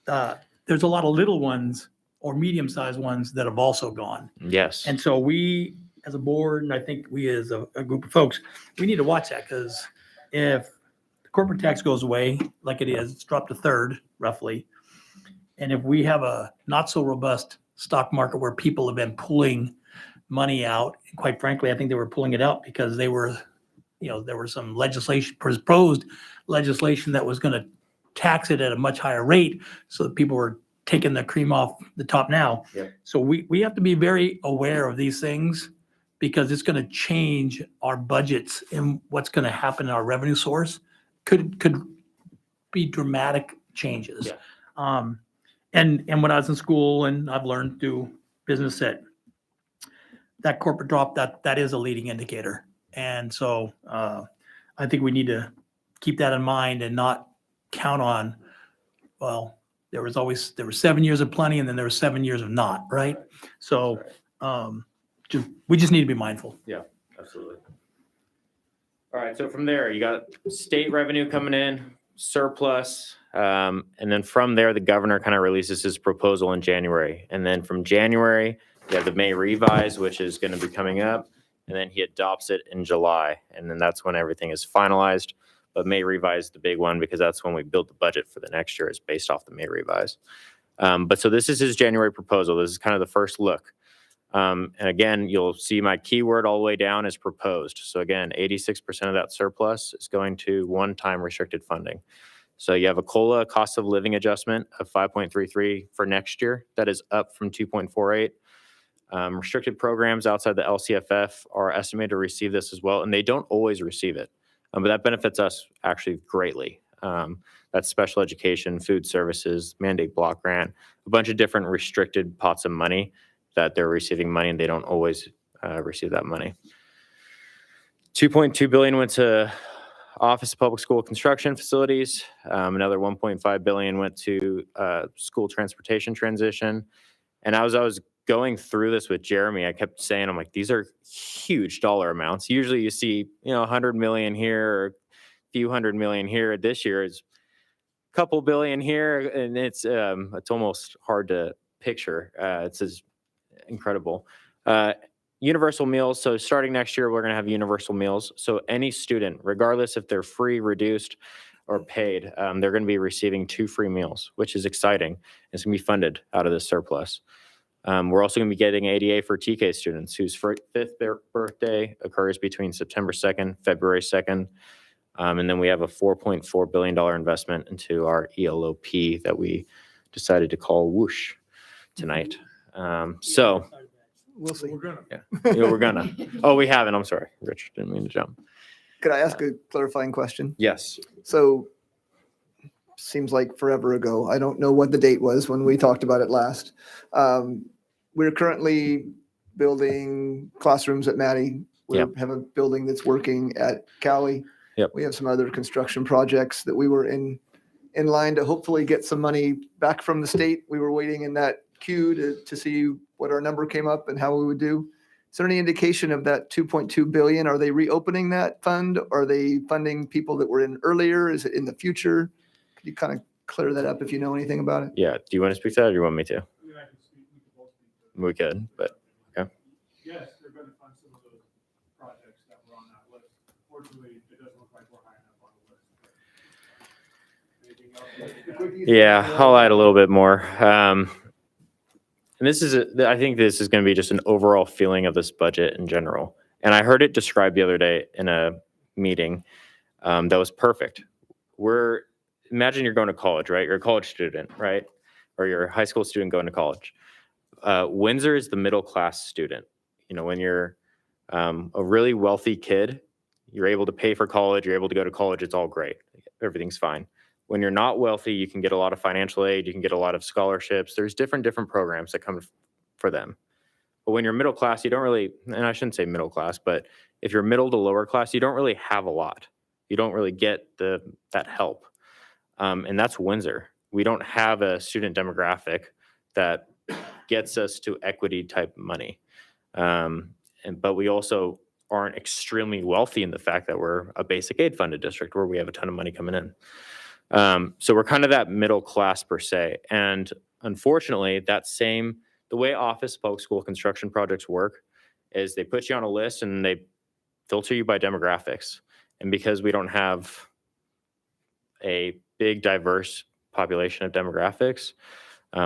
There's a lot of little ones or medium-sized ones that have also gone. Yes. And so we, as a board, and I think we as a group of folks, we need to watch that, because if the corporate tax goes away like it is, it's dropped a third roughly. And if we have a not so robust stock market where people have been pulling money out, and quite frankly, I think they were pulling it out because they were, there was some proposed legislation that was going to tax it at a much higher rate, so that people were taking the cream off the top now. Yep. So we have to be very aware of these things, because it's going to change our budgets and what's going to happen in our revenue source. Could be dramatic changes. Yeah. And when I was in school, and I've learned through business that corporate drop, that is a leading indicator. And so I think we need to keep that in mind and not count on, well, there were 7 years of plenty and then there were 7 years of not, right? So, we just need to be mindful. Yeah, absolutely. All right, so from there, you got state revenue coming in, surplus, and then from there, the governor kind of releases his proposal in January. And then from January, you have the May revise, which is going to be coming up, and then he adopts it in July. And then that's when everything is finalized. But May revise is the big one because that's when we build the budget for the next year is based off the May revise. But so this is his January proposal. This is kind of the first look. And again, you'll see my keyword all the way down is proposed. So again, 86% of that surplus is going to one-time restricted funding. So you have a COLA, cost of living adjustment of 5.33 for next year. That is up from 2.48. Restricted programs outside the LCFF are estimated to receive this as well, and they don't always receive it. But that benefits us actually greatly. That's special education, food services, mandate block grant, a bunch of different restricted pots of money that they're receiving money and they don't always receive that money. 2.2 billion went to Office of Public School Construction Facilities. Another 1.5 billion went to school transportation transition. And as I was going through this with Jeremy, I kept saying, I'm like, these are huge dollar amounts. Usually you see, 100 million here or a few hundred million here. This year is a couple billion here, and it's almost hard to picture. It's just incredible. Universal meals. So starting next year, we're going to have universal meals. So any student, regardless if they're free, reduced, or paid, they're going to be receiving 2 free meals, which is exciting. It's going to be funded out of this surplus. We're also going to be getting ADA for TK students whose 5th birthday occurs between September 2nd, February 2nd. And then we have a $4.4 billion investment into our ELOP that we decided to call Whoosh tonight. So We'll see. we're gonna. Oh, we haven't. I'm sorry, Rich. Didn't mean to jump. Could I ask a clarifying question? Yes. So, seems like forever ago. I don't know what the date was when we talked about it last. We're currently building classrooms at Maddie. We Yep. have a building that's working at Cali. Yep. We have some other construction projects that we were in line to hopefully get some money back from the state. We were waiting in that queue to see what our number came up and how we would do. Is there any indication of that 2.2 billion? Are they reopening that fund? Are they funding people that were in earlier? Is it in the future? Could you kind of clear that up if you know anything about it? Yeah. Do you want to speak to that, or do you want me to? We could, but okay. Yes, they're going to fund some of those projects that were on that list. Fortunately, it doesn't look like we're high enough on the list. Anything else? Yeah, I'll add a little bit more. And this is, I think this is going to be just an overall feeling of this budget in general. And I heard it described the other day in a meeting that was perfect. Imagine you're going to college, right? You're a college student, right? Or you're a high school student going to college. Windsor is the middle class student. When you're a really wealthy kid, you're able to pay for college, you're able to go to college, it's all great. Everything's fine. When you're not wealthy, you can get a lot of financial aid, you can get a lot of scholarships. There's different programs that come for them. But when you're middle class, you don't really, and I shouldn't say middle class, but if you're middle to lower class, you don't really have a lot. You don't really get that help. And that's Windsor. We don't have a student demographic that gets us to equity type money. But we also aren't extremely wealthy in the fact that we're a basic aid funded district where we have a ton of money coming in. So we're kind of that middle class per se. And unfortunately, the way Office Public School construction projects work is they put you on a list and they filter you by demographics. And because we don't have a big diverse population of demographics,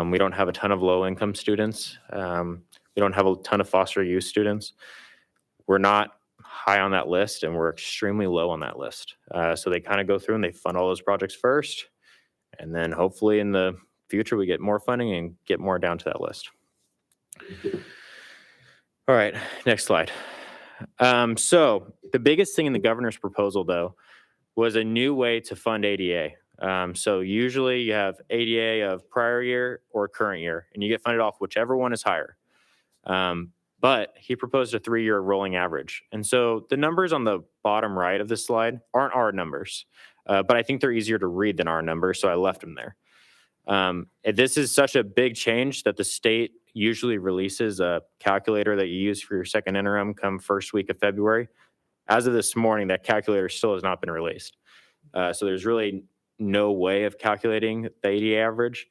we don't have a ton of low income students. We don't have a ton of foster youth students. We're not high on that list and we're extremely low on that list. So they kind of go through and they fund all those projects first. And then hopefully in the future, we get more funding and get more down to that list. All right, next slide. So the biggest thing in the governor's proposal though, was a new way to fund ADA. So usually you have ADA of prior year or current year, and you get funded off whichever one is higher. But he proposed a 3-year rolling average. And so the numbers on the bottom right of this slide aren't our numbers, but I think they're easier to read than our numbers, so I left them there. This is such a big change that the state usually releases a calculator that you use for your second interim come first week of February. As of this morning, that calculator still has not been released. So there's really no way of calculating the ADA average.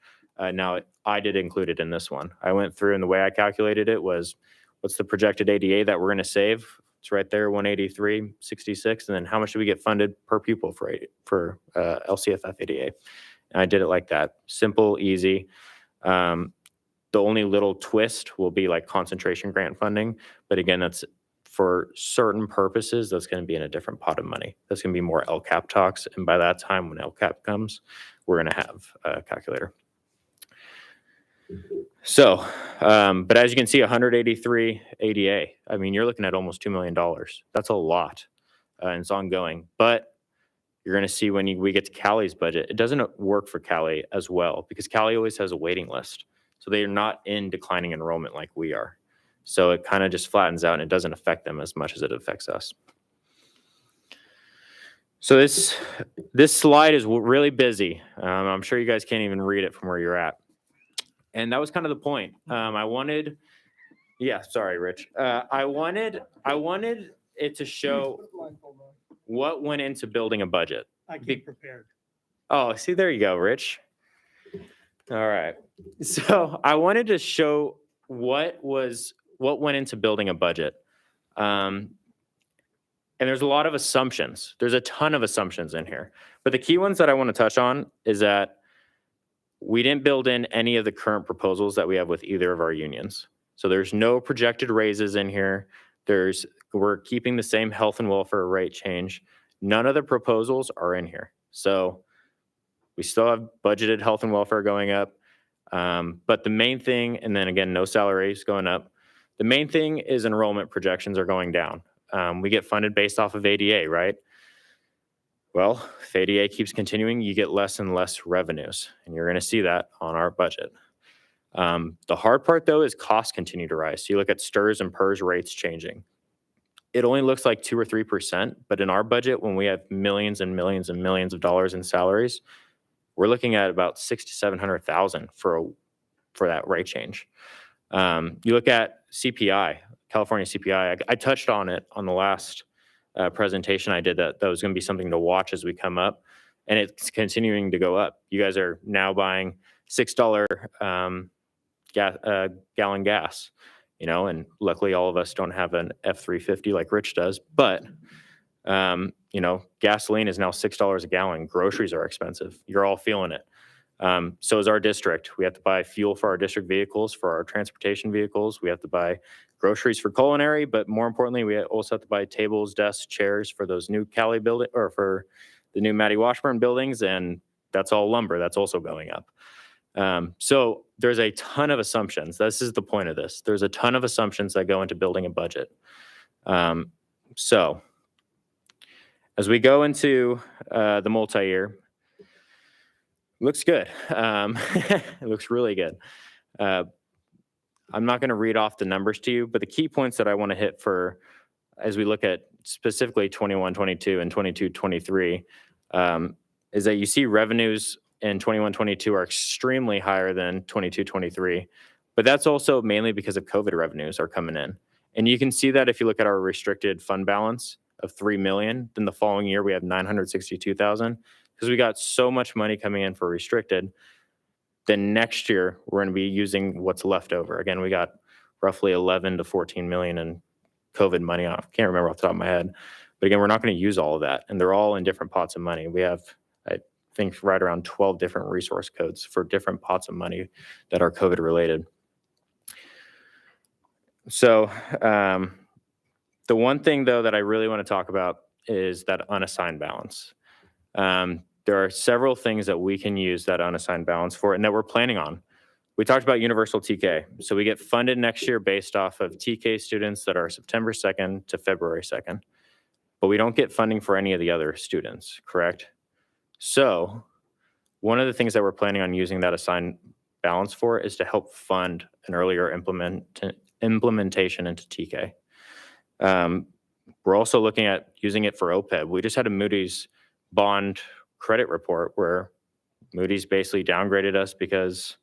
Now, I did include it in this one. I went through, and the way I calculated it was, what's the projected ADA that we're going to save? It's right there, 183.66. And then how much do we get funded per pupil for LCFF ADA? And I did it like that. Simple, easy. The only little twist will be like concentration grant funding. But again, that's for certain purposes, that's going to be in a different pot of money. That's going to be more LCAP talks. And by that time, when LCAP comes, we're going to have a calculator. So, but as you can see, 183 ADA, I mean, you're looking at almost $2 million. That's a lot, and it's ongoing. But you're going to see when we get to Cali's budget, it doesn't work for Cali as well, because Cali always has a waiting list. So they are not in declining enrollment like we are. So it kind of just flattens out, and it doesn't affect them as much as it affects us. So this slide is really busy. I'm sure you guys can't even read it from where you're at. And that was kind of the point. Yeah, sorry, Rich. I wanted it to show what went into building a budget. I came prepared. Oh, see, there you go, Rich. All right. So I wanted to show what went into building a budget. And there's a lot of assumptions. There's a ton of assumptions in here. But the key ones that I want to touch on is that we didn't build in any of the current proposals that we have with either of our unions. So there's no projected raises in here. We're keeping the same health and welfare rate change. None of the proposals are in here. So we still have budgeted health and welfare going up. But the main thing, and then again, no salaries going up. The main thing is enrollment projections are going down. We get funded based off of ADA, right? Well, if ADA keeps continuing, you get less and less revenues, and you're going to see that on our budget. The hard part, though, is costs continue to rise. So you look at STRS and PERS rates changing. It only looks like 2 or 3%, but in our budget, when we have millions and millions and millions of dollars in salaries, we're looking at about $600,000 to $700,000 for that rate change. You look at CPI, California CPI. I touched on it on the last presentation I did, that was going to be something to watch as we come up, and it's continuing to go up. You guys are now buying $6 gallon gas, and luckily all of us don't have an F-350 like Rich does, but gasoline is now $6 a gallon. Groceries are expensive. You're all feeling it. So is our district. We have to buy fuel for our district vehicles, for our transportation vehicles. We have to buy groceries for culinary, but more importantly, we also have to buy tables, desks, chairs for those new Cali building, or for the new Mattie Washburn buildings, and that's all lumber. That's also going up. So there's a ton of assumptions. This is the point of this. There's a ton of assumptions that go into building a budget. So as we go into the multi-year, looks good. It looks really good. I'm not going to read off the numbers to you, but the key points that I want to hit for, as we look at specifically 21-22 and 22-23, is that you see revenues in 21-22 are extremely higher than 22-23, but that's also mainly because of COVID revenues are coming in. And you can see that if you look at our restricted fund balance of $3 million, then the following year we have $962,000, because we got so much money coming in for restricted. Then next year we're going to be using what's left over. Again, we got roughly 11 to 14 million in COVID money. I can't remember off the top of my head, but again, we're not going to use all of that, and they're all in different pots of money. We have, I think, right around 12 different resource codes for different pots of money that are COVID related. So the one thing, though, that I really want to talk about is that unassigned balance. There are several things that we can use that unassigned balance for and that we're planning on. We talked about universal TK. So we get funded next year based off of TK students that are September 2nd to February 2nd, but we don't get funding for any of the other students, correct? So one of the things that we're planning on using that assigned balance for is to help fund an earlier implementation into TK. We're also looking at using it for OPEB. We just had a Moody's bond credit report where Moody's basically downgraded us because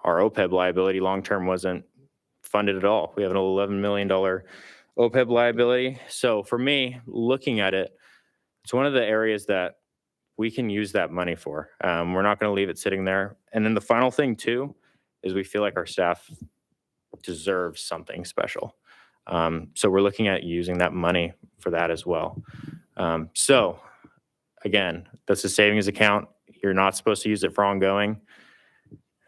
our OPEB liability long-term wasn't funded at all. We have an $11 million OPEB liability. So for me, looking at it, it's one of the areas that we can use that money for. We're not going to leave it sitting there. And then the final thing too, is we feel like our staff deserves something special. So we're looking at using that money for that as well. So again, that's a savings account. You're not supposed to use it for ongoing.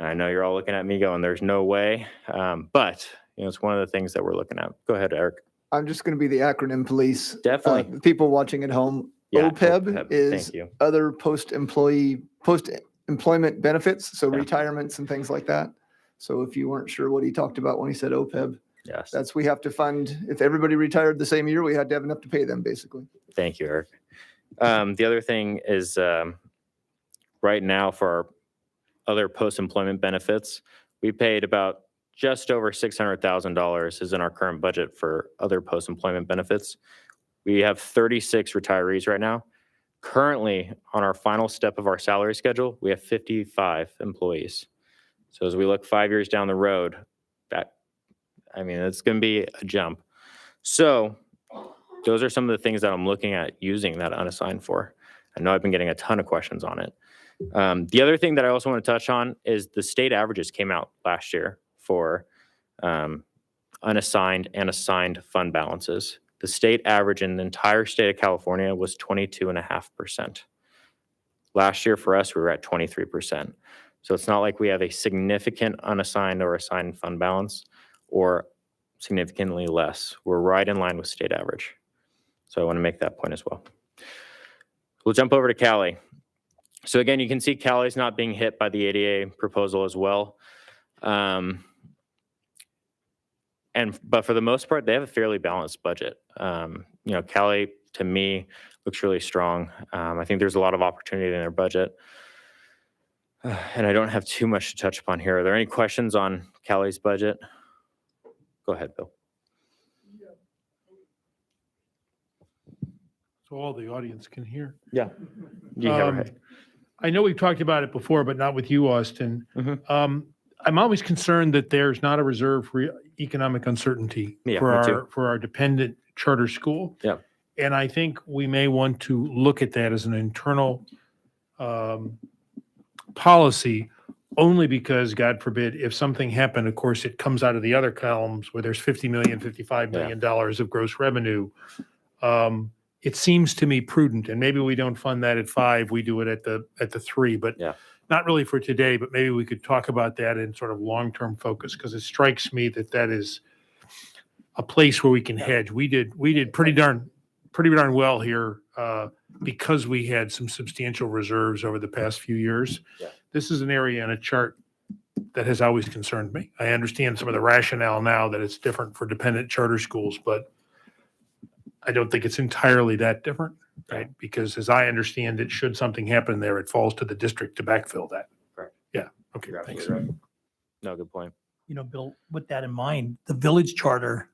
I know you're all looking at me going, there's no way. But it's one of the things that we're looking at. Go ahead, Eric. I'm just going to be the acronym police. Definitely. The people watching at home, Yeah, OPEB OPEB. is Thank you. other post-employment benefits, so retirements and things like that. So if you weren't sure what he talked about when he said OPEB, Yes. that's we have to fund. If everybody retired the same year, we had to have enough to pay them, basically. Thank you, Eric. The other thing is right now for our other post-employment benefits, we paid about just over $600,000 is in our current budget for other post-employment benefits. We have 36 retirees right now. Currently, on our final step of our salary schedule, we have 55 employees. So as we look 5 years down the road, it's going to be a jump. So those are some of the things that I'm looking at using that unassigned for. I know I've been getting a ton of questions on it. The other thing that I also want to touch on is the state averages came out last year for unassigned and assigned fund balances. The state average in the entire state of California was 22.5%. Last year for us, we were at 23%. So it's not like we have a significant unassigned or assigned fund balance or significantly less. We're right in line with state average. So I want to make that point as well. We'll jump over to Cali. So again, you can see Cali's not being hit by the ADA proposal as well. But for the most part, they have a fairly balanced budget. Cali, to me, looks really strong. I think there's a lot of opportunity in their budget. And I don't have too much to touch upon here. Are there any questions on Cali's budget? Go ahead, Bill. So all the audience can hear. Yeah. Right. I know we've talked about it before, but not with you, Austin. I'm always concerned that there's not a reserve for economic uncertainty for our dependent charter school. Yeah. And I think we may want to look at that as an internal policy, only because, God forbid, if something happened, of course, it comes out of the other columns where there's $50 million, $55 million of gross revenue. It seems to me prudent, and maybe we don't fund that at 5, we do it at the 3, but not really for today, but maybe we could talk about that in sort of long-term focus, because it strikes me that that is a place where we can hedge. We did pretty darn well here because we had some substantial reserves over the past few years. This is an area in a chart that has always concerned me. I understand some of the rationale now that it's different for dependent charter schools, but I don't think it's entirely that different, right? Because as I understand it, should something happen there, it falls to the district to backfill that. Correct. Yeah. Okay. You're Thanks. absolutely right. No, good point. Bill, with that in mind, the village charter,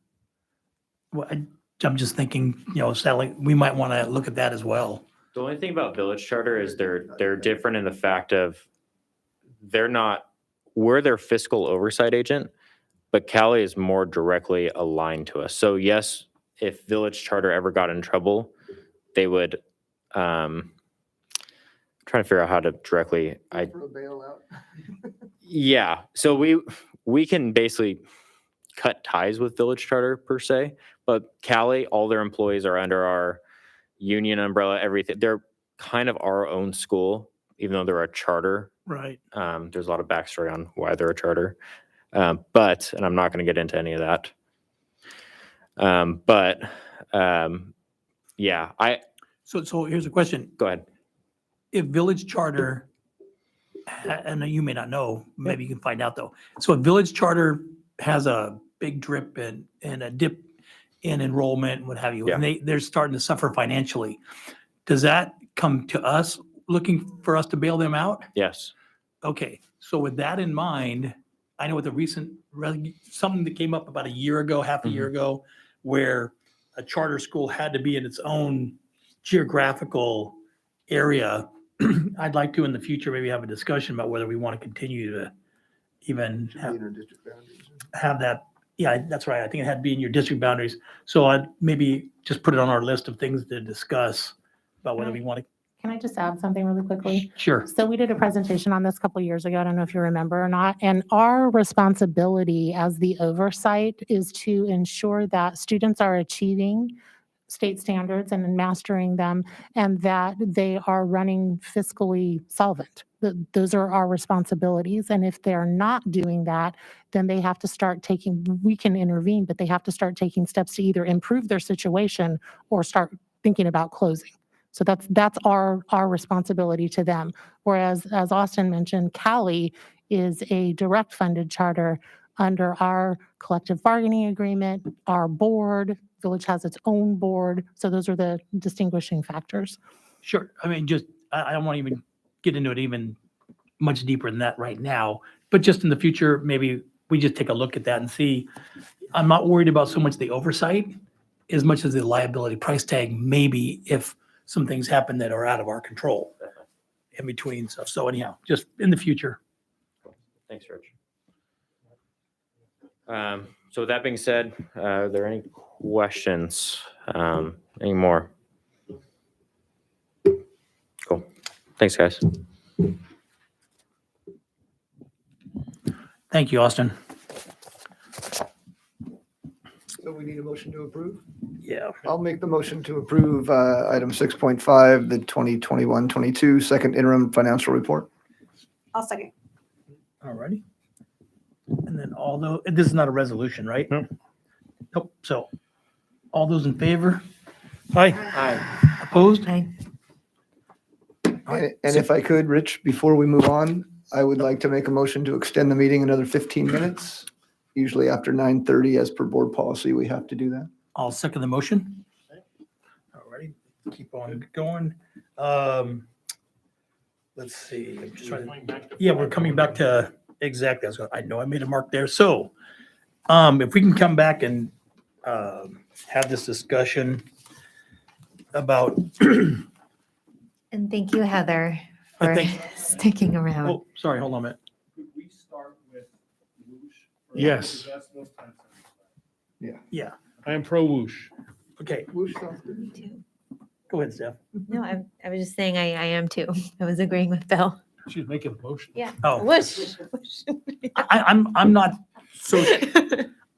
I'm just thinking, Sally, we might want to look at that as well. The only thing about village charter is they're different in the fact of we're their fiscal oversight agent, but Cali is more directly aligned to us. So yes, if village charter ever got in trouble, they would trying to figure out how to directly For a bailout. yeah. So we can basically cut ties with village charter per se, but Cali, all their employees are under our union umbrella, everything. They're kind of our own school, even though they're a charter. Right. There's a lot of backstory on why they're a charter. And I'm not going to get into any of that. So here's a question. Go ahead. If village charter, and you may not know, maybe you can find out though. So if village charter has a big drip and a dip in enrollment and what have you, and they're starting to suffer financially, does that come to us looking for us to bail them out? Yes. Okay. So with that in mind, I know with the recent, something that came up about a year ago, half a year ago, where a charter school had to be in its own geographical area I'd like to in the future, maybe have a discussion about whether we want to continue to even have that. Yeah, that's right. I think it had to be in your district boundaries. So I'd maybe just put it on our list of things to discuss about whether we want to. Can I just add something really quickly? Sure. So we did a presentation on this a couple of years ago. I don't know if you remember or not. And our responsibility as the oversight is to ensure that students are achieving state standards and mastering them, and that they are running fiscally solvent. Those are our responsibilities. And if they're not doing that, then they have to start taking, we can intervene, but they have to start taking steps to either improve their situation or start thinking about closing. So that's our responsibility to them. Whereas, as Austin mentioned, Cali is a direct funded charter under our collective bargaining agreement, our board. Village has its own board. So those are the distinguishing factors. Sure. I mean, just, I don't want to even get into it even much deeper than that right now, but just in the future, maybe we just take a look at that and see. I'm not worried about so much the oversight as much as the liability price tag, maybe if some things happen that are out of our control in between stuff. So anyhow, just in the future. Thanks, Rich. So with that being said, are there any questions? Any more? Cool. Thanks, guys. Thank you, Austin. So we need a motion to approve? Yeah. I'll make the motion to approve item 6.5, the 2021-22 second interim financial report. I'll second. All righty. And then this is not a resolution, right? No. Nope. So all those in favor? Aye. Aye. Opposed? Aye. And if I could, Rich, before we move on, I would like to make a motion to extend the meeting another 15 minutes. Usually after 9:30, as per board policy, we have to do that. I'll second the motion. All righty. Keep on going. Let's see. I'm just trying to, yeah, we're coming back to exactly. I know I made a mark there. So if we can come back and have this discussion about. And thank you, Heather, I for think- sticking around. Oh, sorry. Hold on a minute. Could we start with whoosh? Yes. Yeah. I am pro whoosh. Okay. Whoosh sounds good. Me too. Go ahead, Steph. No, I was just saying I am too. I was agreeing with Bill. She's making a motion. Yeah. Oh. Whoosh. I'm not so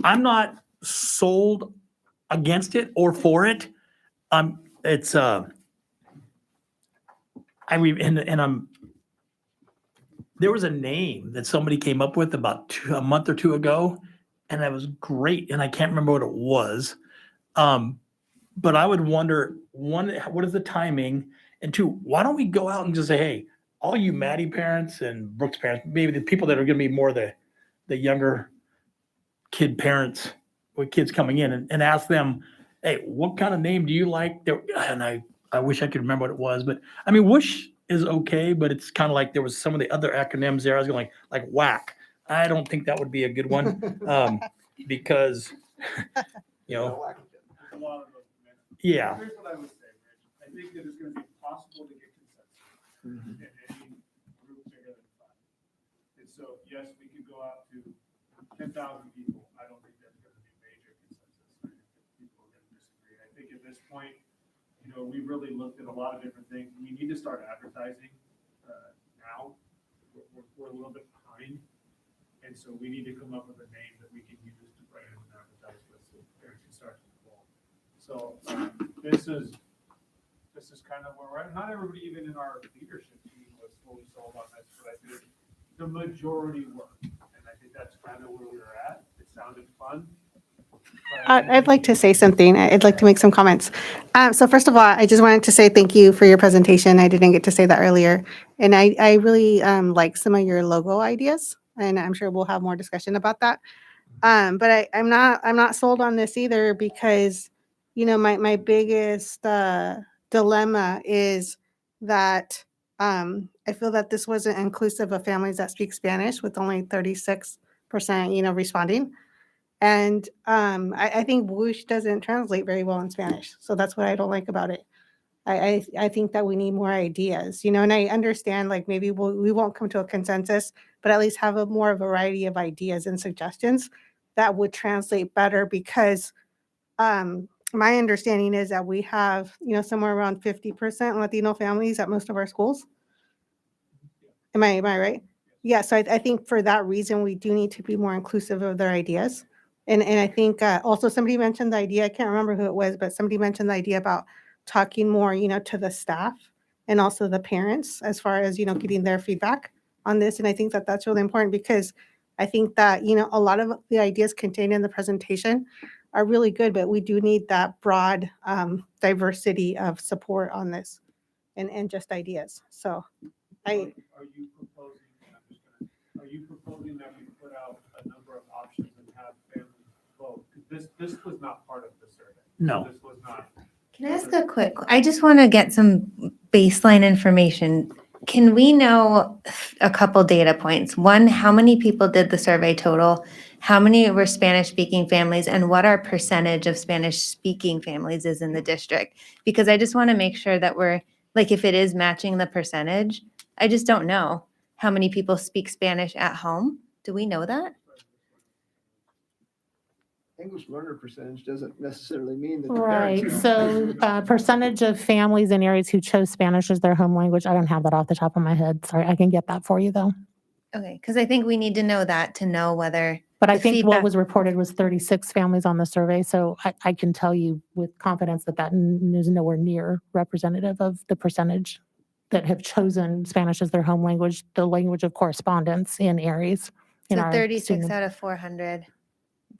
I'm not sold against it or for it. It's there was a name that somebody came up with about a month or two ago, and that was great, and I can't remember what it was. But I would wonder, one, what is the timing? And two, why don't we go out and just say, hey, all you Maddie parents and Brooks parents, maybe the people that are going to be more the younger kid parents with kids coming in and ask them, hey, what kind of name do you like? And I wish I could remember what it was, but I mean, Whoosh is okay, but it's kind of like there was some of the other acronyms there. I was going like whack. I don't think that would be a good one because, you know, yeah. Here's what I would say, Rich. I think that it's going to be possible to get consensus in any group bigger than 5. And so, yes, we could go out to 10,000 people. I don't think that's going to be major consensus. I think that people are going to disagree. I think at this point, you know, we really looked at a lot of different things. We need to start advertising now. We're a little bit behind. And so we need to come up with a name that we can use to put in and advertise with so parents can start to involve. So this is kind of where we're at. Not everybody, even in our leadership team, was fully sold on this, but I think the majority were. And I think that's kind of where we were at. It sounded fun. I'd like to say something. I'd like to make some comments. So first of all, I just wanted to say thank you for your presentation. I didn't get to say that earlier. And I really like some of your logo ideas, and I'm sure we'll have more discussion about that. But I'm not sold on this either because, you know, my biggest dilemma is that I feel that this wasn't inclusive of families that speak Spanish, with only 36%, you know, responding. And I think whoosh doesn't translate very well in Spanish. So that's what I don't like about it. I think that we need more ideas, you know, and I understand like maybe we won't come to a consensus, but at least have a more variety of ideas and suggestions that would translate better because my understanding is that we have, you know, somewhere around 50% Latino families at most of our schools. Am I right? Yeah, so I think for that reason, we do need to be more inclusive of their ideas. And I think also somebody mentioned the idea, I can't remember who it was, but somebody mentioned the idea about talking more, you know, to the staff and also the parents as far as, you know, getting their feedback on this. And I think that that's really important because I think that, you know, a lot of the ideas contained in the presentation are really good, but we do need that broad diversity of support on this and just ideas. So I, Are you proposing that we put out a number of options and have families vote? 'Cause this was not part of the survey. No. This was not. Can I ask a quick, I just want to get some baseline information. Can we know a couple data points? One, how many people did the survey total? How many were Spanish-speaking families? And what our percentage of Spanish-speaking families is in the district? Because I just want to make sure that we're, like, if it is matching the percentage, I just don't know how many people speak Spanish at home. Do we know that? English learner percentage doesn't necessarily mean that the Right, parents. so percentage of families in areas who chose Spanish as their home language, I don't have that off the top of my head. Sorry, I can get that for you though. Okay, because I think we need to know that to know whether. But I the think what feedback- was reported was 36 families on the survey, so I can tell you with confidence that that is nowhere near representative of the percentage that have chosen Spanish as their home language, the language of correspondence in areas. in So our 36 student- out of 400.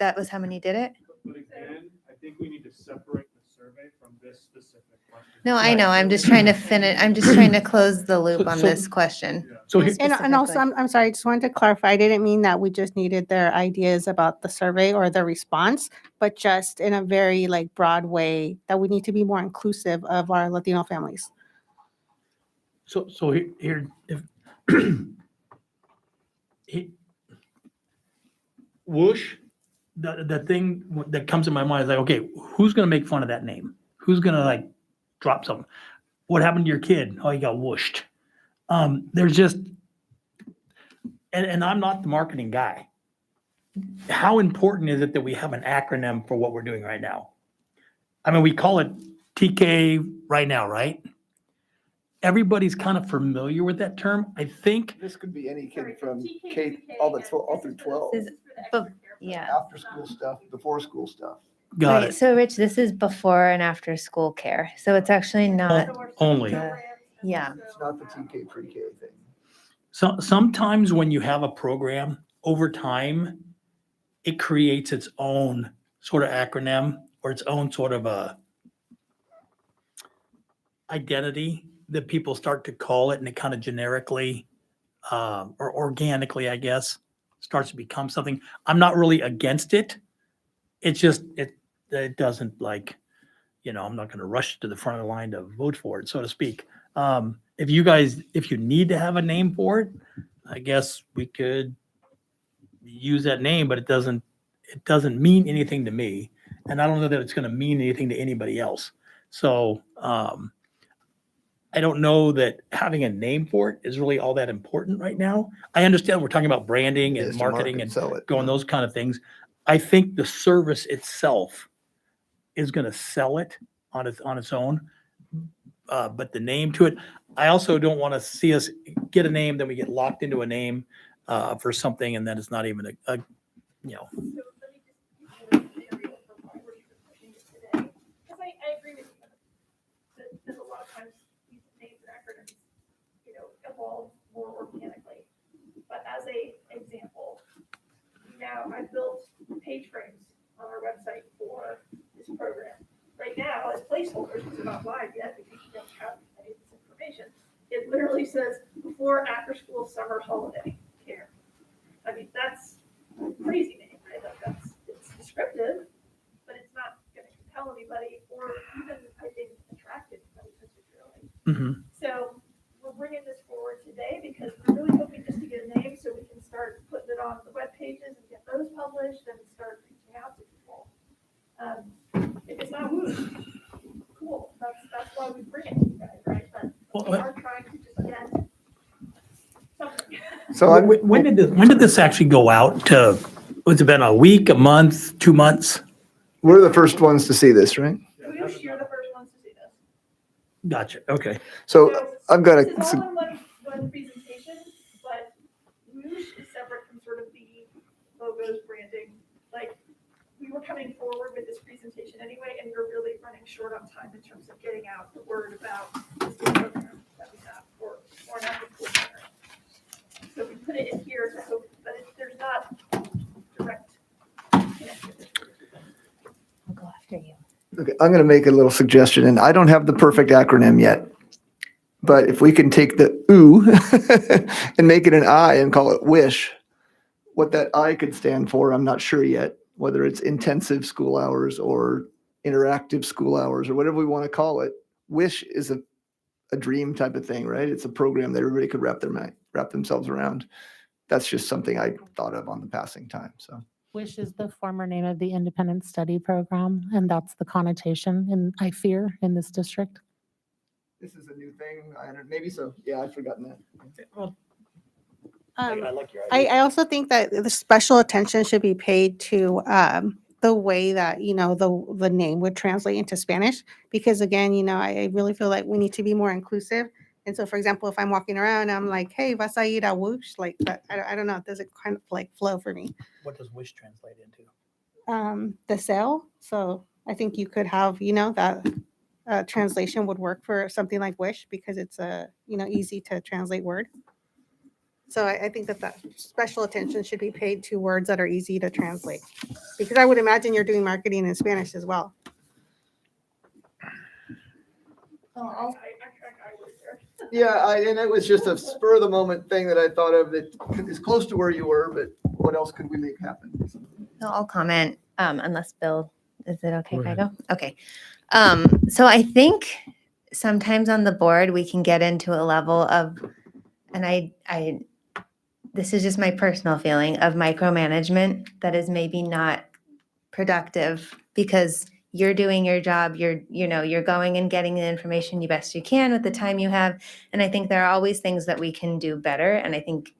That was how many did it? But again, I think we need to separate the survey from this specific question. No, I know. I'm just trying to finish. I'm just trying to close the loop on So- this question. So here, and also, I'm sorry, I just wanted to clarify, I didn't mean that we just needed their ideas about the survey or the response, but just in a very like broad way that we need to be more inclusive of our Latino families. so here, if whoosh, the thing that comes in my mind is like, okay, who's gonna make fun of that name? Who's gonna like drop something? What happened to your kid? Oh, he got whooshed. There's just, and I'm not the marketing guy. How important is it that we have an acronym for what we're doing right now? I mean, we call it TK right now, right? Everybody's kind of familiar with that term. I think, This could be any kid from K, all through 12. Yeah. After school stuff, before school stuff. got Right. it. So Rich, this is before and after school care. So it's actually not. Only. Yeah. It's not the TK pre-K thing. So sometimes when you have a program over time, it creates its own sort of acronym or its own sort of a identity that people start to call it, and it kind of generically or organically, I guess, starts to become something. I'm not really against it. It's just it doesn't like, you know, I'm not going to rush to the front of the line to vote for it, so to speak. If you need to have a name for it, I guess we could use that name, but it doesn't mean anything to me. And I don't know that it's going to mean anything to anybody else. So I don't know that having a name for it is really all that important right now. I understand we're talking about branding and Yes, to marketing market, and sell it. going those kind of things. I think the service itself is going to sell it on its own. But the name to it, I also don't want to see us get a name, then we get locked into a name for something, and then it's not even a you know. Because I agree with you that a lot of times these names and acronyms, evolve more organically. But as a example, now I've built page frames on our website for this program. Right now, as placeholders, because it's not live yet, because you don't have any of this information, it literally says before after school summer holiday care. I mean, that's a crazy name, right? It's descriptive, but it's not going to compel anybody or even, I think, attract anybody particularly. So we're bringing this forward today because we're really hoping just to get a name so we can start putting it on the web pages and get those published and start reaching out to people. If it's not WUSD, cool. That's why we bring it. So I'm, When did this actually go out to, was it been a week, a month, 2 months? we're the first ones to see this, right? You're the first ones to see this. Gotcha, okay. So I've got This is a, all in one presentation, but WUSD is separate from sort of the logos, branding. Like, we were coming forward with this presentation anyway, and we're really running short on time in terms of getting out the word about this new program that we have, or not the school center. So we put it in here to hope, but there's not direct connection. I'll go after you. okay, I'm going to make a little suggestion, and I don't have the perfect acronym yet. But if we can take the OO and make it an I and call it WISH, what that I could stand for, I'm not sure yet, whether it's intensive school hours or interactive school hours or whatever we want to call it. WISH is a dream type of thing, right? It's a program that everybody could wrap themselves around. That's just something I thought of on the passing time, so. WISH is the former name of the Independent Study Program, and that's the connotation, and I fear, in this district. This is a new thing, maybe so, yeah, I'd forgotten that. I also think that the special attention should be paid to the way that, the name would translate into Spanish. Because again, I really feel like we need to be more inclusive. And so, for example, if I'm walking around, I'm like, hey, vas a ir a WUSH? Like, that, I don't know, does it kind of like flow for me? What does WISH translate into? Deseo. So I think you could have, that translation would work for something like WISH because it's a, easy to translate word. So I think that special attention should be paid to words that are easy to translate. Because I would imagine you're doing marketing in Spanish as well. Yeah, and it was just a spur of the moment thing that I thought of that is close to where you were, but what else could we make happen? So I'll comment, unless Bill, is it okay if I Go go? Okay. So I think sometimes on the board, we can get into a level of, and this is just my personal feeling of micromanagement that is maybe not productive because you're doing your job, you're going and getting the information you best you can with the time you have. And I think there are always things that we can do better. And I think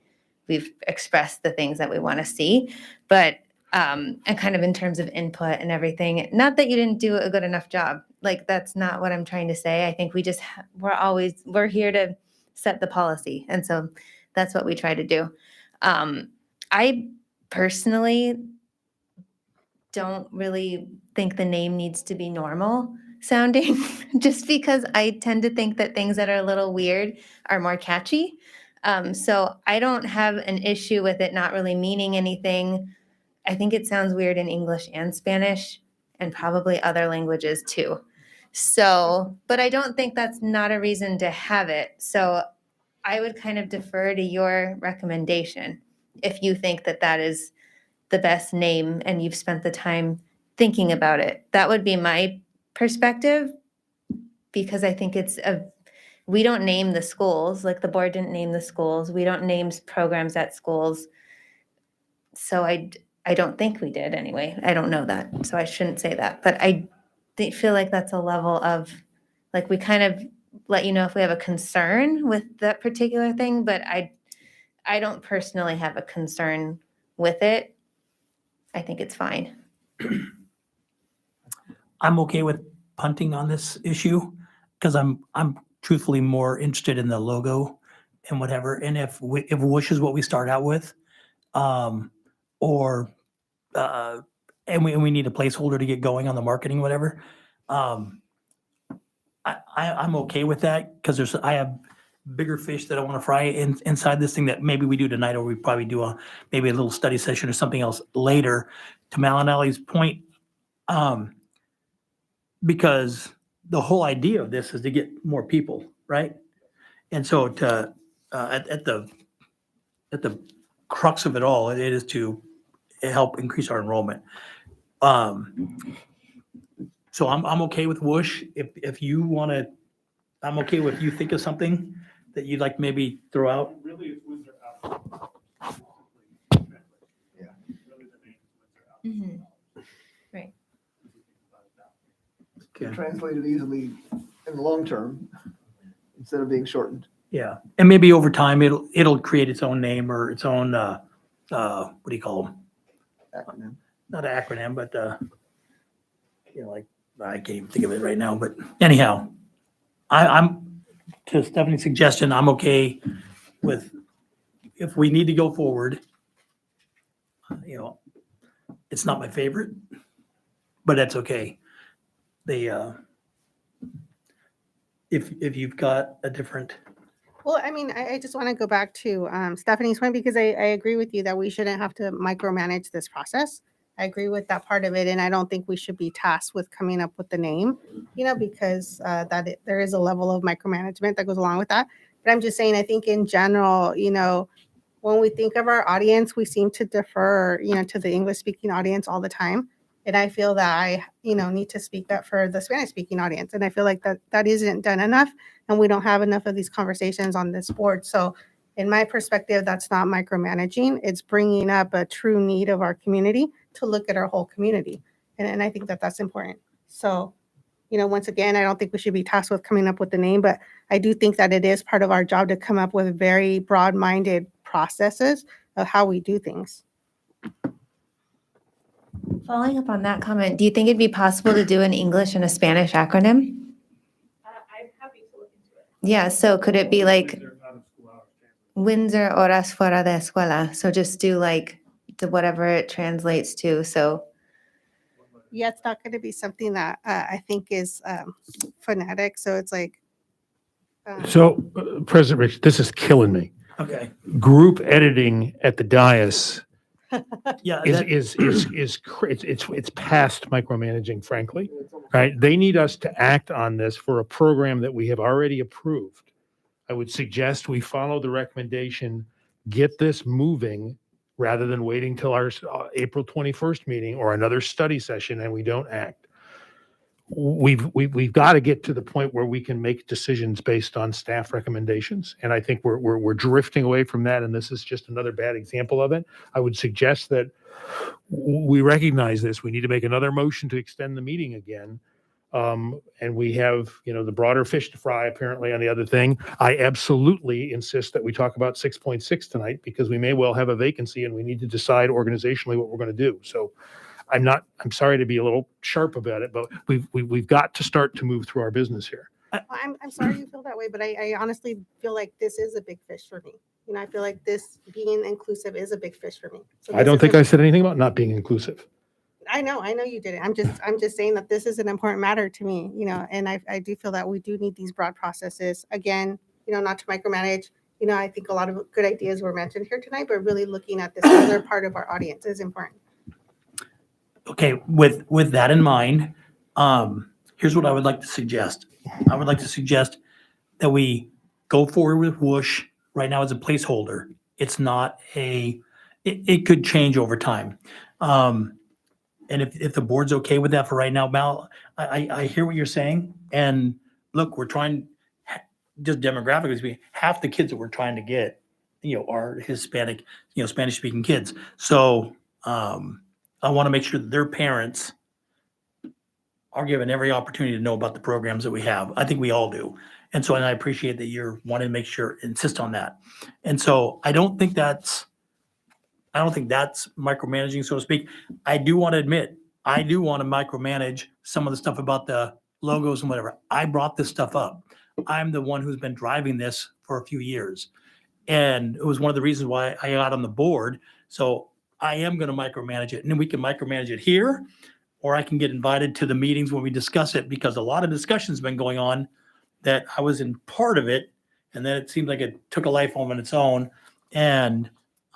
we've expressed the things that we want to see, but and kind of in terms of input and everything, not that you didn't do a good enough job. Like, that's not what I'm trying to say. I think we just, we're here to set the policy. And so that's what we try to do. I personally don't really think the name needs to be normal sounding just because I tend to think that things that are a little weird are more catchy. So I don't have an issue with it not really meaning anything. I think it sounds weird in English and Spanish and probably other languages too. So, but I don't think that's not a reason to have it. So I would kind of defer to your recommendation if you think that that is the best name and you've spent the time thinking about it. That would be my perspective, because I think we don't name the schools, like the board didn't name the schools. We don't name programs at schools. So I don't think we did anyway. I don't know that, so I shouldn't say that. But I feel like that's a level of, like, we kind of let you know if we have a concern with that particular thing, but I don't personally have a concern with it. I think it's fine. I'm okay with punting on this issue because I'm truthfully more interested in the logo and whatever. And if WUSH is what we start out with, and we need a placeholder to get going on the marketing, whatever. I'm okay with that because I have bigger fish that I want to fry inside this thing that maybe we do tonight, or we probably do maybe a little study session or something else later. To Malinelli's point, because the whole idea of this is to get more people, right? And so to at the crux of it all, it is to help increase our enrollment. So I'm okay with WUSH. If you want to, I'm okay with, you think of something that you'd like maybe throw out. Really, it's Windsor out. Mm-hmm. Right. Translated easily in the long term instead of being shortened. Yeah, and maybe over time, it'll create its own name or its own, what do you call them? Acronym. Not an acronym, but, like, I can't even think of it right now, but anyhow, I'm, to Stephanie's suggestion, I'm okay with, if we need to go forward, it's not my favorite, but that's okay. If you've got a different, Well, I mean, I just want to go back to Stephanie's point because I agree with you that we shouldn't have to micromanage this process. I agree with that part of it, and I don't think we should be tasked with coming up with the name, because there is a level of micromanagement that goes along with that. But I'm just saying, I think in general, when we think of our audience, we seem to defer, to the English-speaking audience all the time. And I feel that I, need to speak up for the Spanish-speaking audience. And I feel like that isn't done enough, and we don't have enough of these conversations on this board. So in my perspective, that's not micromanaging. It's bringing up a true need of our community to look at our whole community. And I think that that's important. So, once again, I don't think we should be tasked with coming up with the name, but I do think that it is part of our job to come up with very broad-minded processes of how we do things. Following up on that comment, do you think it'd be possible to do an English and a Spanish acronym? I'm happy to look into it. Yeah, so could it be like Windsor horas fuera de escuela? So just do like whatever it translates to. So Yeah, it's not going to be something that I think is phonetic. So it's like. So, President Rich, this is killing me. okay, Group editing at the dais yeah, is it's past micromanaging, frankly, right? They need us to act on this for a program that we have already approved. I would suggest we follow the recommendation, get this moving rather than waiting till our April 21st meeting or another study session and we don't act. We've got to get to the point where we can make decisions based on staff recommendations. And I think we're drifting away from that. And this is just another bad example of it. I would suggest that we recognize this. We need to make another motion to extend the meeting again. And we have, the broader fish to fry apparently on the other thing. I absolutely insist that we talk about 6.6 tonight because we may well have a vacancy and we need to decide organizationally what we're going to do. So I'm sorry to be a little sharp about it, but we've got to start to move through our business here. I'm sorry you feel that way, but I honestly feel like this is a big fish for me. I feel like this being inclusive is a big fish for me. So I don't think I said anything about not being inclusive. I know you didn't. I'm just saying that this is an important matter to me, and I do feel that we do need these broad processes. Again, not to micromanage. I think a lot of good ideas were mentioned here tonight, but really looking at this other part of our audience is important. okay, with that in mind, here's what I would like to suggest. I would like to suggest that we go forward with WUSH right now as a placeholder. It's not it could change over time. And if the board's okay with that for right now, Mal, I hear what you're saying. And look, we're trying, just demographically speaking, half the kids that we're trying to get, are Hispanic, Spanish speaking kids. So I want to make sure that their parents are given every opportunity to know about the programs that we have. I think we all do. And so, and I appreciate that you're wanting to make sure, insist on that. And so I don't think that's micromanaging, so to speak. I do want to admit, I do want to micromanage some of the stuff about the logos and whatever. I brought this stuff up. I'm the one who's been driving this for a few years. And it was one of the reasons why I got on the board. So I am going to micromanage it. And then we can micromanage it here, or I can get invited to the meetings when we discuss it, because a lot of discussion's been going on that I was in part of it. And then it seemed like it took a life on its own. And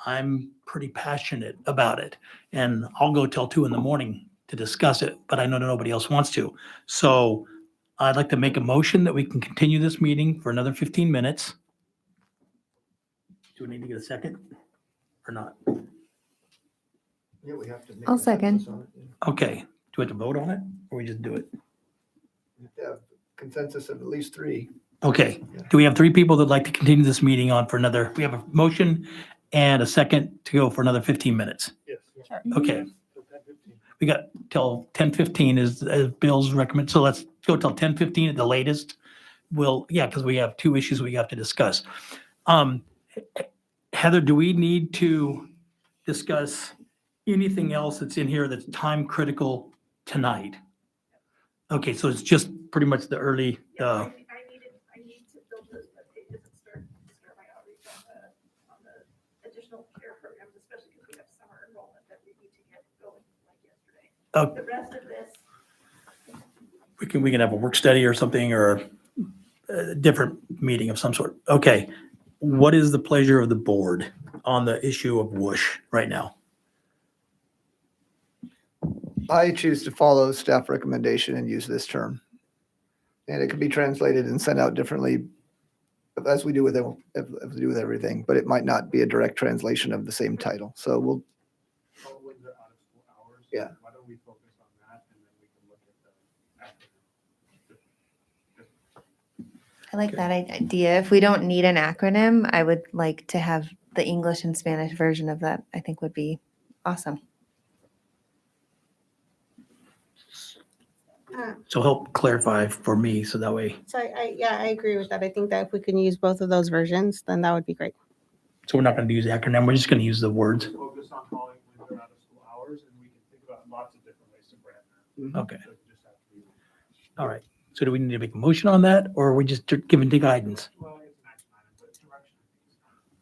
I'm pretty passionate about it. And I'll go till 2 a.m. to discuss it, but I know nobody else wants to. So I'd like to make a motion that we can continue this meeting for another 15 minutes. Do we need to get a second or not? Yeah, we have to. I'll second. Okay. Do we have to vote on it or we just do it? We have to have consensus of at least 3. Okay. Do we have 3 people that'd like to continue this meeting on for another? We have a motion and a second to go for another 15 minutes. Yes. Okay. We got till 10:15 is Bill's recommend. So let's go till 10:15 at the latest yeah, because we have two issues we have to discuss. Heather, do we need to discuss anything else that's in here that's time critical tonight? Okay, so it's just pretty much the early, I need to build those web pages and start my outreach on the additional care programs, especially because we have summer enrollment that we need to get going like yesterday. Oh. The rest of this, we can have a work study or something, or a different meeting of some sort. Okay. What is the pleasure of the board on the issue of WUSH right now? I choose to follow staff recommendation and use this term. And it can be translated and sent out differently as we do with everything, but it might not be a direct translation of the same title. So we'll. Yeah. Why don't we focus on that and then we can look at the I like that idea. If we don't need an acronym, I would like to have the English and Spanish version of that. I think would be awesome. So help clarify for me, so that way, So I agree with that. I think that if we can use both of those versions, then that would be great. so we're not going to use the acronym, we're just going to use the words. focus on calling when they're out of school hours and we can think about lots of different ways to brand that. Okay, So you just have to be- all right. So do we need to make a motion on that, or are we just giving the guidance? Well, it's an action item, but direction.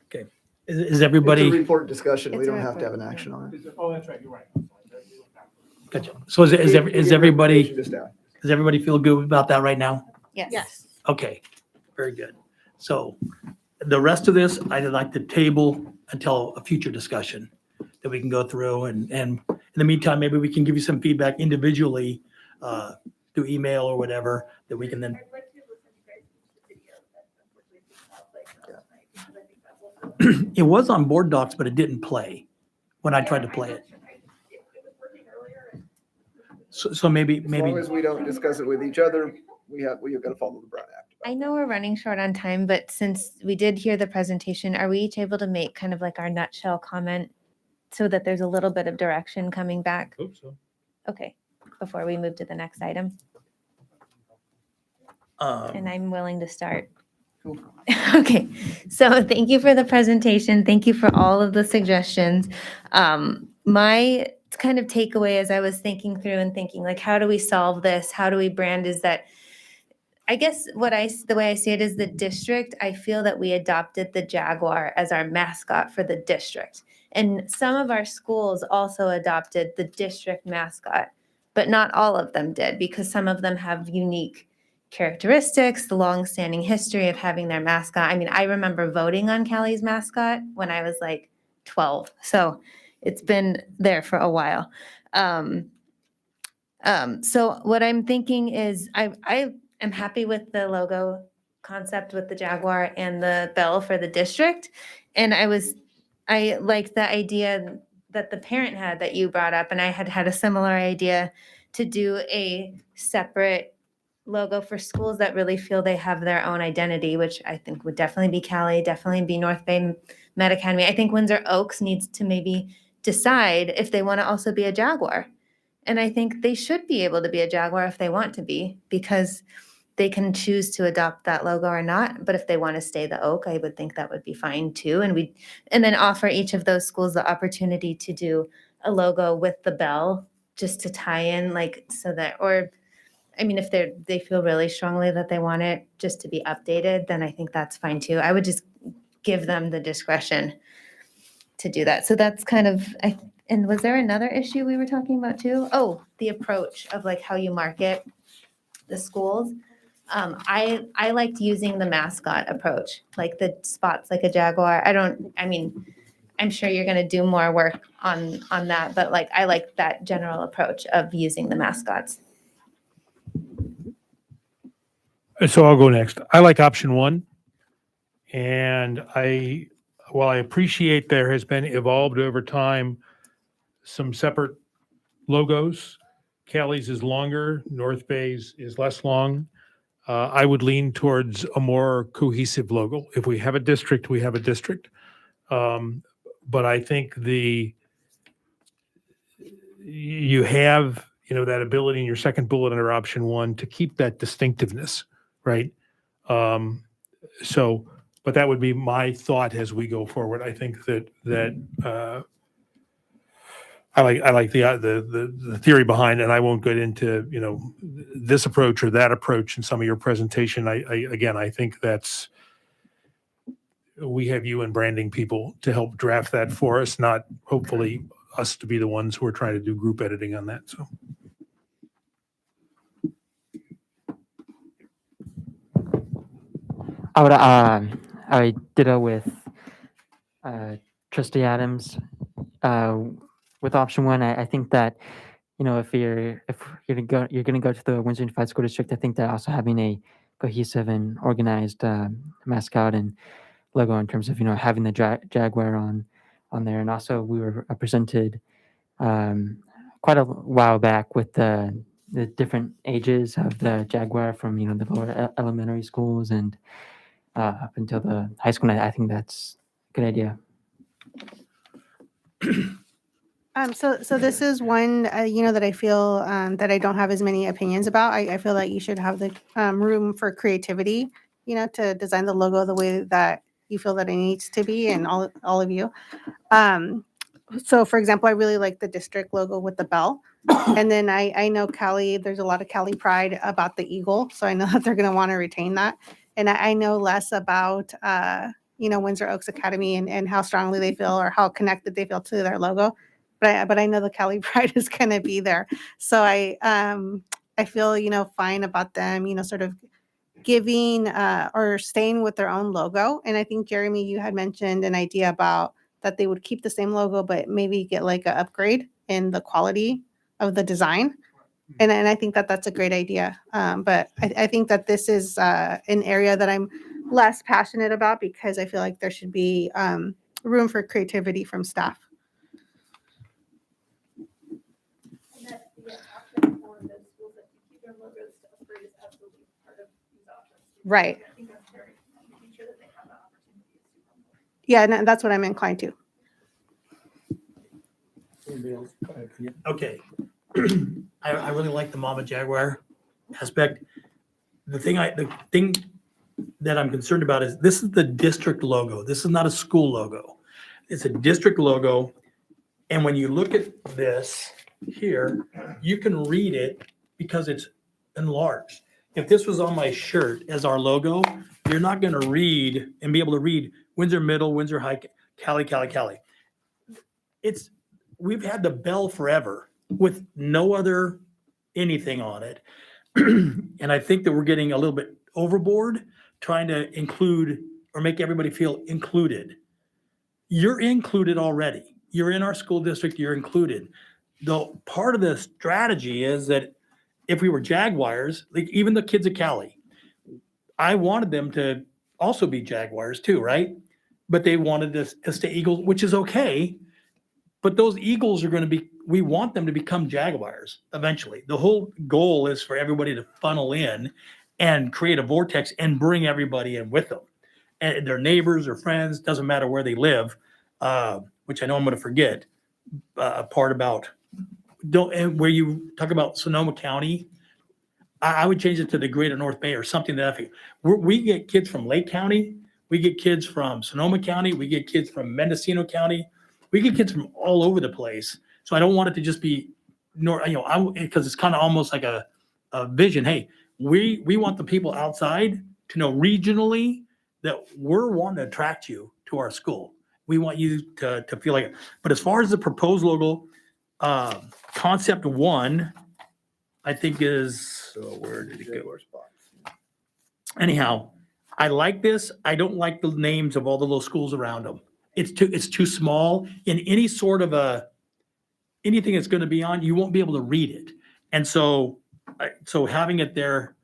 Okay. Is It's a everybody, report discussion. We It's a don't have to have an report, action on it. Oh, that's right, you're right. I'm sorry. We went backwards. gotcha. So is everybody, Recommendation to staff. does everybody feel good about that right now? Yes. Okay, very good. So the rest of this, I'd like to table until a future discussion that we can go through. And in the meantime, maybe we can give you some feedback individually through email or whatever that we can then. I'd like to listen to you guys watch the video that unfortunately didn't play last night, because I think that's also. It was on board docs, but it didn't play when I tried to play it. It was working earlier and. So maybe, As long as we don't discuss it with each other, we've got to follow the Brown Act. I know we're running short on time, but since we did hear the presentation, are we each able to make kind of like our nutshell comment so that there's a little bit of direction coming back? Hope so. Okay, before we move to the next item. And I'm willing to start. Okay, so thank you for the presentation. Thank you for all of the suggestions. My kind of takeaway as I was thinking through and thinking like, how do we solve this? How do we brand is that, I guess the way I see it is the district, I feel that we adopted the Jaguar as our mascot for the district. And some of our schools also adopted the district mascot, but not all of them did because some of them have unique characteristics, the long-standing history of having their mascot. I mean, I remember voting on Cali's mascot when I was like 12. So it's been there for a while. So what I'm thinking is I am happy with the logo concept with the Jaguar and the bell for the district. And I like the idea that the parent had that you brought up, and I had a similar idea to do a separate logo for schools that really feel they have their own identity, which I think would definitely be Cali, definitely be North Bay Med Academy. I think Windsor Oaks needs to maybe decide if they want to also be a Jaguar. And I think they should be able to be a Jaguar if they want to be, because they can choose to adopt that logo or not. But if they want to stay the Oak, I would think that would be fine too. And then offer each of those schools the opportunity to do a logo with the bell just to tie in, like, so that, or I mean, if they feel really strongly that they want it just to be updated, then I think that's fine too. I would just give them the discretion to do that. So that's kind of, and was there another issue we were talking about too? Oh, the approach of like how you market the schools. I liked using the mascot approach, like the spots like a Jaguar. I'm sure you're going to do more work on that, but like, I like that general approach of using the mascots. So I'll go next. I like option one. And while I appreciate there has been evolved over time, some separate logos. Cali's is longer, North Bay's is less long. I would lean towards a more cohesive logo. If we have a district, we have a district. But I think you have, that ability in your second bullet under option one to keep that distinctiveness, right? So, but that would be my thought as we go forward. I think that I like the theory behind it, and I won't get into, this approach or that approach in some of your presentation. I think that's, we have you and branding people to help draft that for us, not hopefully us to be the ones who are trying to do group editing on that. So. I ditto with Trustee Adams. With option one, I think that, if you're gonna go to the Windsor Unified School District, I think that also having a cohesive and organized mascot and logo in terms of having the Jaguar on there, and also we were presented quite a while back with the different ages of the Jaguar from the lower elementary schools and up until the high school. And I think that's a good idea. So this is one, that I feel that I don't have as many opinions about. I feel that you should have the room for creativity, to design the logo the way that you feel that it needs to be, and all of you. So for example, I really like the district logo with the bell. And then I know Cali, there's a lot of Cali pride about the eagle. So I know that they're going to want to retain that. And I know less about, Windsor Oaks Academy and how strongly they feel or how connected they feel to their logo. But I know the Cali pride is going to be there. So I feel, fine about them, sort of giving or staying with their own logo. And I think, Jeremy, you had mentioned an idea about that they would keep the same logo, but maybe get like an upgrade in the quality of the design. And I think that that's a great idea. But I think that this is an area that I'm less passionate about because I feel like there should be room for creativity from staff. And that the option for the schools that keep their logos to upgrade is absolutely part of these options. Right. I think that's very, making sure that they have that opportunity is super important. Yeah, and that's what I'm inclined to. Okay. I really like the Mama Jaguar aspect. The thing that I'm concerned about is this is the district logo. This is not a school logo. It's a district logo. And when you look at this here, you can read it because it's enlarged. If this was on my shirt as our logo, you're not going to read and be able to read Windsor Middle, Windsor High, Cali. We've had the bell forever with no other anything on it. And I think that we're getting a little bit overboard trying to include or make everybody feel included. You're included already. You're in our school district, you're included. The part of the strategy is that if we were Jaguars, like even the kids at Cali, I wanted them to also be Jaguars too, right? But they wanted to stay Eagles, which is okay. But those Eagles are going to be, we want them to become Jaguars eventually. The whole goal is for everybody to funnel in and create a vortex and bring everybody in with them. And their neighbors or friends, doesn't matter where they live, which I know I'm going to forget a part about. Where you talk about Sonoma County, I would change it to the Greater North Bay or something that we get kids from Lake County, we get kids from Sonoma County, we get kids from Mendocino County. We get kids from all over the place. So I don't want it to just be, because it's kind of almost like a vision. Hey, we want the people outside to know regionally that we're wanting to attract you to our school. We want you to feel like it. But as far as the proposed logo, concept one, I think is, where did it go? Anyhow, I like this. I don't like the names of all the little schools around them. It's too small. In any sort of anything that's going to be on, you won't be able to read it. And so having it there,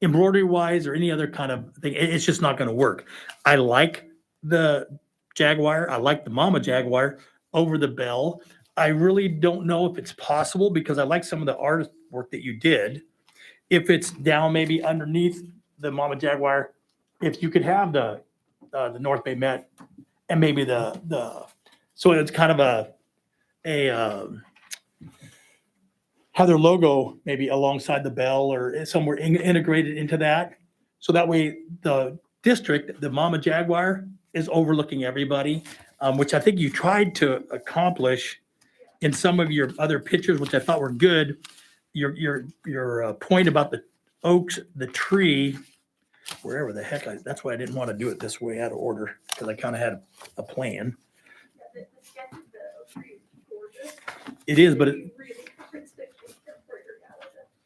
embroidery wise or any other kind of thing, it's just not going to work. I like the Jaguar. I like the Mama Jaguar over the bell. I really don't know if it's possible because I like some of the artwork that you did. If it's down maybe underneath the Mama Jaguar, if you could have the North Bay Met and maybe so it's kind of have their logo maybe alongside the bell or somewhere integrated into that. So that way the district, the Mama Jaguar, is overlooking everybody, which I think you tried to accomplish in some of your other pictures, which I thought were good. Your point about the oaks, the tree, wherever the heck, that's why I didn't want to do it this way out of order, because I kind of had a plan. It is, but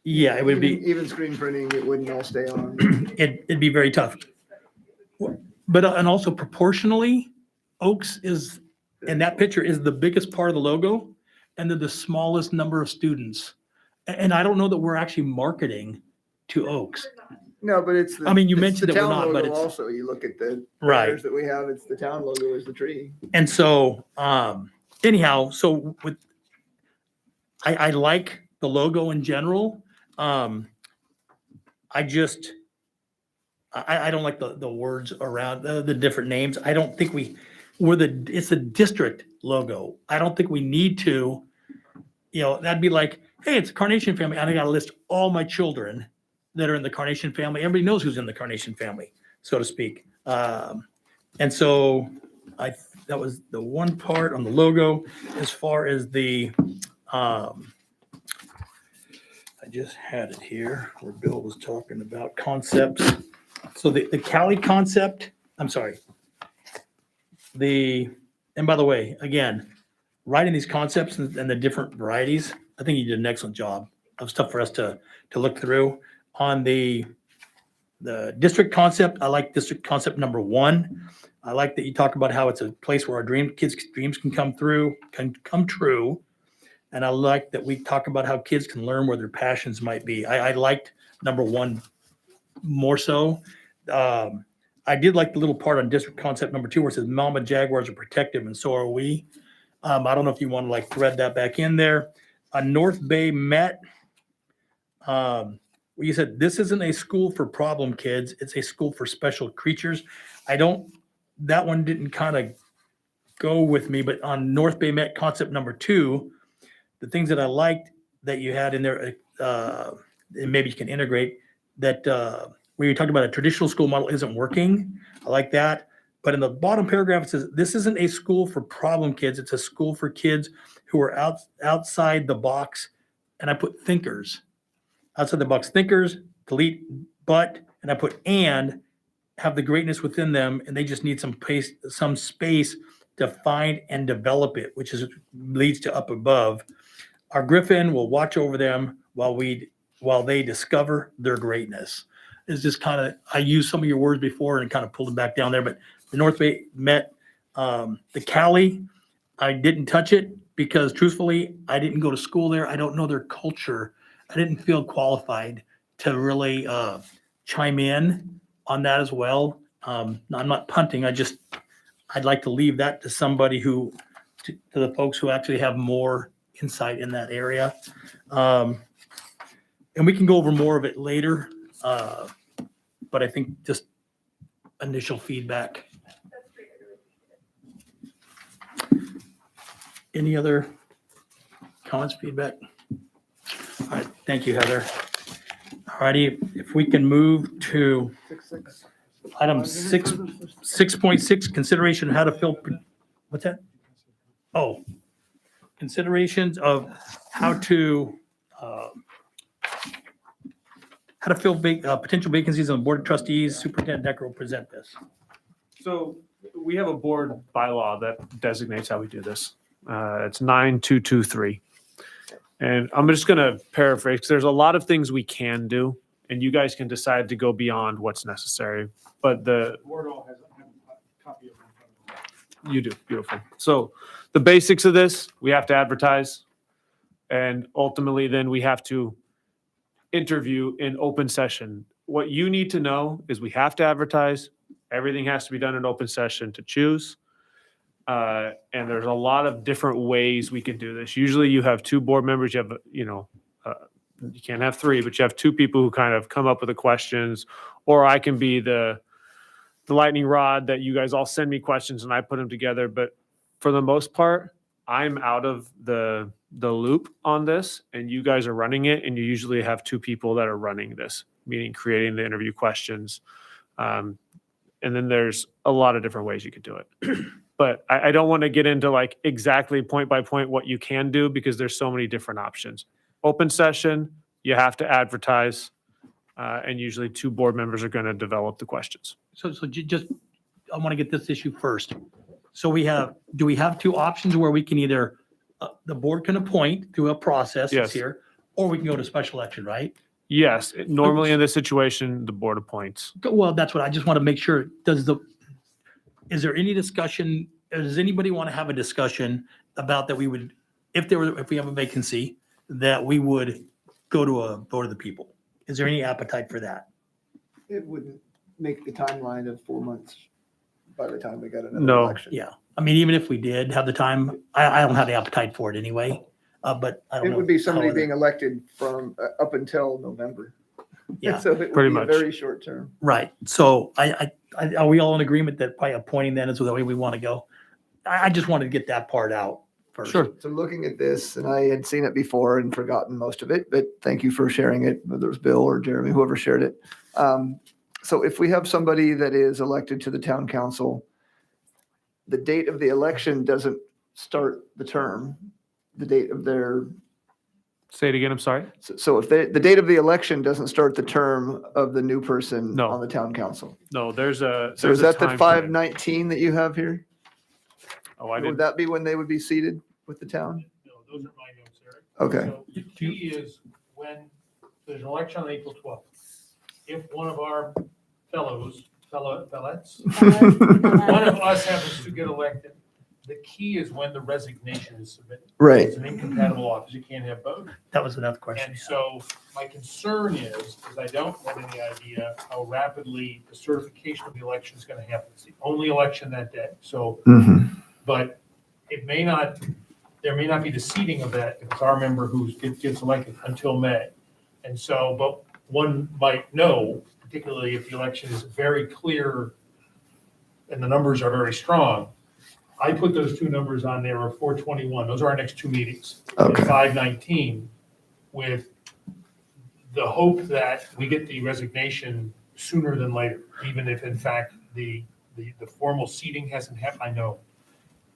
yeah, it would be. Even screen printing, it wouldn't all stay on. It'd be very tough. But, and also proportionally, Oaks is, in that picture, is the biggest part of the logo, and they're the smallest number of students. And I don't know that we're actually marketing to Oaks. No, but it's. I mean, you it's mentioned the that we're town not, but logo it's. Also, you look at the Right. banners that we have, it's the town logo is the tree. And so, anyhow, so with, I like the logo in general. I don't like the words around the different names. I don't think it's a district logo. I don't think we need to, that'd be like, hey, it's a Carnation family. And I got to list all my children that are in the Carnation family. Everybody knows who's in the Carnation family, so to speak. And so that was the one part on the logo. As far as the, I just had it here where Bill was talking about concepts. So the Cali concept, I'm sorry. And by the way, again, writing these concepts and the different varieties, I think you did an excellent job of stuff for us to look through. On the district concept, I like district concept number 1. I like that you talk about how it's a place where our kids' dreams can come true. And I like that we talk about how kids can learn where their passions might be. I liked number 1 more so. I did like the little part on district concept number 2 where it says Mama Jaguars are protective and so are we. I don't know if you want to thread that back in there. North Bay Met, you said this isn't a school for problem kids. It's a school for special creatures. That one didn't kind of go with me, but on North Bay Met concept number 2, the things that I liked that you had in there, and maybe you can integrate that, where you talked about a traditional school model isn't working. I like that. But in the bottom paragraph, it says, this isn't a school for problem kids. It's a school for kids who are outside the box. And I put thinkers. Outside the box thinkers, delete but, and I put and, have the greatness within them, and they just need some space to find and develop it, which leads to up above. Our Griffin will watch over them while they discover their greatness. It's just kind of, I used some of your words before and kind of pulled them back down there, but the North Bay Met, the Cali, I didn't touch it because truthfully, I didn't go to school there. I don't know their culture. I didn't feel qualified to really chime in on that as well. I'm not punting. I'd like to leave that to somebody to the folks who actually have more insight in that area. And we can go over more of it later. But I think just initial feedback. Any other comments, feedback? All right, thank you, Heather. All righty, if we can move to item 6.6, consideration of how to fill, what's that? Oh, considerations of how to fill potential vacancies on the Board of Trustees. Superintendent Decker will present this. So we have a board bylaw that designates how we do this. It's 9223. And I'm just going to paraphrase because there's a lot of things we can do, and you guys can decide to go beyond what's necessary. But the board all has a copy of it. You do, beautiful. So the basics of this, we have to advertise, and ultimately then we have to interview in open session. What you need to know is we have to advertise. Everything has to be done in open session to choose. And there's a lot of different ways we can do this. Usually you have 2 board members, you have, you can't have 3, but you have 2 people who kind of come up with the questions, or I can be the lightning rod that you guys all send me questions and I put them together. But for the most part, I'm out of the loop on this, and you guys are running it, and you usually have 2 people that are running this. meaning creating the interview questions. And then there's a lot of different ways you could do it. But I don't want to get into like exactly point by point what you can do because there's so many different options. Open session, you have to advertise, and usually 2 board members are going to develop the questions. So just, I want to get this issue first. So do we have 2 options where we can either, the board can appoint through a process Yes. that's here, or we can go to special election, right? Yes, normally in this situation, the board appoints. Well, that's what I just want to make sure. Is there any discussion, does anybody want to have a discussion about that we would, if we have a vacancy, that we would go to a vote of the people? Is there any appetite for that? It wouldn't make the timeline of 4 months by the time we got another No. election. Yeah. I mean, even if we did have the time, I don't have the appetite for it anyway, but I don't know. It would be somebody how being elected from up until November. Yeah, So it would pretty be much. a very short term. Right. So are we all in agreement that by appointing then is the way we want to go? I just wanted to get that part out first. Sure. So looking at this, and I had seen it before and forgotten most of it, but thank you for sharing it, whether it was Bill or Jeremy, whoever shared it. So if we have somebody that is elected to the town council, the date of the election doesn't start the term, the date of their, Say it again, I'm sorry. so if the date of the election doesn't start the term of the new person No. on the town council. No, there's a. So there's is a that the time frame. 5/19 that you have here? Oh, I Would didn't. that be when they would be seated with the town? No, those are my notes, Eric. Okay. So the key is when there's an election on April 12th, if one of our fellows, fellettes, one of us happens to get elected, the key is when the resignation is submitted. Right. It's an incompatible office. You can't have both. That was another question. And so my concern is I don't have any idea how rapidly the certification of the election is going to happen. It's the only election that day. So, but it may not, there may not be the seating of that if it's our member who gets elected until May. And so, but one might know, particularly if the election is very clear and the numbers are very strong. I put those 2 numbers on there of 421. Those are our next 2 meetings. Okay. And 519 with the hope that we get the resignation sooner than later, even if in fact the formal seating hasn't happened, I know.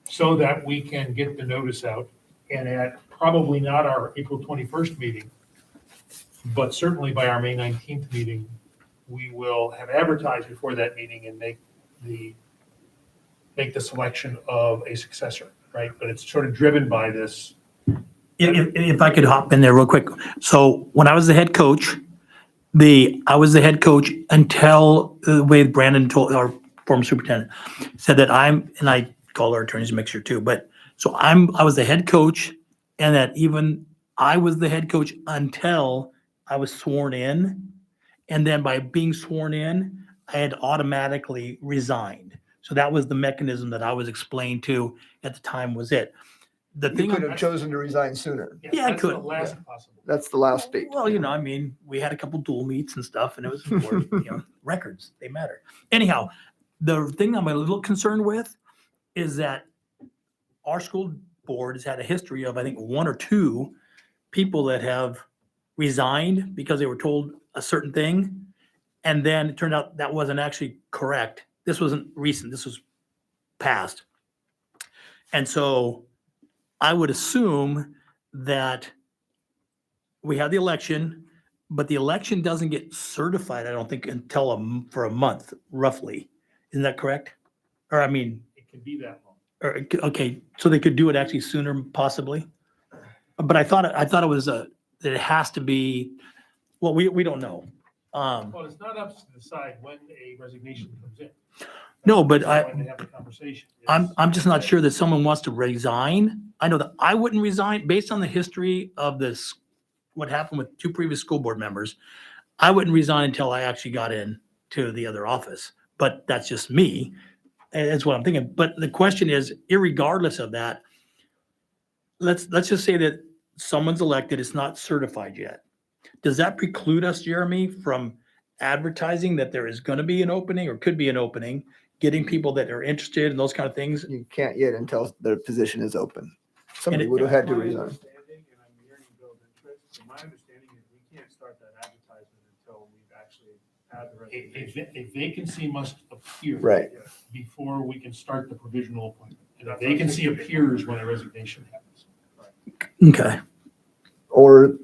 So that we can get the notice out and at probably not our April 21st meeting, but certainly by our May 19th meeting, we will have advertised before that meeting and make the selection of a successor, right? But it's sort of driven by this. If I could hop in there real quick. So when I was the head coach, I was the head coach until the way Brandon told our former superintendent said that and I call our attorneys a mixture too, but so I was the head coach and that even I was the head coach until I was sworn in. And then by being sworn in, I had automatically resigned. So that was the mechanism that I was explained to at the time was it. The You thing, could have chosen to resign sooner. Yeah, I That's the could. last possible. That's the last date. well, I mean, we had a couple dual meets and stuff and it was important, records, they matter. Anyhow, the thing I'm a little concerned with is that our school board has had a history of, I think, 1 or 2 people that have resigned because they were told a certain thing. And then it turned out that wasn't actually correct. This wasn't recent, this was past. And so I would assume that we have the election, but the election doesn't get certified, I don't think, until for a month, roughly. Isn't that correct? Or I mean, It can be that long. okay, so they could do it actually sooner, possibly? But I thought it was that it has to be, well, we don't know. Well, it's not up to decide when a resignation comes in. No, but When they have a conversation. I'm just not sure that someone wants to resign. I know that I wouldn't resign based on the history of this, what happened with 2 previous school board members. I wouldn't resign until I actually got in to the other office, but that's just me. And that's what I'm thinking. But the question is, irregardless of that, let's just say that someone's elected, it's not certified yet. Does that preclude us, Jeremy, from advertising that there is going to be an opening or could be an opening, getting people that are interested in those kind of things? You can't yet until the position is open. Somebody would have had to resign. My understanding is we can't start that advertisement until we've actually A vacancy must appear. Right. Before we can start the provisional appointment. And a vacancy appears when a resignation happens. Okay. Or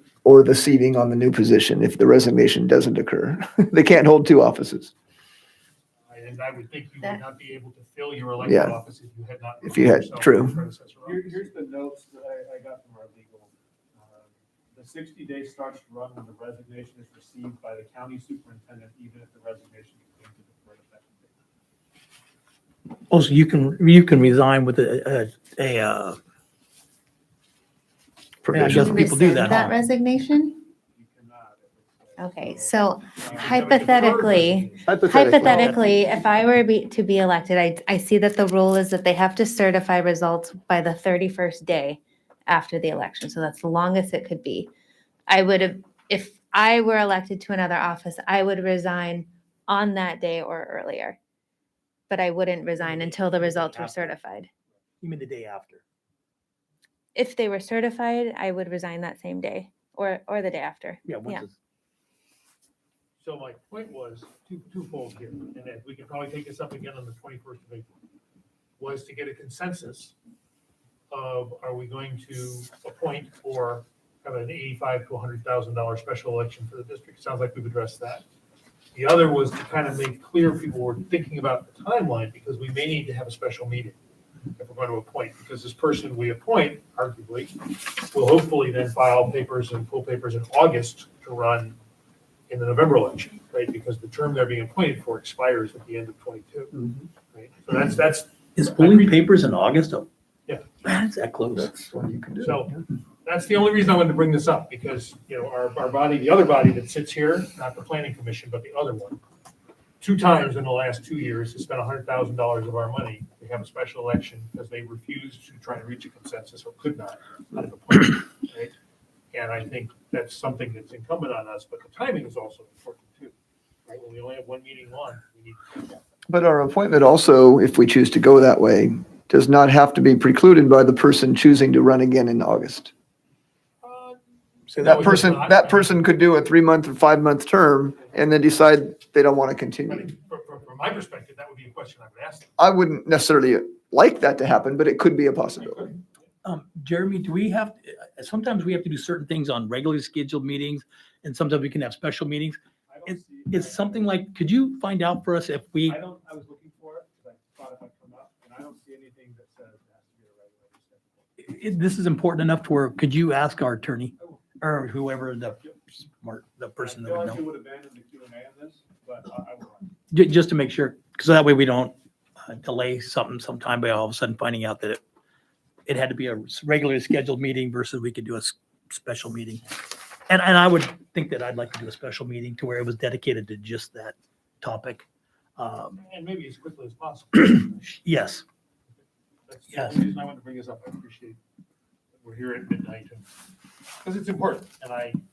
the seating on the new position if the resignation doesn't occur. They can't hold two offices. And I would think you would not be able to fill your Yeah. elected office if you had not. If you had- yourself true. in the predecessor office. Here's the notes that I got from our legal. The 60 days starts to run when the resignation is received by the county superintendent, even if the resignation is deemed to defer effective date. Also, you can resign with a I guess people do that, That huh? resignation? You cannot. Okay, so have a deferred hypothetically, if I were to be elected, I see that the rule is that they have to certify results by the 31st day after the election. So that's the longest it could be. I would have, if I were elected to another office, I would resign on that day or earlier. But I wouldn't resign until the results were certified. You mean the day after? If they were certified, I would resign that same day or the day after. Yeah. Yeah. So my point was twofold here, and then we can probably take this up again on the 21st of April, was to get a consensus of, are we going to appoint or have an $85,000 to $100,000 special election for the district? Sounds like we've addressed that. The other was to kind of make clear people were thinking about the timeline, because we may need to have a special meeting if we're going to appoint, because this person we appoint, arguably, will hopefully then file papers and pull papers in August to run in the November election, right? Because the term they're being appointed for expires at the end of 22, right? So that's. Is pulling papers in August? Yeah. Man, it's that close. That's what you can do. So that's the only reason I wanted to bring this up, because, you know, our body, the other body that sits here, not the planning commission, but the other one, 2 times in the last 2 years has spent $100,000 of our money to have a special election because they refused to try to reach a consensus or could not on an appointment, right? And I think that's something that's incumbent on us, but the timing is also important too, right? When we only have one meeting on, we need. But our appointment also, if we choose to go that way, does not have to be precluded by the person choosing to run again in August. So No, it does not. that person could do a 3-month or 5-month term and then decide they don't want to continue. From my perspective, that would be a question I would ask them. I wouldn't necessarily like that to happen, but it could be a possibility. Jeremy, do we have, sometimes we have to do certain things on regularly scheduled meetings, and sometimes we can have special meetings. It's something like, could you find out for us if we, I was looking for it because I thought it might come up, and I don't see anything that says it has to be a regular schedule. this is important enough to where, could you ask our attorney or whoever the person that I feel would like you know? would abandon the Q&A on this, but I will. Just to make sure, because that way we don't delay something sometime by all of a sudden finding out that it had to be a regularly scheduled meeting versus we could do a special meeting. And I would think that I'd like to do a special meeting to where it was dedicated to just that topic. And maybe as quickly as possible. Yes. That's the Yes. only reason I wanted to bring this up. I appreciate that we're here at midnight, because it's important, and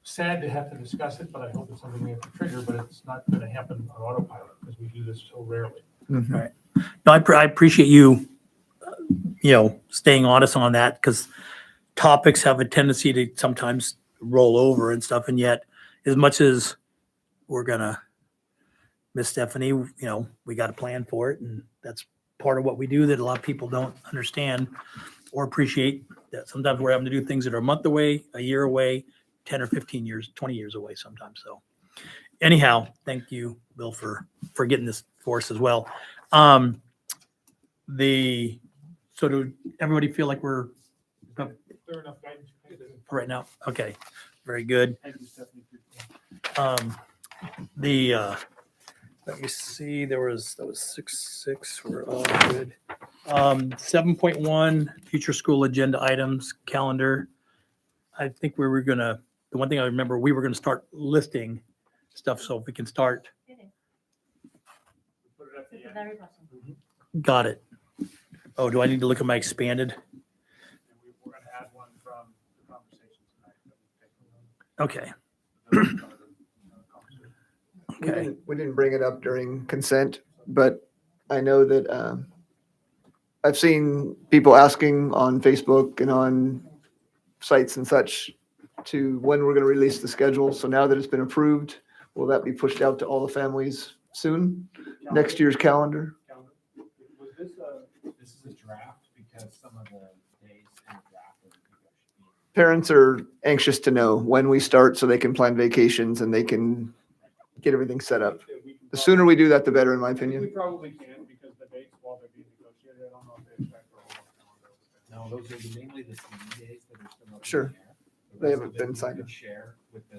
sad to have to discuss it, but I hope it's something we have to trigger, but it's not going to happen on autopilot because we do this so rarely. Right. No, I appreciate you, staying honest on that, because topics have a tendency to sometimes roll over and stuff. And yet, as much as we're gonna miss Stephanie, we got a plan for it. And that's part of what we do that a lot of people don't understand or appreciate, that sometimes we're having to do things that are a month away, a year away, 10 or 15 years, 20 years away sometimes. So anyhow, thank you, Bill, for getting this for us as well. So do everybody feel like we're Clear enough guidance for right now? Okay, very good. Thank you, Stephanie. Let me see, that was 6.6, we're all good. 7.1, future school agenda items, calendar. I think the one thing I remember, we were gonna start listing stuff, so if we can start. Got it. Oh, do I need to look at my expanded? We're going to add one from the conversation tonight. Okay. We didn't bring it up during consent, but I know that I've seen people asking on Facebook and on sites and such to when we're going to release the schedule. So now that it's been approved, Will that be pushed out to all the families soon? Next year's calendar? Was this is a draft because some of the days in the draft are Parents are anxious to know when we start so they can plan vacations and they can get everything set up. The sooner we do that, the better, in my We opinion. probably can because the dates while they're being negotiated, I don't know if they expect for all of them. No, those are mainly the CE days that are still up. Sure. In the air. The They rest haven't of them been you signed. can share with the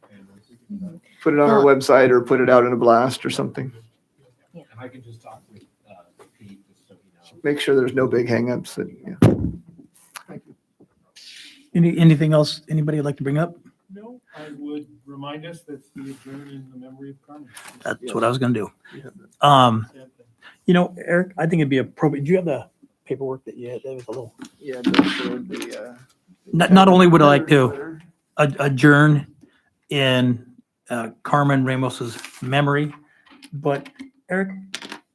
families. Put it on our website or put it out in a blast or something. And I can just talk with Pete just so he knows. Make sure there's no big hangups. That, yeah. Anything else anybody would like to bring up? No, I would remind us that we adjourn in the memory of Carmen. That's what I was gonna do. Eric, I think it'd be appropriate. Do you have the paperwork that you had? That was a little. Yeah. The Not only would I like to adjourn in Carmen Ramos's memory, but Eric,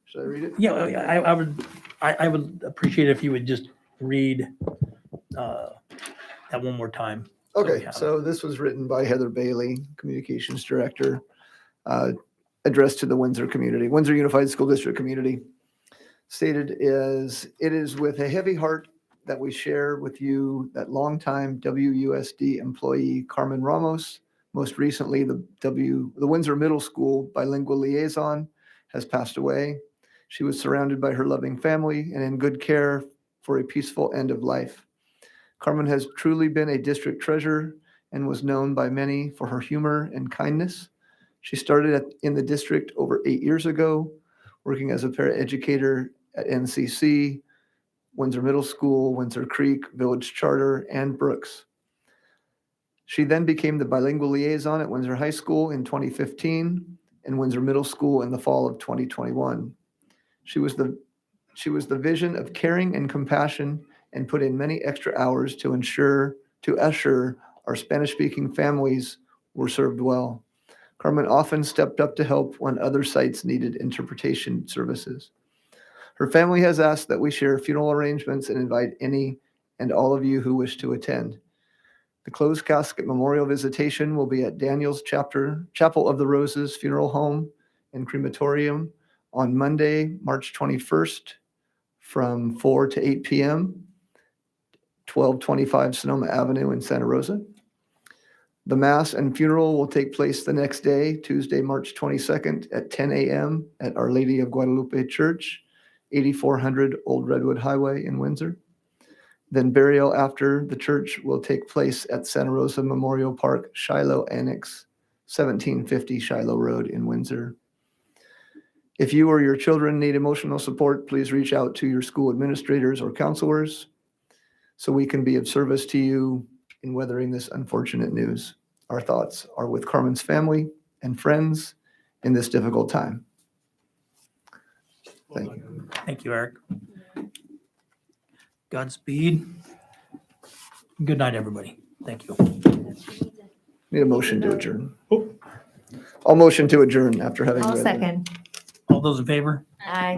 should I read it? yeah, I would appreciate it if you would just read that one more time. Okay, so this was written by Heather Bailey, Communications Director, addressed to the Windsor community, Windsor Unified School District community. Stated is, it is with a heavy heart that we share with you that longtime WUSD employee Carmen Ramos, most recently the Windsor Middle School bilingual liaison, has passed away. She was surrounded by her loving family and in good care for a peaceful end of life. Carmen has truly been a district treasure and was known by many for her humor and kindness. She started in the district over 8 years ago, working as a paraeducator at NCC, Windsor Middle School, Windsor Creek, Village Charter, and Brooks. She then became the bilingual liaison at Windsor High School in 2015 and Windsor Middle School in the fall of 2021. She was the vision of caring and compassion and put in many extra hours to assure our Spanish-speaking families were served well. Carmen often stepped up to help when other sites needed interpretation services. Her family has asked that we share funeral arrangements and invite any and all of you who wish to attend. The closed casket memorial visitation will be at Daniel's Chapel of the Roses Funeral Home and Crematorium on Monday, March 21st from 4 to 8 p.m., 1225 Sonoma Avenue in Santa Rosa. The Mass and funeral will take place the next day, Tuesday, March 22nd at 10 a.m. at Our Lady of Guadalupe Church, 8400 Old Redwood Highway in Windsor. Then burial after the church will take place at Santa Rosa Memorial Park, Shiloh Annex, 1750 Shiloh Road in Windsor. If you or your children need emotional support, please reach out to your school administrators or counselors so we can be of service to you in weathering this unfortunate news. Our thoughts are with Carmen's family and friends in this difficult time. Thank you. Thank you, Eric. Godspeed. Good night, everybody. Thank you. Need a motion to adjourn. I'll motion to adjourn after having I'll read it. second. All those in favor? Aye.